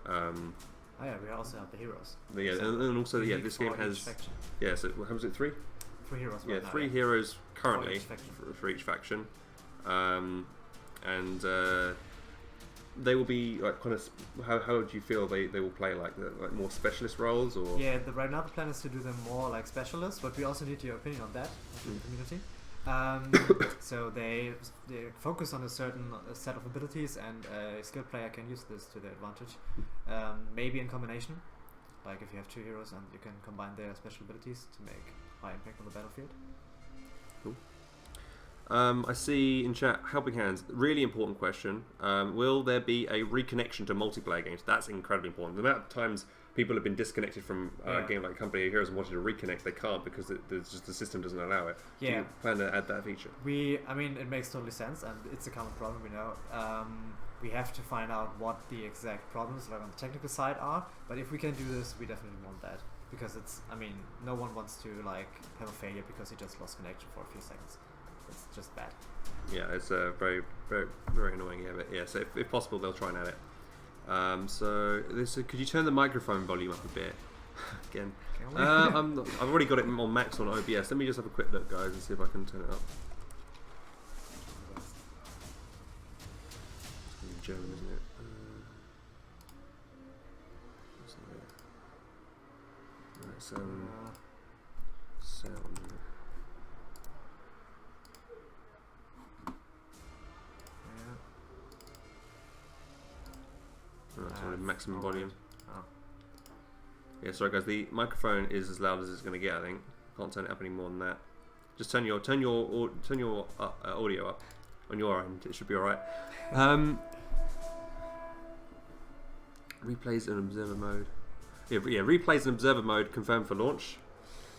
We also have the heroes. Yeah, So and also unique this game for has each faction. So how was it 3? 3 heroes. Yeah, right now, 3 heroes currently For each faction. and they will be like kind of. How do you feel they will play like more specialist roles or? Yeah, right now the plan is to do them more like specialists, but we also need your opinion on that in the community. So they focus on a certain set of abilities, and a skilled player can use this to their advantage. Maybe in combination, like if you have 2 heroes and you can combine their special abilities to make high impact on the battlefield. Cool. I see in chat, HelpingHans, really important question. Will there be a reconnection to multiplayer games? That's incredibly important. The amount of times people have been disconnected from a game like Company Heroes and wanted to reconnect, they can't because the system doesn't allow it. Do you plan to add that feature? I mean, it makes totally sense, and it's a common problem, we know. We have to find out what the exact problems like on the technical side are, but if we can do this, we definitely want that. Because no one wants to have a failure because he just lost connection for a few seconds. It's just bad. Yeah, it's very, very, very annoying. Yeah, but yeah. So if possible, they'll try and add it. Could you turn the microphone volume up a bit? Again, I've already got it on max on OBS. Let me just have a quick look, guys, and see if I can turn it up. It's German, isn't it? Right, sound. Maximum volume. Oh. Yeah, sorry guys, the microphone is as loud as it's going to get, I think. Can't turn it up any more than that. Just turn your audio up on your end. It should be all right. Replays and observer mode. Yeah, replays and observer mode confirmed for launch.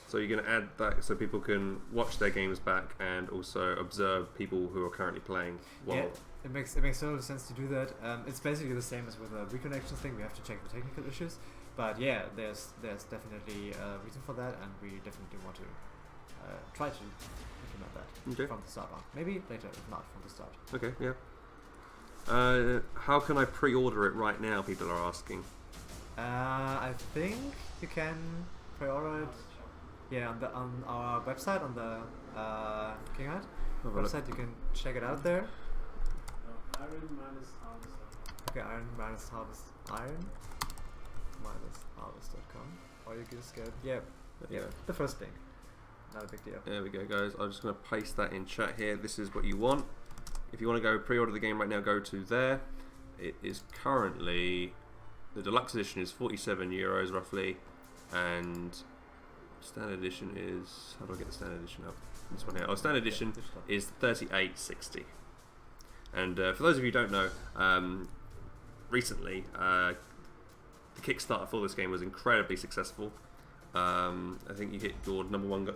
So you're going to add that so people can watch their games back and also observe people who are currently playing. Yeah, it makes total sense to do that. It's basically the same as with the Reconnection thing. We have to check the technical issues, but yeah, there's definitely a reason for that, and we definitely want to try to implement that from the start on. Maybe later, if not from the start. Okay, yeah. How can I pre-order it right now? People are asking. I think you can pre-order it. Yeah, on our website, on the KingArt website, you can check it out there. Iron minus harvest. Okay, iron minus harvest.com, or you can just get the first link. Not a big deal. There we go, guys. I'm just going to paste that in chat here. This is what you want. If you want to go pre-order the game right now, go to there. It is currently, the deluxe edition is €47 roughly, and standard edition is, how do I get the standard edition up? This one here. Oh, standard edition is $38.60. And for those of you who don't know, recently the Kickstarter for this game was incredibly successful. I think you hit your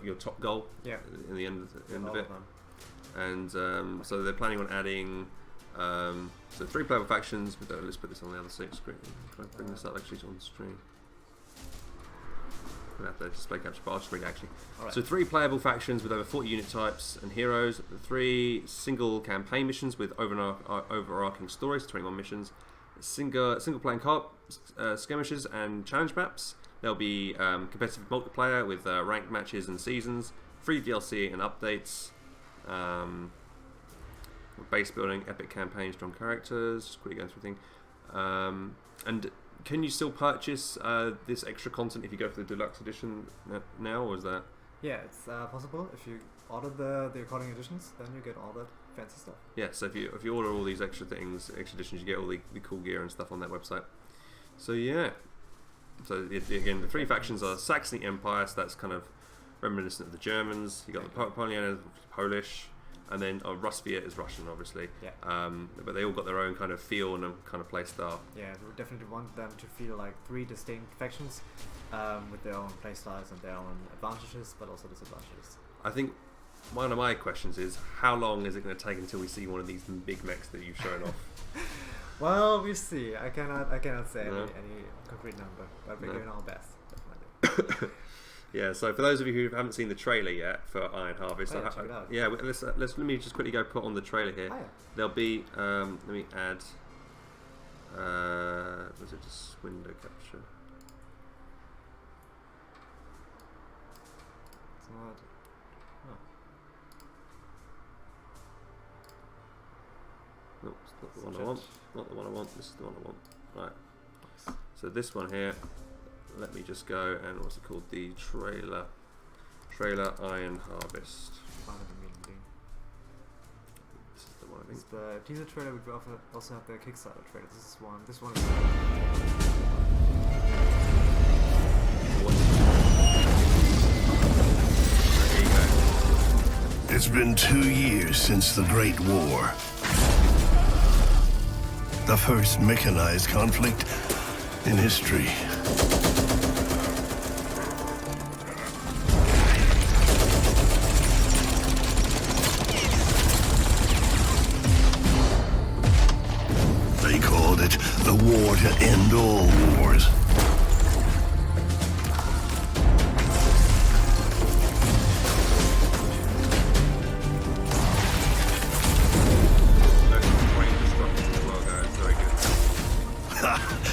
your top goal in the end of it. And so they're planning on adding 3 playable factions. Let's put this on the other screen. Try and bring this up actually on the screen. I'm going to have to display capture, but I'll just read it actually. Right. So 3 playable factions with over 40 unit types and heroes, 3 single campaign missions with overarching stories, 21 missions, single playing co-op, skirmishes and challenge maps. There'll be competitive multiplayer with ranked matches and seasons, free DLC and updates, base building, epic campaign, strong characters, just quickly going through things. And can you still purchase this extra content if you go for the deluxe edition now, or is that? Yeah, it's possible. If you order the recording editions, then you get all that fancy stuff. Yeah, so if you order all these extra editions, you get all the cool gear and stuff on that website. So yeah. So again, the 3 factions are Saxony Empire, so that's kind of reminiscent of the Germans. You got the Poliana, Polish, and then Rusvia is Russian, obviously. Yeah. But they all got their own kind of feel and kind of play style. Yeah, we definitely want them to feel like 3 distinct factions with their own play styles and their own advantages, but also disadvantages. I think one of my questions is, how long is it going to take until we see one of these big mechs that you've shown off? Well, we'll see. I cannot say any concrete number, but we're doing our best, definitely. Yeah. So for those of you who haven't seen the trailer yet for Iron Harvest, check it out. Yeah, let me just quickly go put on the trailer here. Oh, yeah. There'll be let me add. Was it just window capture? It's not. No, it's not the one I want. Not the one I want. This is the one I want. Right. So this one here. Let me just go and what's it called? The trailer. Trailer Iron Harvest. This is the one I think. It's the teaser trailer. We also have the Kickstarter trailer. This one is. There you go. It's been 2 years since the Great War. The first mechanized conflict in history. They called it the war to end all wars.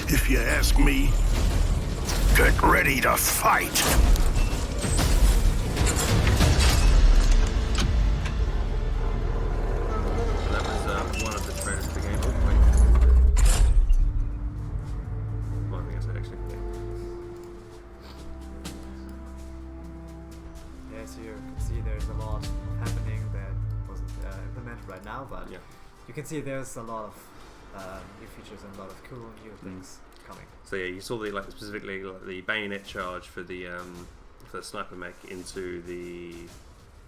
If you ask me, get ready to fight. So that was one of the trailers for the game. Oh, wait. Well, I think I said actually. Yeah, so you can see there's a lot happening that wasn't implemented right now, but you can see there's a lot of new features and a lot of cool new things coming. So yeah, you saw the specifically the bayonet charge for the sniper mech into the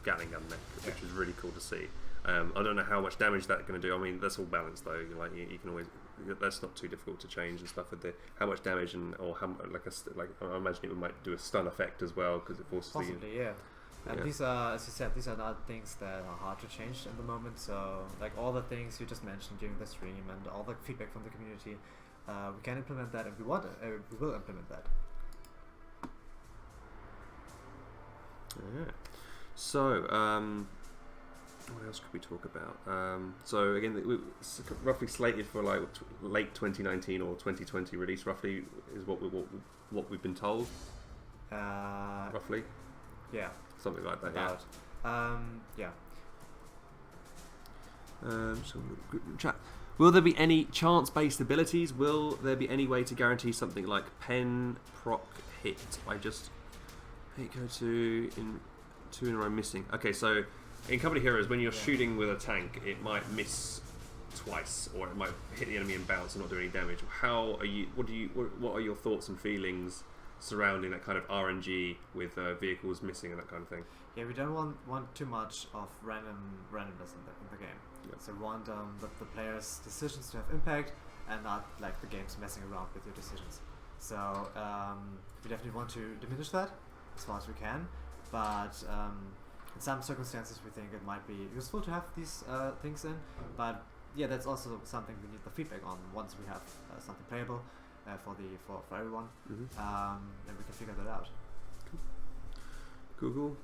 Gatling gun mech, which is really cool to see. I don't know how much damage that's going to do. I mean, that's all balanced though. Like you can always, that's not too difficult to change and stuff with the how much damage or how like I imagine it might do a stun effect as well because it forces Possibly, yeah. And these are, as you said, these are not things that are hard to change at the moment. So like all the things you just mentioned during the stream and all the feedback from the community, we can implement that, and we will implement that. Yeah. So, what else could we talk about? So again, it's roughly slated for like late 2019 or 2020 release. Roughly is what we've been told. Roughly. Yeah. Something like that. About. Yeah. So chat. Will there be any chance-based abilities? Will there be any way to guarantee something like pen proc hit? I just hit go to in 2 in a row missing. Okay, so in Company Heroes, when you're shooting with a tank, it might miss twice, or it might hit the enemy and bounce and not do any damage. How are you? What are your thoughts and feelings surrounding that kind of RNG with vehicles missing and that kind of thing? Yeah, we don't want too much of randomness in the game. Yep. So we want the players' decisions to have impact and not like the game's messing around with your decisions. So we definitely want to diminish that as far as we can, but in some circumstances we think it might be useful to have these things in. But yeah, that's also something we need the feedback on once we have something playable for everyone, and we can figure that out. Cool.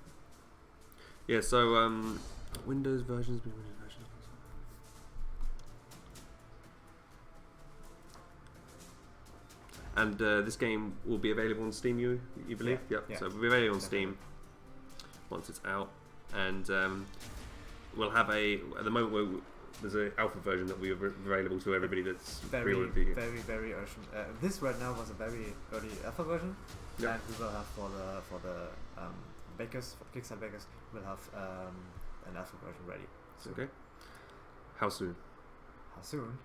Yeah, so Windows versions. And this game will be available on Steam, you believe? Yeah. Yep. Yeah. So it'll be available on Steam once it's out, and we'll have at the moment there's an alpha version that we are available to everybody that's very pre-ordered very urgent. This right now was a very early alpha version, and we will have for the bakers, for the Kickstarter bakers, we'll have an alpha version ready. Okay. How soon? How soon?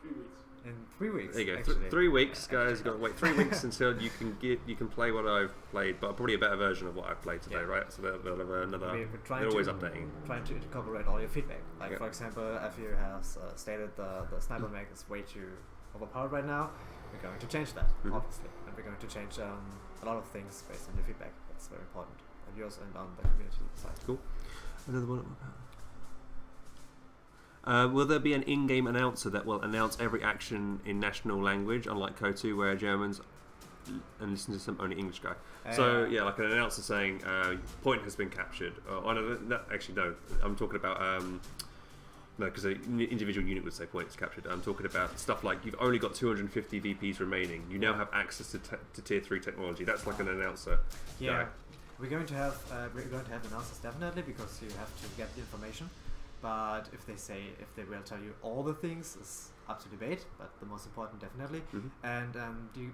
3 weeks. In 3 weeks. There you go. Actually. 3 weeks, guys. You've got to wait 3 weeks until you can play what I've played, but probably a better version of what I've played today, right? So they'll have another. They're always updating. Trying to incorporate all your feedback. Like for example, FU has stated the sniper mech is way too overpowered right now. We're going to change that, obviously, and we're going to change a lot of things based on your feedback. That's very important on yours and on the community side. Cool. Another one. Will there be an in-game announcer that will announce every action in national language, unlike Code 2 where Germans and listen to some only English guy? So yeah, like an announcer saying point has been captured. No, I'm talking about no, because an individual unit would say point is captured. I'm talking about stuff like you've only got 250 VPs remaining. You now have access to tier 3 technology. That's like an announcer. Yeah, we're going to have announcers definitely, because you have to get the information. But if they will tell you all the things, is up to debate, but the most important definitely. And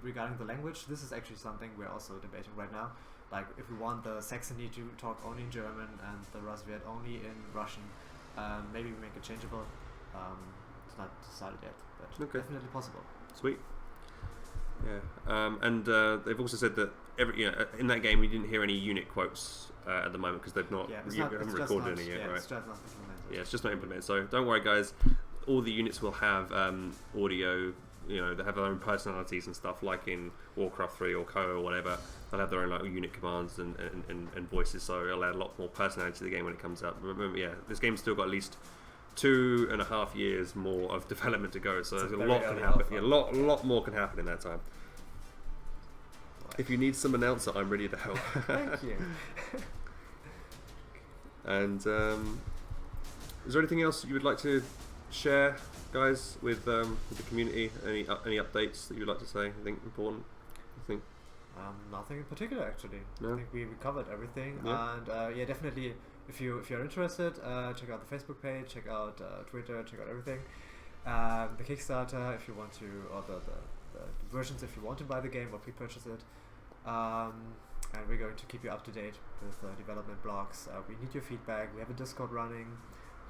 regarding the language, this is actually something we're also debating right now. Like if we want the Saxony to talk only in German and the Rosviet only in Russian, maybe we make it changeable. It's not decided yet, but definitely possible. Sweet. Yeah, and they've also said that in that game we didn't hear any unit quotes at the moment because they've not haven't recorded any yet, right? It's just not implemented. Yeah, it's just not implemented. So don't worry, guys. All the units will have audio. They have their own personalities and stuff, like in Warcraft 3 or KO or whatever. They'll have their own like unit commands and voices. So it'll add a lot more personality to the game when it comes out. Remember, this game's still got at least 2.5 years more of development to go. So a lot can happen. Yeah, a lot more can happen in that time. If you need some announcer, I'm ready to help. Thank you. And is there anything else you would like to share, guys, with the community? Any updates that you would like to say? Anything important? I think. Nothing in particular, actually. No? I think we covered everything, Yeah. and definitely. If you're interested, check out the Facebook page, check out Twitter, check out everything. The Kickstarter, if you want to, or the versions if you want to buy the game or pre-purchase it. And we're going to keep you up to date with development blogs. We need your feedback. We have a Discord running.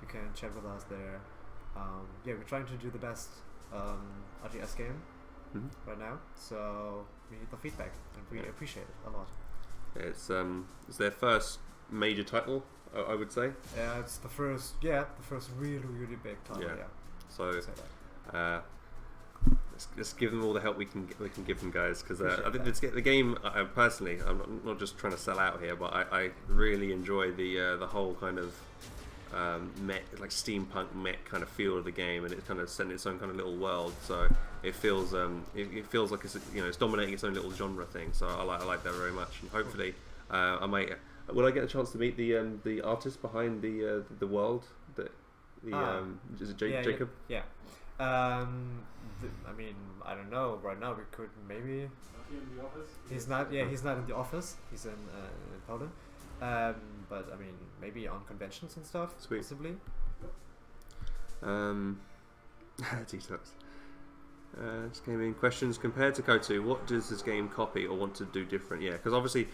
You can chat with us there. We're trying to do the best RTS game right now, so we need the feedback, and we appreciate it a lot. It's their first major title I would say. Yeah, it's the first really big title. Yeah. Yeah. So I'd say that. let's give them all the help we can give them, guys, because I Appreciate think the game. Personally, I'm not just trying to sell out here, but I really enjoy the whole kind of mech, like steampunk mech kind of feel of the game, and it's kind of set in its own kind of little world. So it feels it feels like it's it's dominating its own little genre thing. So I like that very much, and hopefully I might. Will I get a chance to meet the artist behind the world? Is it Jacob? Yeah. I mean, I don't know. Right now, we could maybe. Not here in the office. He's not. Yeah, he's not in the office. He's in Poland. But I mean, maybe on conventions and stuff. Sweet. Possibly. Details. This came in questions compared to Code 2. What does this game copy or want to do different? Yeah, because obviously,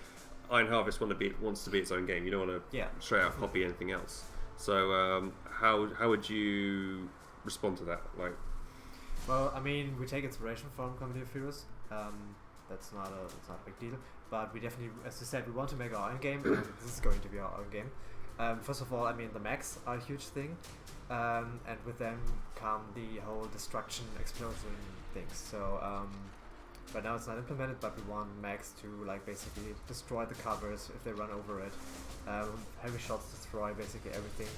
Iron Harvest wants to be its own game. You don't want to straight out copy anything else. So how would you respond to that? Like, well, I mean, we take inspiration from Comedy of Heroes. That's not a big deal. But we definitely, as you said, we want to make our own game, and this is going to be our own game. First of all, I mean, the mechs are a huge thing, and with them come the whole destruction, explosion things. So right now it's not implemented, but we want mechs to like basically destroy the covers if they run over it. Heavy shots destroy basically everything.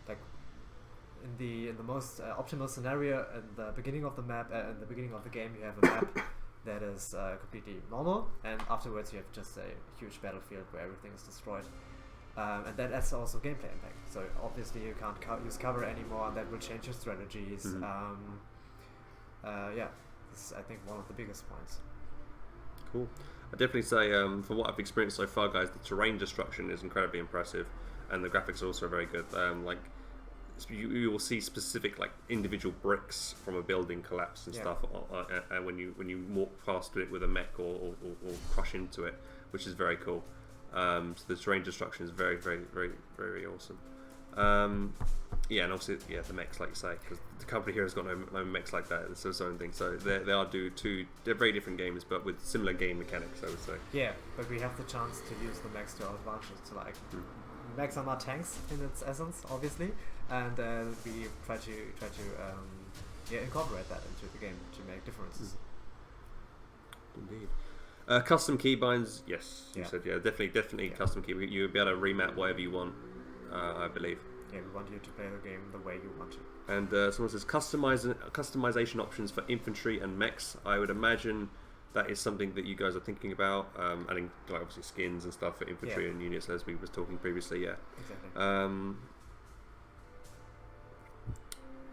Like in the most optimal scenario, in the beginning of the map, in the beginning of the game, you have a map that is completely normal, and afterwards you have just a huge battlefield where everything is destroyed. And that adds also gameplay impact. So obviously you can't use cover anymore, and that will change your strategies. Yeah, this is, I think, one of the biggest points. Cool. I'd definitely say, from what I've experienced so far, guys, the terrain destruction is incredibly impressive, and the graphics are also very good. Like, you will see specific like individual bricks from a building collapse and stuff, and when you walk past it with a mech or crush into it, which is very cool. So the terrain destruction is very, very, very, very awesome. Yeah, and obviously, the mechs, like you say, because the company here has got no mechs like that. It's its own thing. So they're very different games, but with similar game mechanics, I would say. Yeah, but we have the chance to use the mechs to our advantage. To like, mechs are not tanks in its essence, obviously, and we try to incorporate that into the game to make differences. Indeed. Custom keybinds, yes, you said, definitely custom key. You'll be able to remap whatever you want, I believe. Yeah, we want you to play the game the way you want to. And someone says customization options for infantry and mechs. I would imagine that is something that you guys are thinking about, adding like obviously skins and stuff for infantry and units, as we was talking previously. Yeah. Exactly.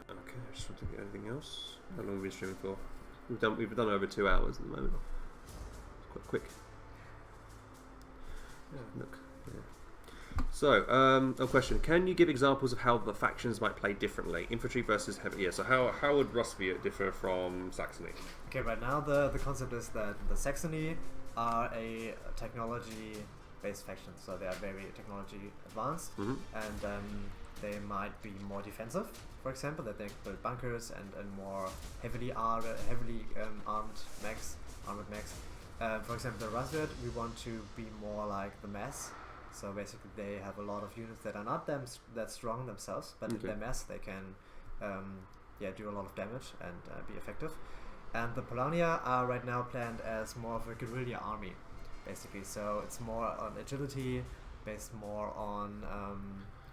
Okay, just want to think anything else. How long have we been streaming for? We've done over 2 hours at the moment. Quite quick. Look. Yeah. So, a question: can you give examples of how the factions might play differently, infantry versus heavy? Yeah. So, how would Rusviet differ from Saxony? Okay, right now the concept is that the Saxony are a technology-based faction, so they are very technology advanced, and they might be more defensive. For example, that they build bunkers and more heavily armed mechs. For example, the Rusviet, we want to be more like the mass. So basically, they have a lot of units that are not that strong themselves, but in their mass they can do a lot of damage and be effective. And the Polonia are right now planned as more of a guerrilla army, basically. So it's more on agility, based more on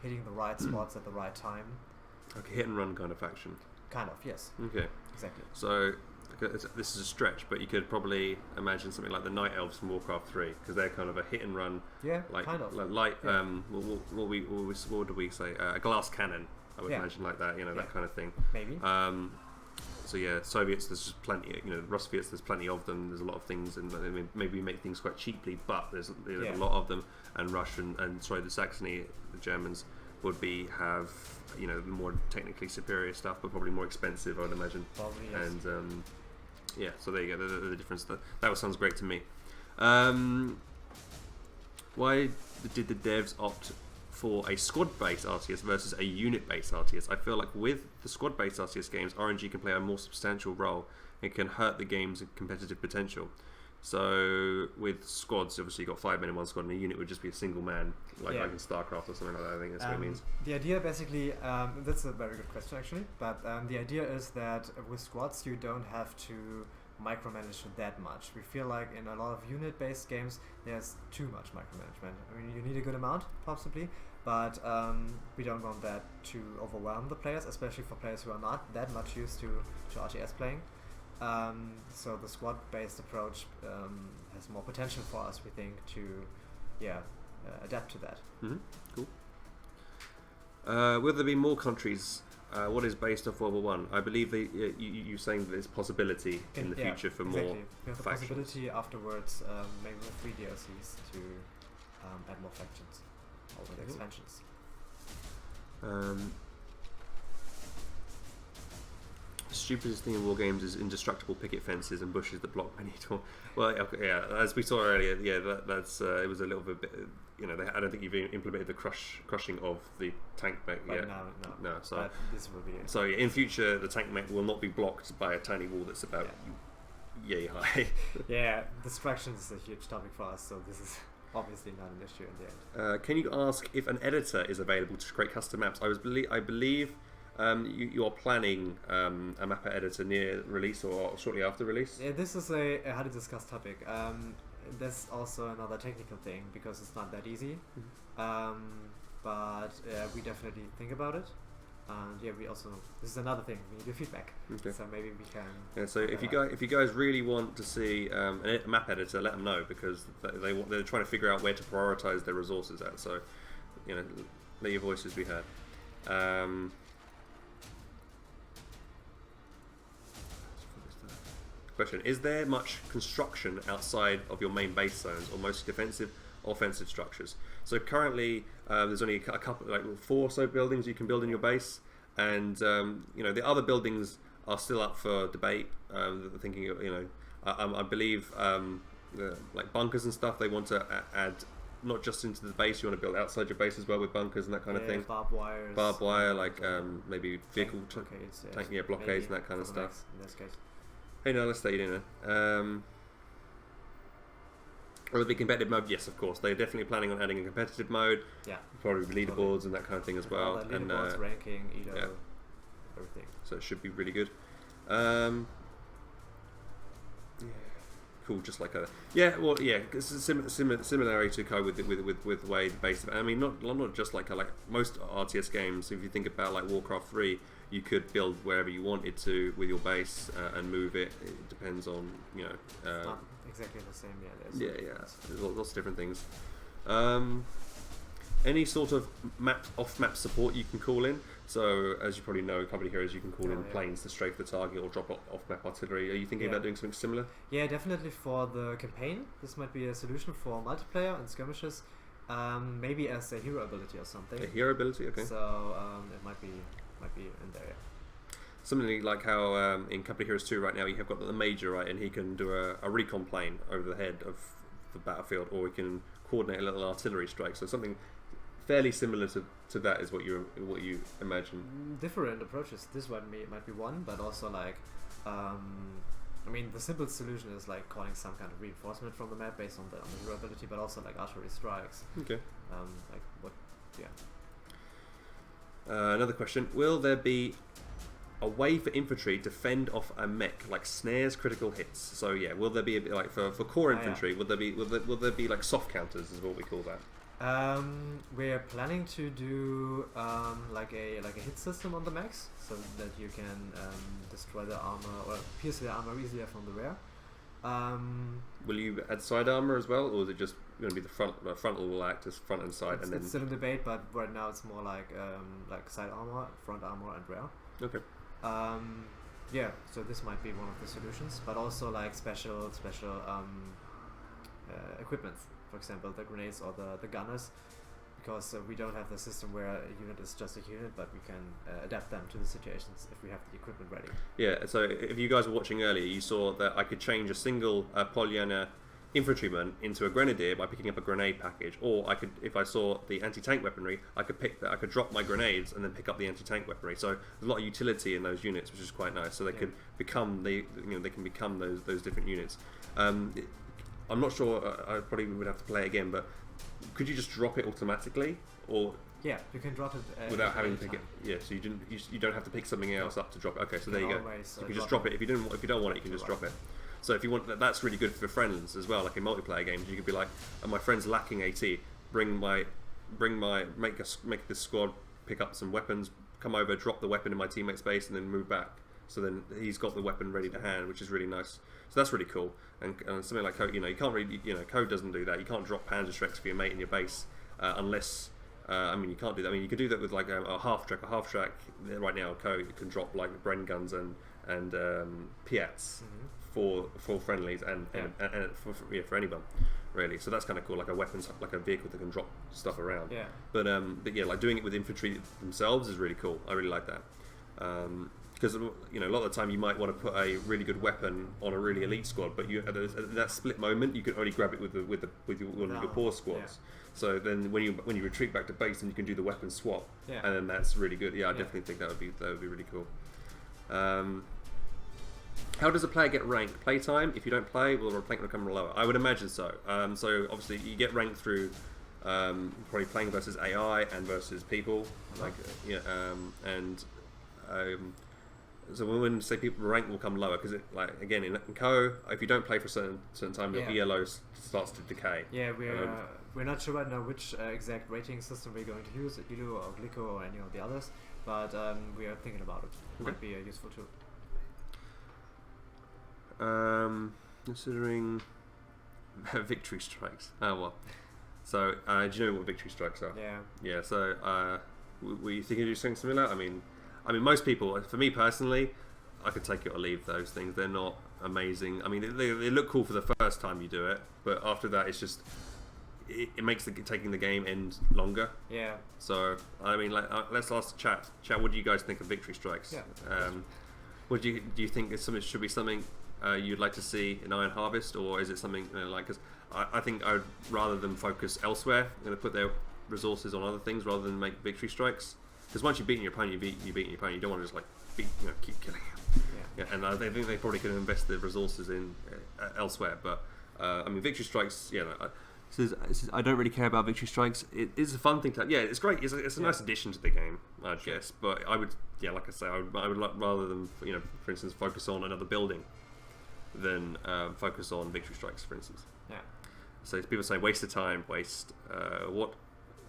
hitting the right spots at the right time. Like a hit and run kind of faction. Kind of, yes. Okay. Exactly. So this is a stretch, but you could probably imagine something like the Night Elves from Warcraft 3, because they're kind of a hit and run. Yeah, like, kind of. What do we say? A glass cannon. I would imagine like that. That kind of thing. Maybe. So yeah, Soviets. There's just plenty. Russviets. There's plenty of them. There's a lot of things, and maybe make things quite cheaply, but there's a lot of them. And the Saxony, the Germans would have more technically superior stuff, but probably more expensive, I would imagine. Probably, yes. And so there you go. The difference. That sounds great to me. Why did the devs opt for a squad-based RTS versus a unit-based RTS? I feel like with the squad-based RTS games, RNG can play a more substantial role and can hurt the game's competitive potential. So with squads, obviously you've got 5 men in one squad, and a unit would just be a single man, like in StarCraft or something like that. I think that's what it means. The idea basically, that's a very good question actually, but the idea is that with squads you don't have to micromanage that much. We feel like in a lot of unit-based games there's too much micromanagement. I mean, you need a good amount, possibly, but we don't want that to overwhelm the players, especially for players who are not that much used to RTS playing. So the squad-based approach has more potential for us, we think, to adapt to that. Cool. Will there be more countries? What is based off World War I? I believe you're saying that there's possibility in the future for more we have the factions. possibility afterwards, maybe with 3 DLCs, to add more factions over the expansions. Stupidest thing in war games is indestructible picket fences and bushes that block many doors. Well, yeah, as we saw earlier, that's it was a little bit. I don't think you've implemented the crushing of the tank mech yet. No. So but this will be it. So in future, the tank mech will not be blocked by a tiny wall that's about yay high. Yeah, destruction is a huge topic for us, so this is obviously not an issue in the end. Can you ask if an editor is available to create custom maps? I believe. You are planning a mapper editor near release or shortly after release? Yeah, this is a highly discussed topic. There's also another technical thing because it's not that easy. But we definitely think about it. And we also, this is another thing, we need your feedback. Okay. So maybe we can. Yeah, so if you guys really want to see a map editor, let them know, because they're trying to figure out where to prioritize their resources at. So, let your voices be heard. Question: is there much construction outside of your main base zones, or mostly defensive, offensive structures? So currently, there's only a couple, like 4 or so buildings you can build in your base, and the other buildings are still up for debate. Thinking of, I believe like bunkers and stuff. They want to add not just into the base. You want to build outside your base as well with bunkers and that kind of thing. Barbed wire, like maybe vehicle blockades, blockades and that kind of stuff. In this case. Hey, no, let's stay in. Will it be competitive mode? Yes, of course. They're definitely planning on adding a competitive mode. Yeah. Probably leaderboards and that kind of thing as well. And ranking, everything. So it should be really good. Cool, just like a similarity to go with the way the base. I mean, not just like most RTS games. If you think about like Warcraft 3, you could build wherever you wanted to with your base and move it. It depends on it's not exactly the same. There's lots of different things. Any sort of off-map support you can call in. So, as you probably know, Company Heroes, you can call in planes to strafe the target or drop off-map artillery. Are you thinking about doing something similar? Yeah, definitely for the campaign. This might be a solution for multiplayer and skirmishes. Maybe as a hero ability or something. A hero ability, okay. So it might be in there. Similarly, like how in Company Heroes 2 right now, you have got the Major, right, and he can do a recon plane over the head of the battlefield, or he can coordinate a little artillery strike. So something fairly similar to that is what you imagine. Different approaches. This one might be one, but also like, I mean, the simple solution is like calling some kind of reinforcement from the map based on the hero ability, but also like artillery strikes. Okay. Like what? Yeah. Another question: will there be a way for infantry to fend off a mech, like snares, critical hits? So yeah, will there be a bit like for core infantry? Will there be like soft counters? Is what we call that. We're planning to do like a hit system on the mechs, so that you can destroy the armor or pierce the armor easier from the rear. Will you add side armor as well, or is it just going to be the frontal will act as front and side? It's still in debate, but right now it's more like side armor, front armor, and rear. Okay. Yeah, so this might be one of the solutions, but also like special equipments. For example, the grenades or the gunners, because we don't have the system where a unit is just a unit, but we can adapt them to the situations if we have the equipment ready. Yeah, so if you guys were watching earlier, you saw that I could change a single Polyana infantryman into a grenadier by picking up a grenade package, or I could, if I saw the anti-tank weaponry, I could drop my grenades and then pick up the anti-tank weaponry. So there's a lot of utility in those units, which is quite nice. So they could become those different units. I'm not sure. I probably would have to play it again, but could you just drop it automatically, or Yeah, you can drop it without having to anytime. pick it? Yeah, so you don't have to pick something else up to drop it. Okay, so there you go. always, You can just drop it. If you don't want it, you can just drop it. So if you want, that's really good for friends as well. Like in multiplayer games, you could be like, my friend's lacking AT. Make this squad, pick up some weapons, come over, drop the weapon in my teammate's base, and then move back. So then he's got the weapon ready to hand, which is really nice. So that's really cool. And something like code, you can't really, code doesn't do that. You can't drop Panzer Shreks for your mate in your base unless. You can't do that. I mean, you can do that with like a half track. A half track right now, code you can drop like Bren guns and Piats for friendlies and for anyone really. So that's kind of cool, like a weapons, like a vehicle that can drop stuff around. Yeah. But yeah, like doing it with infantry themselves is really cool. I really like that. Because a lot of the time you might want to put a really good weapon on a really elite squad, but at that split moment you can only grab it with one of your poor squads. Yeah. So then when you retreat back to base, then you can do the weapon swap, Yeah. and then that's really good. Yeah, I definitely think that would be really cool. How does a player get ranked? Playtime. If you don't play, will the rank become lower? I would imagine so. So obviously you get ranked through probably playing versus AI and versus people, so when say people rank will come lower because again in Co, if you don't play for a certain time, your ELO starts to decay. Yeah, we're not sure right now which exact rating system we're going to use, Ilo or Glico or any of the others, but we are thinking about it. Might be a useful tool. Considering victory strikes. Oh well. So do you know what victory strikes are? Yeah. Yeah. So were you thinking of doing something similar? I mean, most people. For me personally, I could take it or leave those things. They're not amazing. I mean, they look cool for the first time you do it, but after that, it's just it makes taking the game end longer. Yeah. So I mean, let's ask chat. Chat, what do you guys think of victory strikes? Yeah. What do you think should be something you'd like to see in Iron Harvest, or is it something because I think I would rather than focus elsewhere, put their resources on other things rather than make victory strikes. Because once you've beaten your opponent, you've beaten your opponent. You don't want to just keep killing him. Yeah. And I think they probably could invest the resources in elsewhere. But victory strikes. I don't really care about victory strikes. It is a fun thing to. Yeah, it's great. It's a nice addition to the game, I guess. But I would, like I say, I would rather than for instance, focus on another building than focus on victory strikes, for instance. Yeah. So people say waste of time.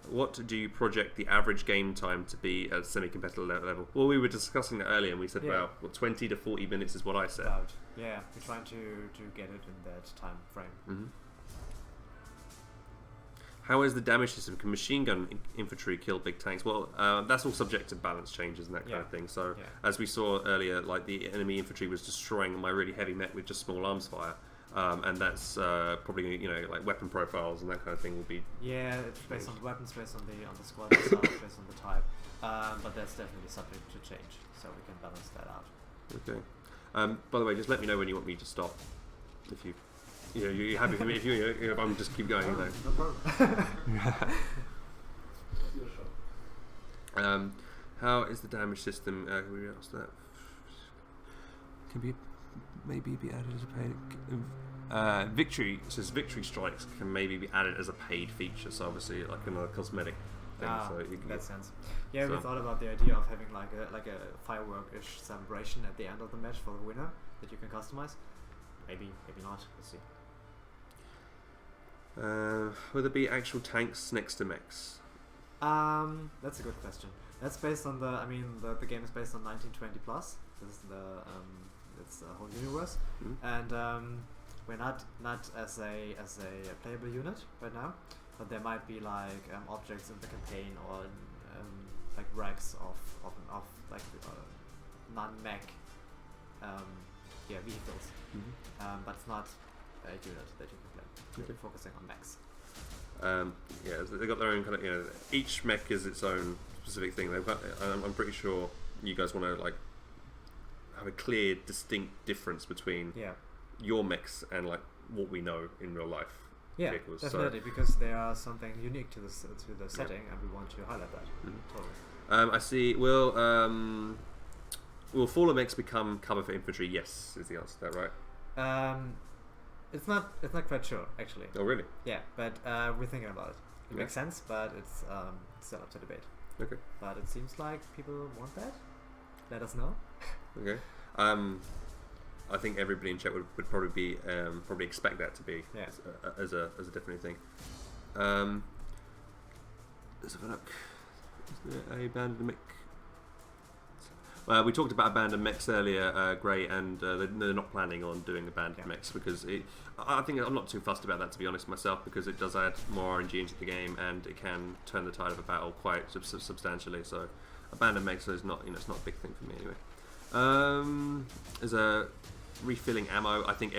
What do you project the average game time to be at semi-competitive level? Well, we were discussing that earlier, and we said about 20 to 40 minutes is what I said. We're trying to get it in that time frame. Mm-hmm. How is the damage system? Can machine gun infantry kill big tanks? Well, that's all subject to balance changes and that kind of thing. So, as we saw earlier, like the enemy infantry was destroying my really heavy mech with just small arms fire. And that's probably like weapon profiles and that kind of thing will be. Yeah, it's based on the weapons, based on the squad itself, based on the type. But that's definitely subject to change, so we can balance that out. Okay. By the way, just let me know when you want me to stop. If you're happy for me. If I'm just keep going. No problem. How is the damage system? Can we ask that? Can be. Maybe be added as a paid victory. It says victory strikes can maybe be added as a paid feature. So obviously, like another cosmetic thing. So you can that sense. Yeah, we thought about the idea of having like a firework-ish celebration at the end of the match for the winner that you can customize. Maybe not. We'll see. Will there be actual tanks next to mechs? That's a good question. That's based on the game is based on 1920 plus. This is it's the whole universe, and we're not as a playable unit right now, but there might be like objects in the campaign or like racks of like non-mech vehicles, but it's not a unit that you can play. We're focusing on mechs. They got their own kind of each mech is its own specific thing. They've got. I'm pretty sure you guys want to like have a clear, distinct difference between your mechs and like what we know in real life vehicles. Definitely, because they are something unique to the setting, and we want to highlight that. Totally. I see. Will faller mechs become cover for infantry? Yes, is the answer to that, right? It's not quite sure actually. Oh, really? Yeah, but we're thinking about it. It Okay. makes sense, but it's still up to debate. Okay. But it seems like people want that. Let us know. Okay. I think everybody in chat would probably be probably expect that to be Yeah. as a definite thing. Let's have a look. Is there a abandoned mech? We talked about abandoned mechs earlier, Gray, and they're not planning on doing abandoned mechs because I think I'm not too fussed about that, to be honest myself, because it does add more RNG into the game and it can turn the tide of a battle quite substantially. So abandoned mechs is not it's not a big thing for me anyway. There's a refilling ammo. I think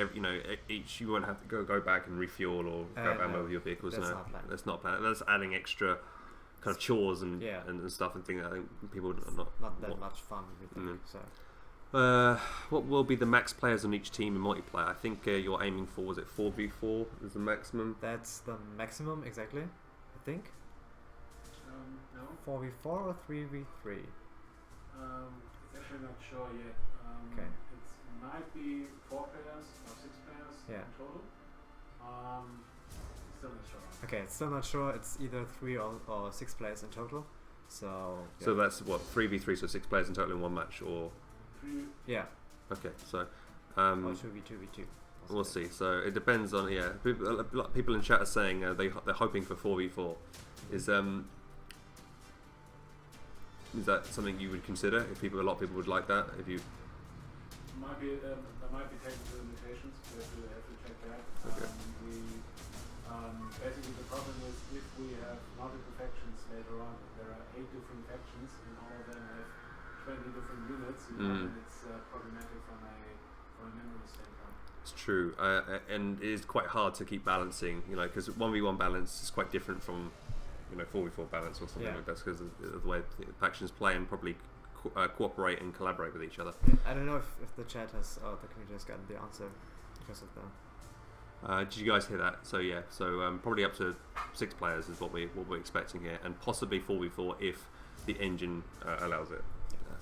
each you won't have to go back and refuel or grab ammo with your vehicles. That's No, not planned. that's not planned. That's adding extra kind of chores and stuff and things that I think people are Not that much fun, we think. So what will be the max players on each team in multiplayer? I think you're aiming for, was it 4v4 is the maximum? that's the maximum exactly. I think No, 4v4 or 3v3. it's actually not sure yet. Okay. It might be 4 players or 6 players Yeah. in total. Still not sure. Okay, it's still not sure. It's either 3 or 6 players in total. So So that's what 3v3, so 6 players in total in one match, or 3, yeah, okay, so or 2v2v2. we'll see. So it depends on people in chat are saying they're hoping for 4v4. Is that something you would consider? If a lot of people would like that, if you might be there might be technical limitations. We have to check that. Okay. Basically, the problem is if we have multiple factions later on, there are 8 different factions, and all of them have 20 different units. And it's problematic from a memory standpoint. It's true, and it is quite hard to keep balancing, because 1v1 balance is quite different from 4v4 balance or something like that, because of the way the factions play and probably cooperate and collaborate with each other. I don't know if the chat has or the community has gotten the answer because of the. Did you guys hear that? So probably up to 6 players is what we're expecting here, and possibly 4v4 if the engine allows it.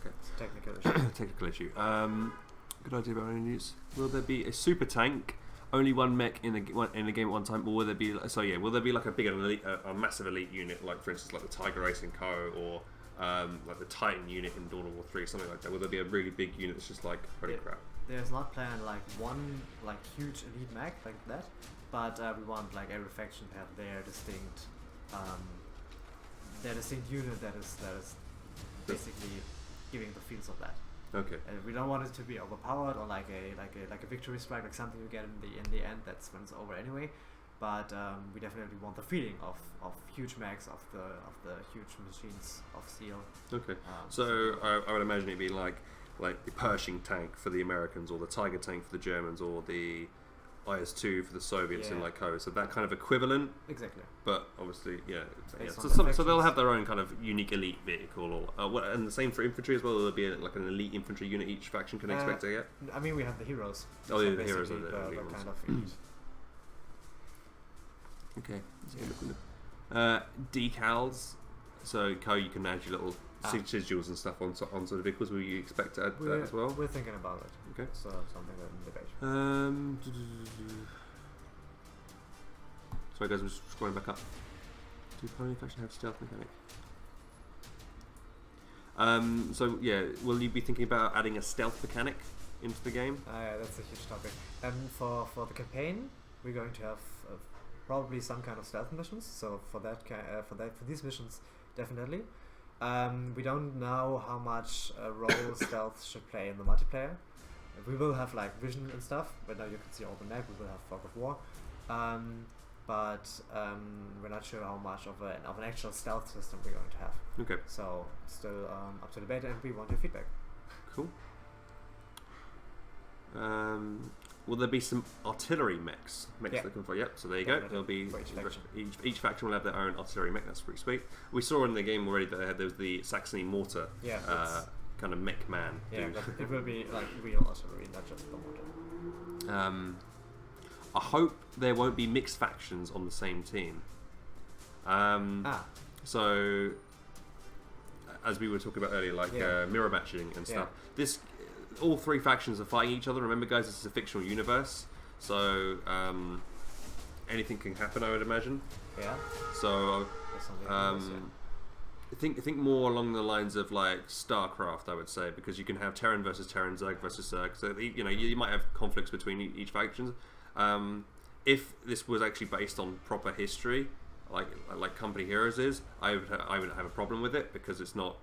Okay. It's a technical issue. Technical issue. Good idea about any news. Will there be a super tank? Only one mech in the game at one time, or will there be? Will there be like a big elite, a massive elite unit, like for instance, like the Tiger Racing Co. or like the Titan unit in Dawn of War 3, something like that? Will there be a really big unit that's just like holy crap? There's not planned like one like huge elite mech like that, but we want like every faction to have their distinct unit that is basically giving the feels of that. Okay. We don't want it to be overpowered or like a victory strike, like something you get in the end. That's when it's over anyway. But we definitely want the feeling of huge mechs, of the huge machines of steel. Okay. So I would imagine it'd be like the Pershing tank for the Americans, or the Tiger tank for the Germans, or the IS-2 for the Soviets in like Co. So that kind of equivalent. Exactly. But obviously, Based So, on so they'll factions. have their own kind of unique elite vehicle, and the same for infantry as well. There'll be like an elite infantry unit each faction can expect to get. I mean, we have the heroes. Oh, So yeah, the heroes are basically the elite the ones. kind of elite. Okay. Decals. So Co, you can add your little sigils and stuff onto the vehicles. Will you expect to add that as well? We're thinking about it. Okay. So something that in debate. Sorry guys, I'm just scrolling back up. Do pony faction have stealth mechanic? Will you be thinking about adding a stealth mechanic into the game? That's a huge topic. For the campaign, we're going to have probably some kind of stealth missions. So for these missions, definitely. We don't know how much role stealth should play in the multiplayer. We will have like vision and stuff, but now you can see all the map. We will have fog of war, but we're not sure how much of an actual stealth system we're going to have. Okay. So still up to debate, and we want your feedback. Cool. Will there be some artillery mechs? Looking for, yep. So there you go. There'll be For each faction. each faction will have their own artillery mech. That's pretty sweet. We saw in the game already that there was the Saxony mortar. Yeah. Kind of mech man. Yeah, dude. but it will be like real artillery, not just the mortar. I hope there won't be mixed factions on the same team. So, as we were talking about earlier, like mirror matching and stuff. All 3 factions are fighting each other. Remember, guys, this is a fictional universe. So anything can happen, I would imagine. Yeah. So There's something else, yeah. I think more along the lines of like StarCraft, I would say, because you can have Terran versus Terran, Zerg versus Zerg. So you might have conflicts between each faction. If this was actually based on proper history, like Company Heroes is, I would have a problem with it because it's not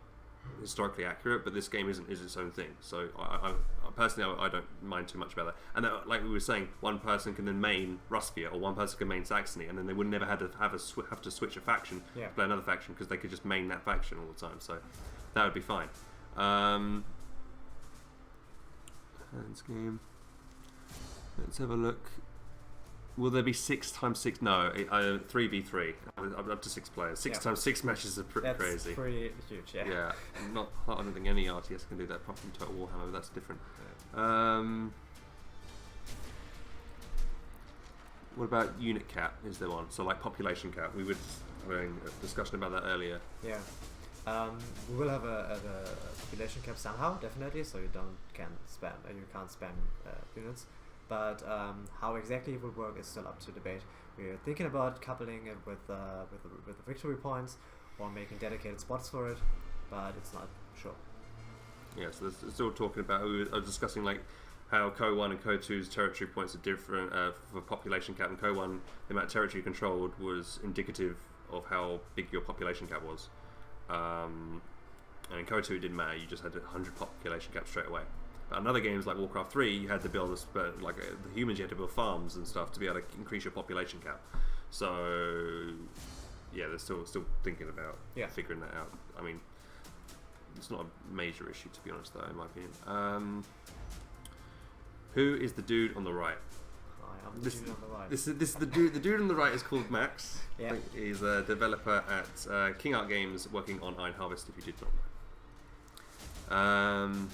historically accurate. But this game is its own thing. So I personally I don't mind too much about that. And that, like we were saying, one person can then main Rusvia or one person can main Saxony, and then they would never have to switch a faction to play another faction because they could just main that faction all the time. So that would be fine. Hands game. Let's have a look. Will there be 6x6? No, 3v3. Up to 6 players. 6x6 matches are pretty crazy. That's pretty huge, yeah. Yeah, I don't think any RTS can do that apart from Total Warhammer, but that's different. What about unit cap? Is there one? So like population cap. We were having a discussion about that earlier. Yeah. We will have a population cap somehow, definitely. So you can't spam units. But how exactly it will work is still up to debate. We're thinking about coupling it with the victory points or making dedicated spots for it, but it's not sure. Yeah, so there's still talking about. I was discussing like how Co-1 and Co-2's territory points are different for population cap. And Co-1, the amount of territory controlled was indicative of how big your population cap was. And in Co-2 it didn't matter. You just had 100 population cap straight away. But in other games like Warcraft 3, you had to build the humans, you had to build farms and stuff to be able to increase your population cap. So yeah, they're still thinking about figuring that out. I mean, it's not a major issue to be honest, though, in my opinion. Who is the dude on the right? I'm the dude on the right. This is the dude. The dude on the right is called Max. Yeah. He's a developer at KingArt Games, working on Iron Harvest. If you did not know.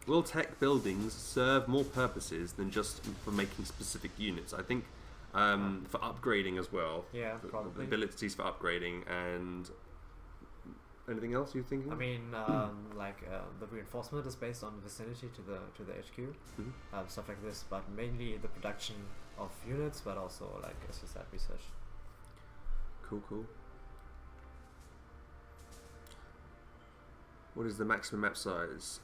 Will tech buildings serve more purposes than just for making specific units? I think for upgrading as well. Yeah, probably. Abilities for upgrading and anything else you're thinking? I mean, the reinforcement is based on vicinity to the HQ, stuff like this. But mainly the production of units, but also like as you said, research. Cool. What is the maximum map size?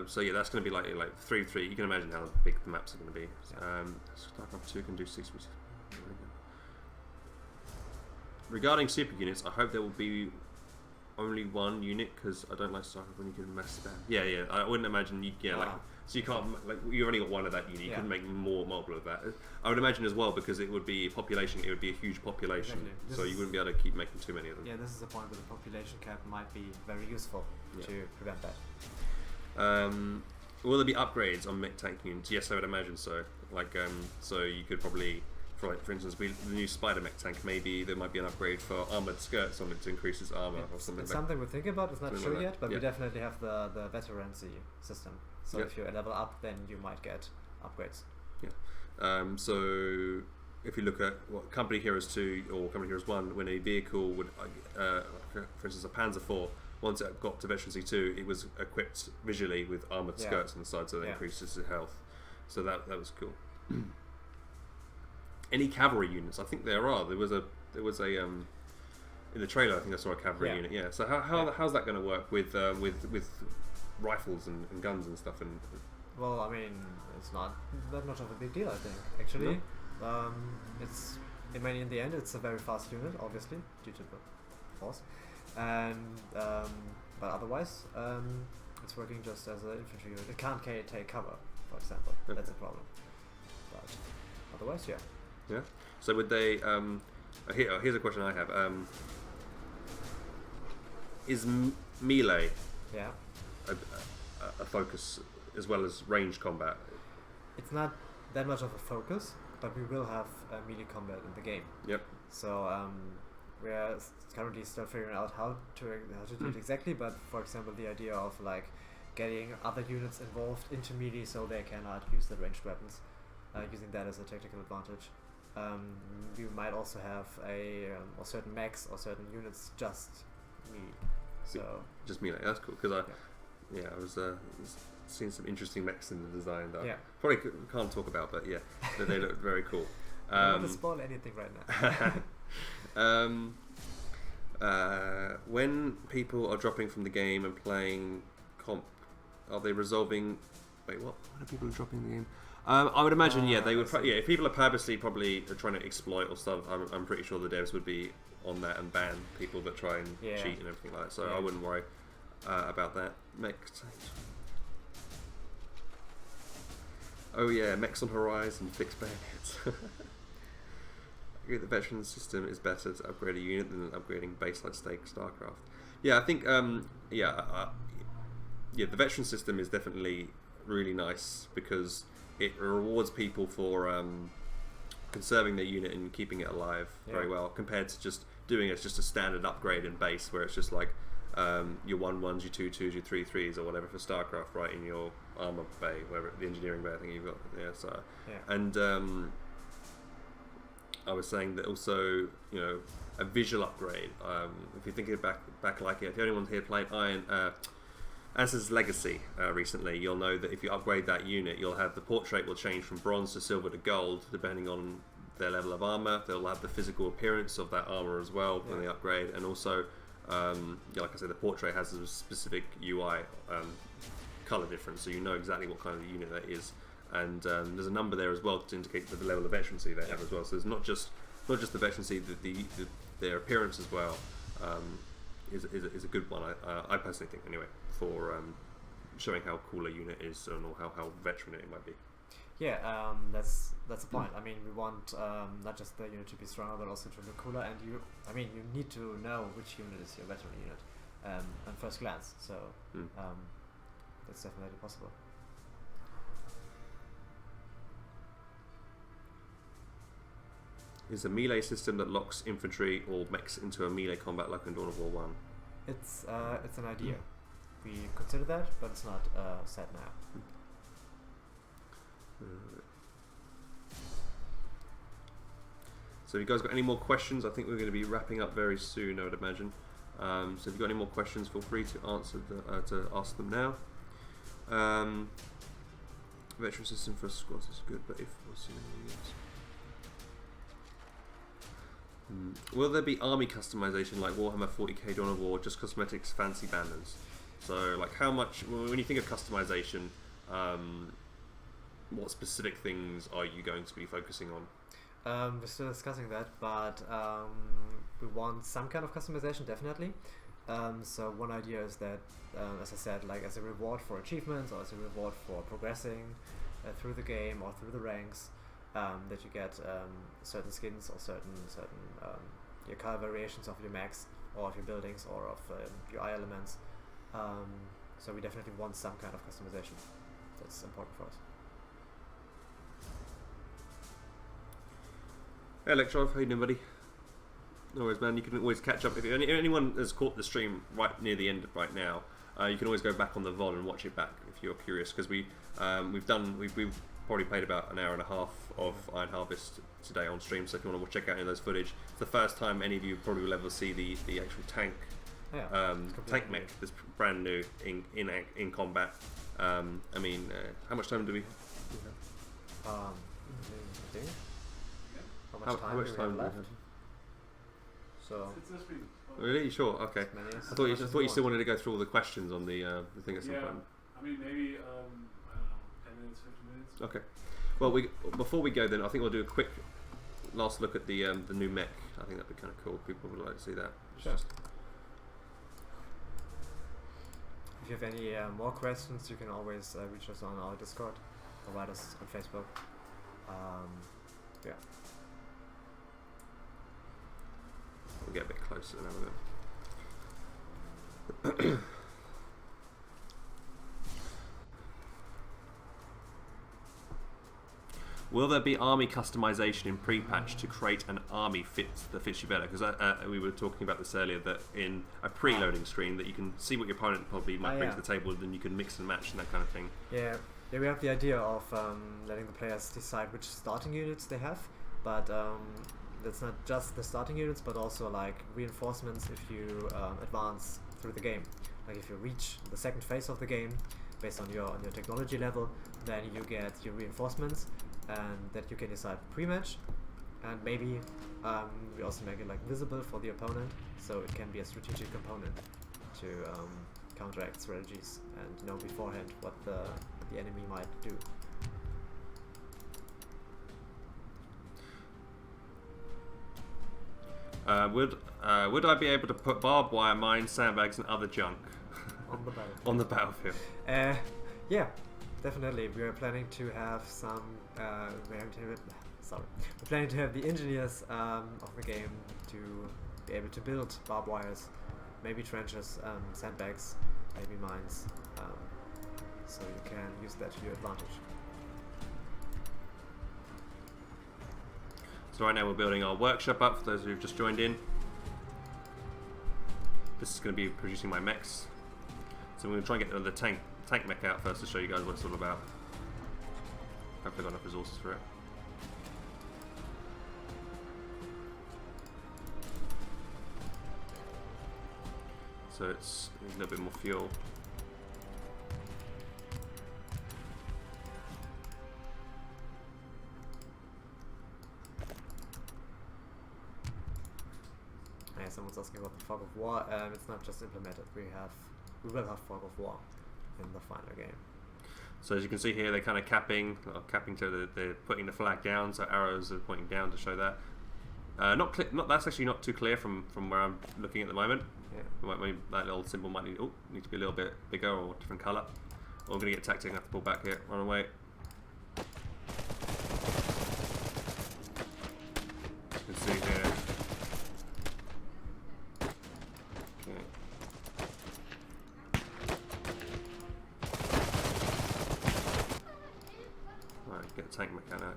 So yeah, that's going to be like 3-3. You can imagine how big the maps are going to be. StarCraft 2 can do 6. Regarding super units, I hope there will be only one unit because I don't like StarCraft when you can mass spam. Yeah. I wouldn't imagine so you can't you only got one of that unit. You couldn't make multiple of that. I would imagine as well because it would be population. It would be a huge population, so you wouldn't be able to keep making too many of them. Yeah, this is the point where the population cap might be very useful to prevent that. Will there be upgrades on mech tank units? Yes, I would imagine so. So you could probably, for instance, the new Spider mech tank. Maybe there might be an upgrade for armored skirts on it to increase its armor or something. It's something we're thinking about. It's not sure yet, but we Yeah. definitely have the veterancy system. So if you level up, then you might get upgrades. Yeah. So if you look at what Company Heroes 2 or Company Heroes 1, when a vehicle would, for instance, a Panzer IV, once it got to Veterancy 2, it was equipped visually with armored skirts on the side, so that increases its health. So that was cool. Any cavalry units? I think there are. There was a in the trailer. I think I saw a cavalry unit. Yeah. So how's that going to work with rifles and guns and stuff? And well, I mean, it's not that much of a big deal. I think actually, in the end, it's a very fast unit, obviously due to the force, and but otherwise, it's working just as an infantry unit. It can't take cover, for example. That's a problem. But otherwise, yeah. Yeah. So would they? Here's a question I have. Is melee a focus as well as range combat? It's not that much of a focus, but we will have melee combat in the game. Yep. So we're currently still figuring out how to do it exactly. But for example, the idea of like getting other units involved into melee so they cannot use the ranged weapons, using that as a tactical advantage. We might also have or certain mechs or certain units just melee. So just melee. That's cool because I was seen some interesting mechs in the design that Yeah. I probably can't talk about, but yeah, they look very cool. I don't want to spoil anything right now. When people are dropping from the game and playing comp, are they resolving? Wait, what? When are people dropping the game? I would imagine, yeah, they would. If people are purposely probably trying to exploit or stuff, I'm pretty sure the devs would be on that and ban people that try and cheat and everything like that. So I wouldn't worry about that. Mechs. Oh yeah, mechs on horizon, fixed bayonets. I agree the veteran system is better to upgrade a unit than upgrading baseline stake StarCraft. Yeah, I think the veteran system is definitely really nice because it rewards people for conserving their unit and keeping it alive very well, compared to just doing it as just a standard upgrade in base, where it's just like your 1-1s, your 2-2s, your 3-3s, or whatever for StarCraft, right, in your armor bay, wherever the engineering bay I think you've got. And I was saying that also, a visual upgrade. If you're thinking back like it, if anyone here played Ancestors Legacy recently, you'll know that if you upgrade that unit, you'll have the portrait will change from bronze to silver to gold, depending on their level of armor. They'll have the physical appearance of that armor as well when they upgrade, and also, like I said, the portrait has a specific UI color difference, so you know exactly what kind of unit that is. And there's a number there as well to indicate the level of veterancy they have as well. So it's not just the veterancy, their appearance as well is a good one. I personally think anyway, for showing how cool a unit is and or how veteran it might be. Yeah, that's the point. I mean, we want not just the unit to be stronger, but also to look cooler. And you need to know which unit is your veteran unit at first glance. So that's definitely possible. Is a melee system that locks infantry or mechs into a melee combat like in Dawn of War 1? It's an idea. We consider that, but it's not set now. So, have you guys got any more questions? I think we're going to be wrapping up very soon, I would imagine. So, if you've got any more questions, feel free to ask them now. Veteran system for squads is good, but if we'll see will there be army customization like Warhammer 40k Dawn of War, just cosmetics, fancy banners? So, like, how much, when you think of customization, what specific things are you going to be focusing on? We're still discussing that, but we want some kind of customization, definitely. So one idea is that, as I said, like as a reward for achievements or as a reward for progressing through the game or through the ranks, that you get certain skins or certain your color variations of your mechs or of your buildings or of your eye elements. So we definitely want some kind of customization. That's important for us. Hey Electrov, how you doing, buddy? No worries, man. You can always catch up. If anyone has caught the stream right near the end right now, you can always go back on the VOD and watch it back if you're curious, because we've probably played about an hour and a half of Iron Harvest today on stream. So if you want to check out any of those footage, it's the first time any of you probably will ever see the actual tank. Tank mech that's brand new in combat. I mean, how much time do we have? I think. How much time do we have? So It's this week. Really? Sure. Okay. I thought you still wanted to go through all the questions on the thing at some point. I mean, maybe, I don't know, 10 minutes, 15 minutes. Okay. Well, before we go then, I think we'll do a quick last look at the new mech. I think that'd be kind of cool. People would like to see that. Sure. If you have any more questions, you can always reach us on our Discord or write us on Facebook. Yeah. We'll get a bit closer now a bit. Will there be army customization in pre-patch to create an army that fits you better? Because we were talking about this earlier, that in a pre-loading screen that you can see what your opponent probably might bring to the table, and then you can mix and match and that kind of thing. Yeah, we have the idea of letting the players decide which starting units they have, but that's not just the starting units, but also like reinforcements if you advance through the game. Like if you reach the second phase of the game, based on your technology level. Then you get your reinforcements, and that you can decide pre-match. And maybe we also make it like visible for the opponent, so it can be a strategic component to counteract strategies and know beforehand what the enemy might do. Would I be able to put barbed wire, mines, sandbags, and other junk On the battlefield. on the battlefield? Yeah, definitely. We are planning to have some. We're planning to have the engineers of the game to be able to build barbed wires, maybe trenches, sandbags, maybe mines, so you can use that to your advantage. So right now we're building our workshop up for those who've just joined in. This is going to be producing my mechs. So we're going to try and get the tank mech out first to show you guys what it's all about. Hopefully I've got enough resources for it. So it's a little bit more fuel. Yeah, someone's asking about the fog of war. It's not just implemented. We will have fog of war in the final game. So as you can see here, they're kind of capping to they're putting the flag down, so arrows are pointing down to show that. That's actually not too clear from where I'm looking at the moment. Yeah. That little symbol might need to be a little bit bigger or different colour. Or we're going to get tactic and have to pull back here, run away. You can see here. Okay. Right, get the tank mech out.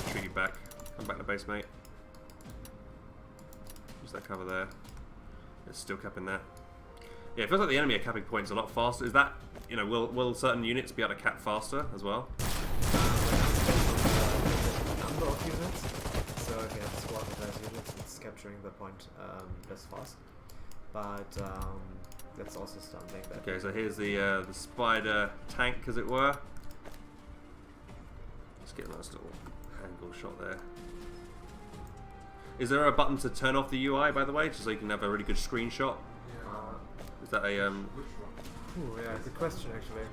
Retreat you back. Come back to base, mate. Use that cover there. It's still capping that. Yeah, it feels like the enemy are capping points a lot faster. Is that, will certain units be able to cap faster as well? Number of units. So if you have a squad of less units, it's capturing the point less fast. But that's also something that. Okay, so here's the spider tank, as it were. Let's get a nice little angle shot there. Is there a button to turn off the UI, by the way, just so you can have a really good screenshot? Is that a Which one? Ooh, yeah, good question actually.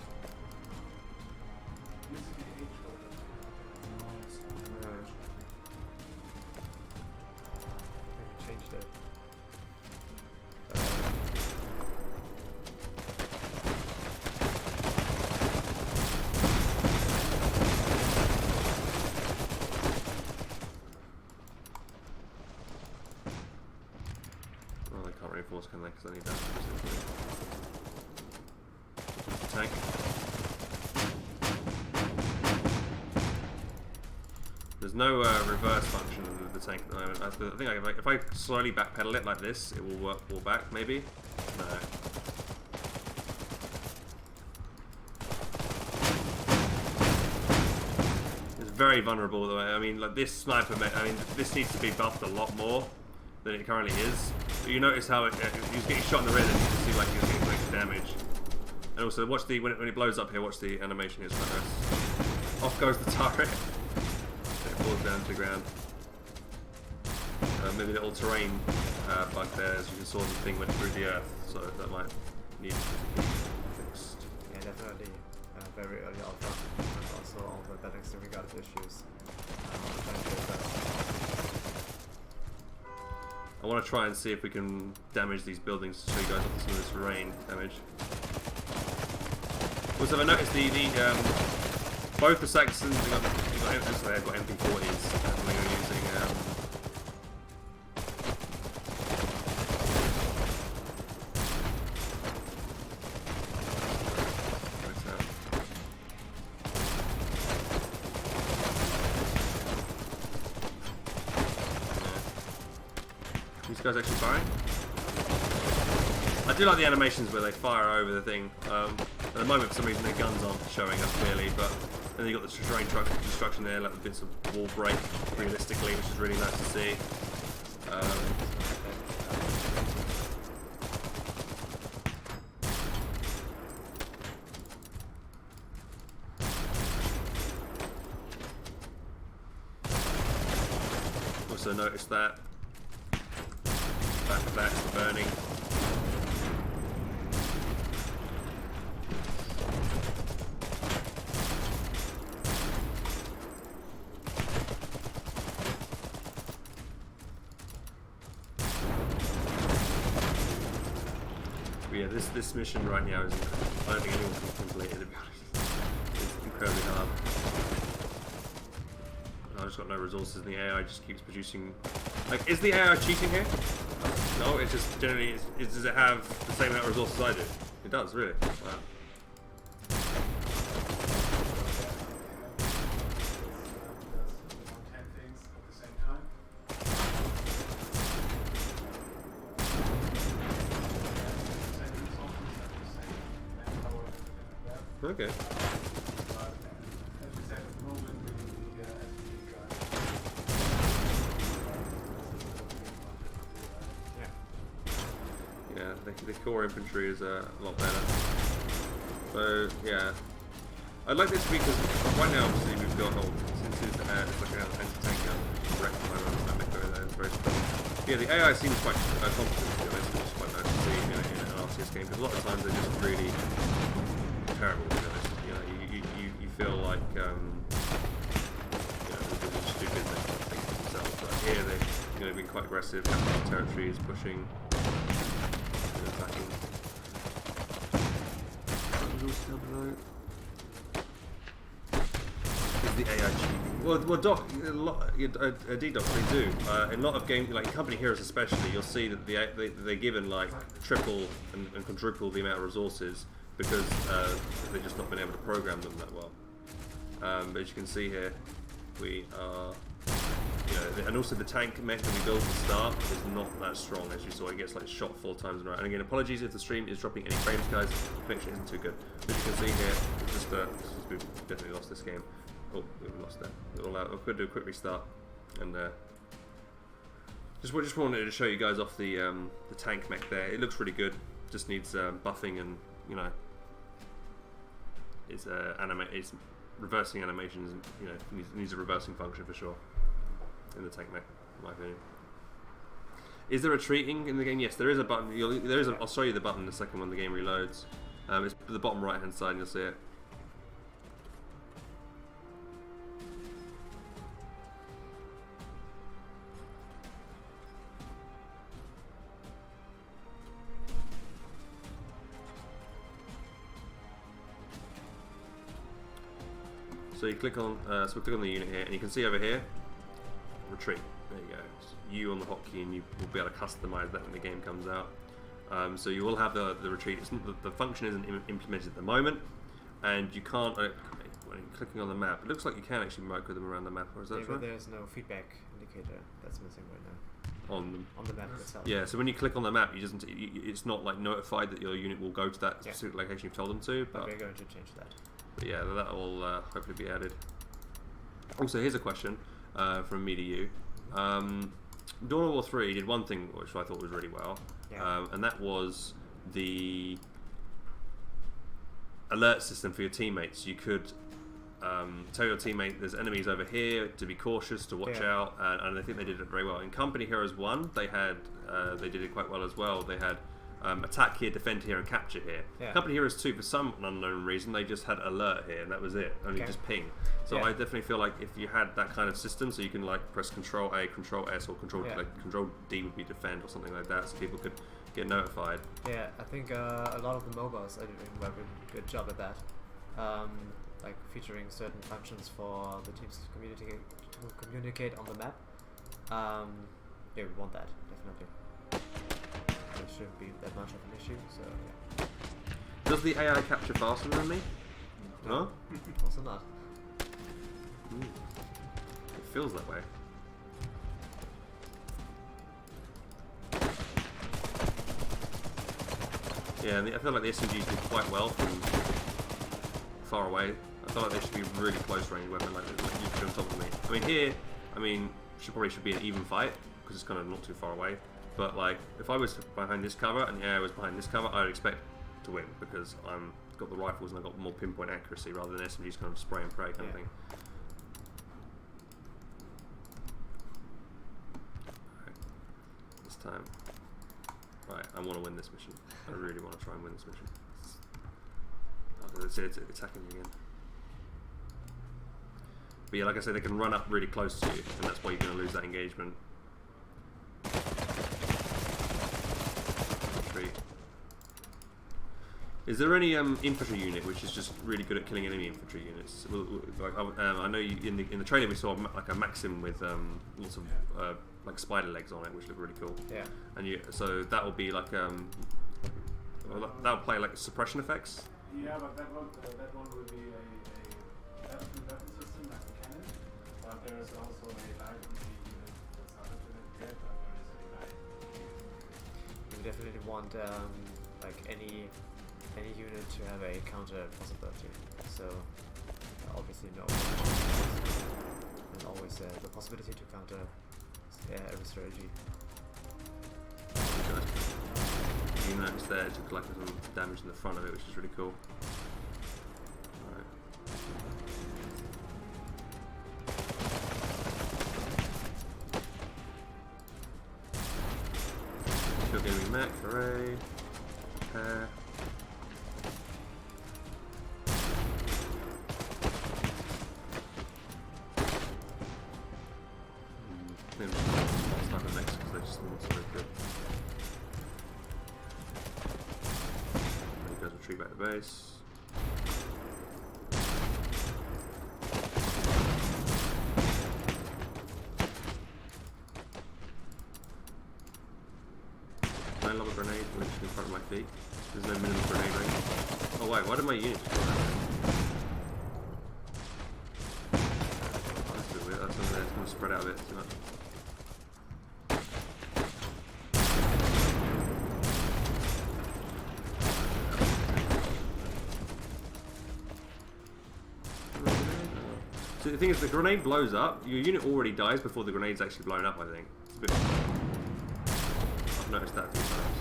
Used to be H button. Maybe changed it. Oh, they can't reinforce, can they? Because they need that. Tank. There's no reverse function of the tank at the moment. I think if I slowly backpedal it like this, it will work pull back, maybe? No. It's very vulnerable though. I mean, like this sniper, this needs to be buffed a lot more than it currently is. But you notice how he was getting shot in the rear, and you can see like he was getting extra damage. And also, watch when it blows up here. Watch the animation. It's quite nice. Off goes the turret. It falls down to the ground. Maybe a little terrain bug there, as you saw the thing went through the earth, so that might need to be fixed. Yeah, definitely very early alpha, and also all the battling regard issues. I want to try and see if we can damage these buildings to show you guys some of this rain damage. Also, I noticed both the Saxons, they've got MP40s, and they are using these guys actually firing. I do like the animations where they fire over the thing. At the moment, for some reason, their guns aren't showing up clearly, but then you got the terrain destruction there, like the bits of wall break realistically, which is really nice to see. also noticed that. Back of that's burning. But yeah, this mission right now is incredible. I don't think anyone can complete it, to be honest. It's incredibly hard. I just got no resources, and the AI just keeps producing. Like, is the AI cheating here? No, it's just generally. Does it have the same amount of resources I do? It does, really. Wow. Okay. Yeah, the core infantry is a lot better. So yeah, I like this because right now obviously we've got since it's like an anti-tank gun, direct fire on the mech there, it's very strong. Yeah, the AI seems quite competent, to be honest, which is quite nice to see in an RTS game, because a lot of times they're just really terrible, to be honest. You know, you feel like they're just stupid, they can't think for themselves. But here they've been quite aggressive, capturing territories, pushing, attacking. Is the AI cheating? Well, Doc, D-Doc, they do. In a lot of games, like in Company Heroes especially, you'll see that they're given like triple and quadruple the amount of resources because they've just not been able to program them that well. But as you can see here, we are, and also the tank mech that we built at the start is not that strong, as you saw. It gets like shot 4 times in a row. And again, apologies if the stream is dropping any frames, guys. The connection isn't too good. But you can see here, it's just we've definitely lost this game. Oh, we've lost that. We'll do a quick restart, and just wanted to show you guys off the tank mech there. It looks really good. Just needs buffing, and it's reversing animations. Needs a reversing function for sure in the tank mech, in my opinion. Is there retreating in the game? Yes, there is a button. I'll show you the button in a second when the game reloads. It's the bottom right hand side, and you'll see it. So you click on, we click on the unit here, and you can see over here, retreat. There you go. It's U on the hotkey, and you will be able to customize that when the game comes out. So you will have the retreat. The function isn't implemented at the moment, and you can't. When you're clicking on the map, it looks like you can actually work with them around the map. Or is that right? There's no feedback indicator. That's missing right now. On the map itself. Yeah. So when you click on the map, it's not like notified that your unit will go to that specific location you've told them to. But we're going to change that. But yeah, that will hopefully be added. Also, here's a question from me to you. Dawn of War 3 did one thing which I thought was really well, and that was the alert system for your teammates. You could tell your teammate there's enemies over here, to be cautious, to watch out, and I think they did it very well. In Company Heroes 1, they did it quite well as well. They had attack here, defend here, and capture here. Company Heroes 2, for some unknown reason, they just had alert here, and that was it. Only just ping. So I definitely feel like if you had that kind of system, so you can like press Control A, Control S, or Control D would be defend or something like that, so people could get notified. Yeah, I think a lot of the mobiles are doing a very good job at that. Like featuring certain functions for the teams to communicate on the map. We want that, definitely. It shouldn't be that much of an issue, so yeah. Does the AI capture faster than me? No? Also not. It feels that way. Yeah, I feel like the SMGs do quite well from far away. I feel like they should be a really close range weapon, like you should on top of me. I mean here, should be an even fight, because it's kind of not too far away. But like, if I was behind this cover and the AI was behind this cover, I would expect to win, because I've got the rifles and I've got more pinpoint accuracy rather than SMGs kind of spray and pray kind of thing. time. Right, I want to win this mission. I really want to try and win this mission. It's attacking me again. But yeah, like I said, they can run up really close to you, and that's why you're going to lose that engagement. Retreat. Is there any infantry unit which is just really good at killing enemy infantry units? Like, I know in the trailer we saw like a Maxim with lots of like spider legs on it, which look really cool. Yeah. And so that will be like that will play like suppression effects. Yeah, but that one will be a weapon system like a cannon. But there is also a light unit that's harder to get, but there is a light. You definitely want like any unit to have a counter possibility. So obviously no. And always the possibility to counter every strategy. You notice there it took like some damage in the front of it, which is really cool. Alright. Still giving me mech, hooray. Repair. Maybe I'll start the next because they're just not so good. You guys retreat back to base. Can I lob a grenade literally in front of my feet? There's no minimum grenade range. Oh wait, why did my unit just go that way? Oh, that's a bit weird. That's over there. It's going to spread out a bit too much. So the thing is, the grenade blows up. Your unit already dies before the grenade's actually blown up, I think. It's a bit... I've noticed that a few times.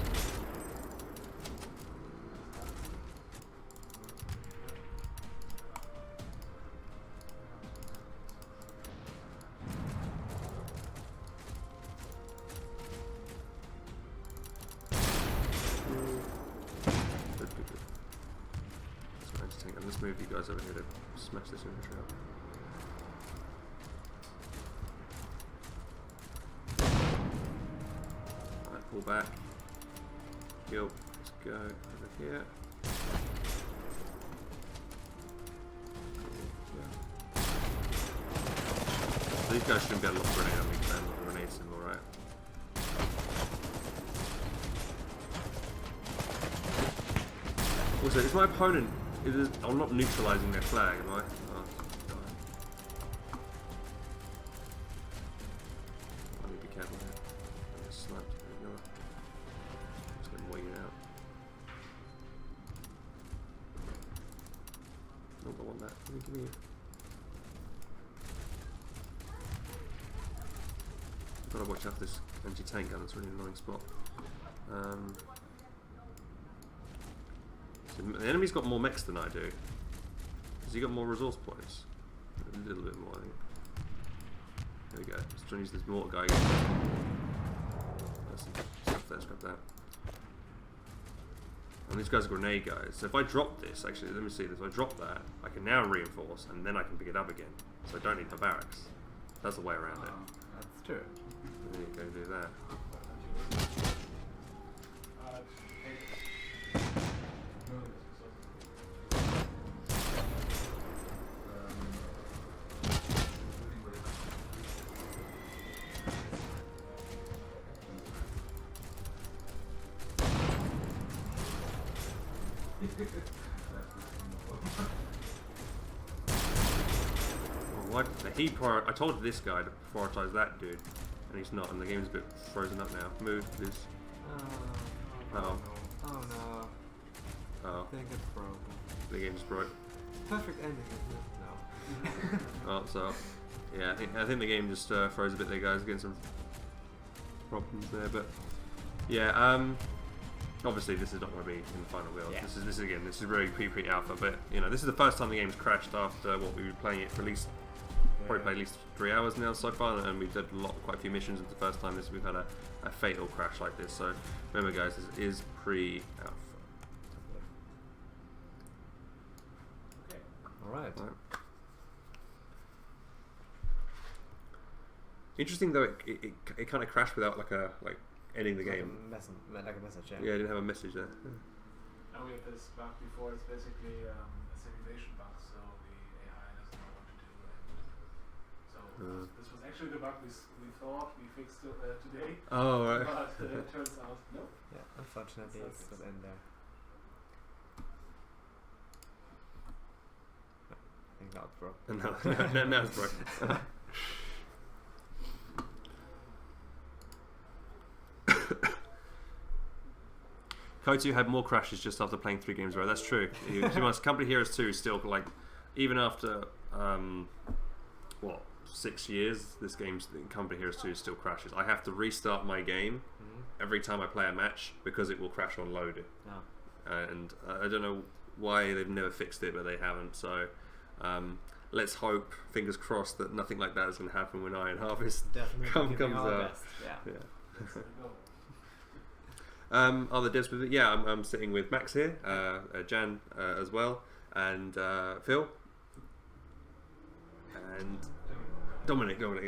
I'll just move you guys over here to smash this infantry up. Alright, pull back. Kill. Let's go over here. So these guys shouldn't be able to lock grenade on me because I haven't got a grenade symbol, right? Also, is my opponent... I'm not neutralizing their flag, am I? Oh, God. I need to be careful here. I'm just sniped. Just get more unit out. Nope, I want that. Give me. I've got to watch out for this anti-tank gun. It's a really annoying spot. So the enemy's got more mechs than I do. Has he got more resource points? A little bit more, I think. There we go. Let's try and use this mortar guy again. There's some stuff there, scrap that. And these guys are grenade guys. So if I drop this, actually, let me see this. If I drop that, I can now reinforce, and then I can pick it up again. So I don't need my barracks. That's the way around it. That's true. There you go, do that. What? I told this guy to prioritize that dude, and he's not, and the game's a bit frozen up now. Move, please. Oh no. Oh. I think it's broken. The game's broke. Perfect ending, isn't it? No. Oh, so yeah, I think the game just froze a bit there, guys. Getting some problems there, but yeah. Obviously, this is not going to be in the final build. Yeah. This is really pre-alpha, but you know, this is the first time the game's crashed after what we were playing it for at least probably played at least 3 hours now so far, and we did quite a few missions. It's the first time we've had a fatal crash like this. So remember, guys, this is pre-alpha. Okay. All right. Interesting though, it kind of crashed without like ending the game. Like a message, yeah. Yeah, I didn't have a message there. Now we have this bug before. It's basically a simulation bug, so the AI doesn't know what to do. And so this was actually the bug we thought we fixed today. Oh, right. But it turns out no. Yeah, unfortunately, it's still in there. I think now it's broke. Now it's broken. Kotu had more crashes just after playing 3 games in a row. That's true. Company Heroes 2 is still like, even after 6 years, this game's Company Heroes 2 still crashes. I have to restart my game every time I play a match because it will crash on load. Oh. And I don't know why they've never fixed it, but they haven't. So let's hope, fingers crossed, that nothing like that is going to happen when Iron Harvest comes out. Best. Yeah. Other devs with it? Yeah, I'm sitting with Max here, Jan as well, and Phil, and Dominic. Gosh.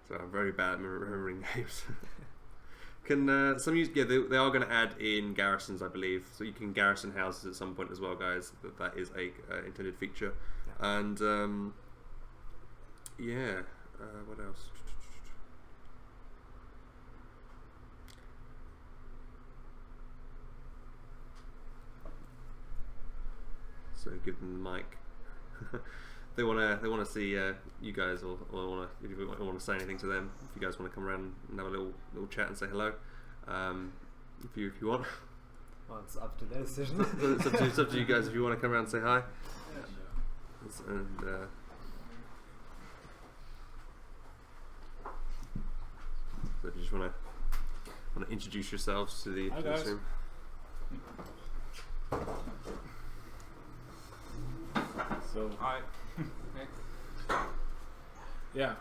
So I'm very bad at remembering names. Can some use? Yeah, they are going to add in garrisons, I believe. So you can garrison houses at some point as well, guys. That is a intended feature. Yeah. And what else? So give them the mic. They want to see you guys, or if you want to say anything to them. If you guys want to come around and have a little chat and say hello, if you want. Well, it's up to their decision. It's up to you guys if you want to come around and say hi. Yeah, And so if you just want to introduce yourselves to the stream. So Hi. yeah,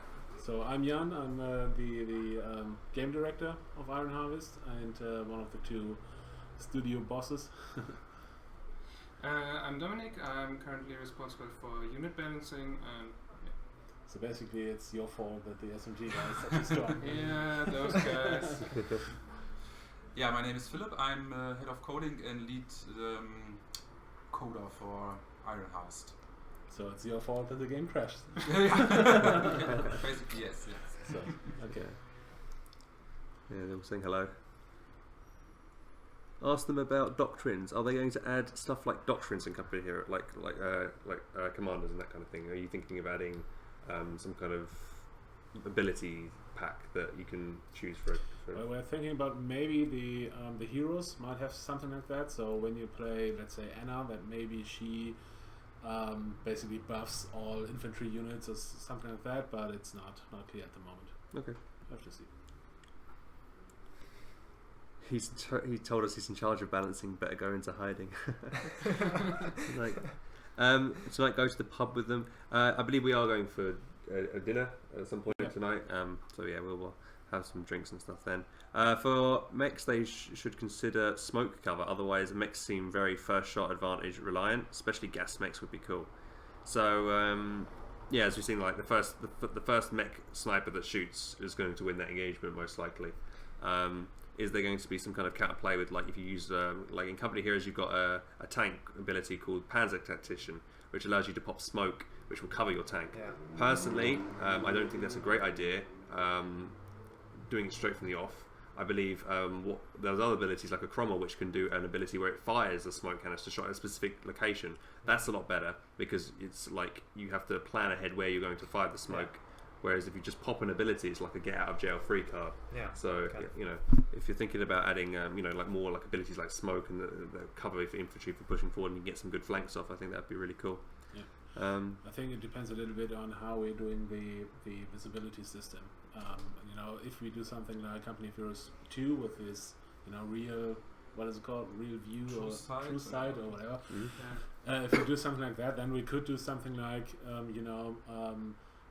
so I'm Jan. I'm the game director of Iron Harvest and one of the 2 studio bosses. I'm Dominic. I'm currently responsible for unit balancing and So basically, it's your fault that the SMG guy is such a strong. yeah, those guys. Yeah, my name is Philip. I'm head of coding and lead coder for Iron Harvest. So it's your fault that the game crashed. Basically, yes. So, okay. Yeah, they're all saying hello. Ask them about doctrines. Are they going to add stuff like doctrines in Company Hero, like commanders and that kind of thing? Are you thinking of adding some kind of ability pack that you can choose for? Well, we're thinking about maybe the heroes might have something like that. So when you play, let's say Anna, that maybe she basically buffs all infantry units or something like that. But it's not clear at the moment. Okay, We'll have to see. he told us he's in charge of balancing. Better go into hiding. Like, tonight go to the pub with them. I believe we are going for a dinner at some point tonight. So yeah, we'll have some drinks and stuff then. For mechs, they should consider smoke cover. Otherwise, mechs seem very first shot advantage reliant. Especially gas mechs would be cool. So yeah, as we've seen, like the first mech sniper that shoots is going to win that engagement most likely. Is there going to be some kind of counterplay with, like, if you use like in Company Heroes, you've got a tank ability called Panzer Tactician, which allows you to pop smoke, which will cover your tank. Yeah. Personally, I don't think that's a great idea. Doing it straight from the off. I believe there's other abilities like a Cromwell, which can do an ability where it fires a smoke canister shot at a specific location. That's a lot better because it's like you have to plan ahead where you're going to fire the smoke. Yeah. Whereas if you just pop an ability, it's like a get out of jail free card. Yeah. So you know, if you're thinking about adding, you know, like more like abilities like smoke and the cover for infantry for pushing forward, and you get some good flanks off, I think that'd be really cool. Yeah. I think it depends a little bit on how we're doing the visibility system. You know, if we do something like Company Heroes 2 with this, you know, real what is it called, real view True or sight true or sight or whatever. whatever. If we do something like that, then we could do something like,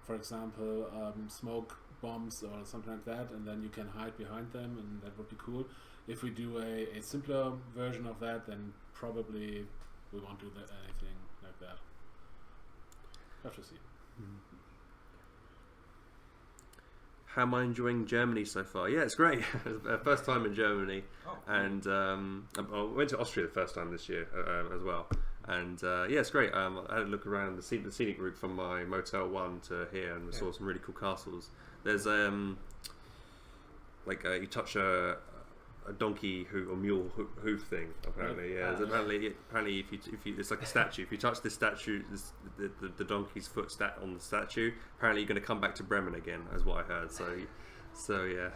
for example, smoke bombs or something like that, and then you can hide behind them, and that would be cool. If we do a simpler version of that, then probably we won't do that anything like that. Have to see. How am I enjoying Germany so far? Yeah, it's great. First time in Germany, Oh, and I went to Austria the first time this year as well. And yeah, it's great. I had a look around the scenic route from my Motel 1 to here, and we saw some really cool castles. There's you touch a donkey or mule hoof thing. Apparently, yeah. Apparently, if you it's like a statue. If you touch this statue, the donkey's foot on the statue, apparently you're going to come back to Bremen again, is what I heard. So yeah,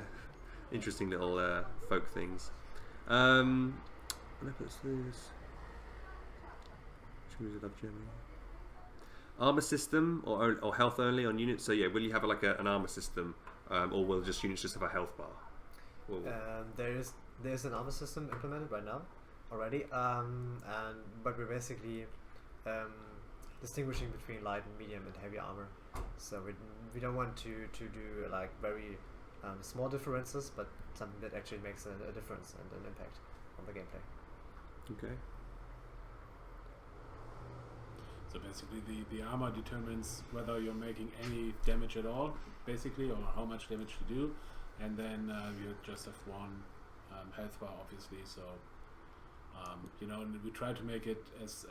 interesting little folk things. Armor system or health only on units. So yeah, will you have an armor system, or will units just have a health bar? There's an armor system implemented right now already, but we're basically distinguishing between light and medium and heavy armor. So we don't want to do like very small differences, but something that actually makes a difference and an impact on the gameplay. Okay. So basically the armor determines whether you're making any damage at all, basically, or how much damage you do, and then you just have one health bar, obviously. So and we try to make it as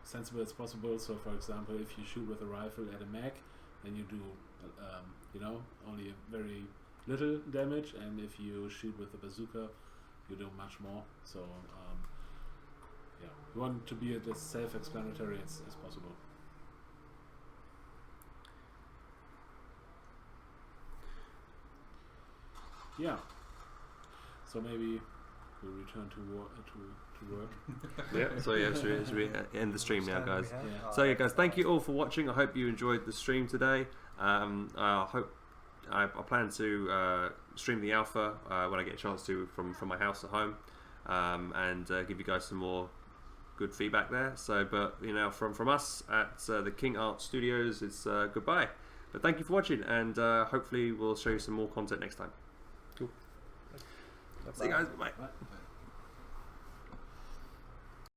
sensible as possible. So for example, if you shoot with a rifle at a mag, then you do only a very little damage, and if you shoot with a bazooka, you do much more. So we want to be as self-explanatory as possible. Yeah. So maybe we'll return to work. Yeah. So yeah, should we end the stream now, guys? Yeah. So yeah, guys, thank you all for watching. I hope you enjoyed the stream today. I plan to stream the alpha when I get a chance to from my house at home, and give you guys some more good feedback there. So, but from us at the KingArt Studios, it's goodbye. But thank you for watching, and hopefully we'll show you some more content next time. Cool. See you guys. Bye. Bye.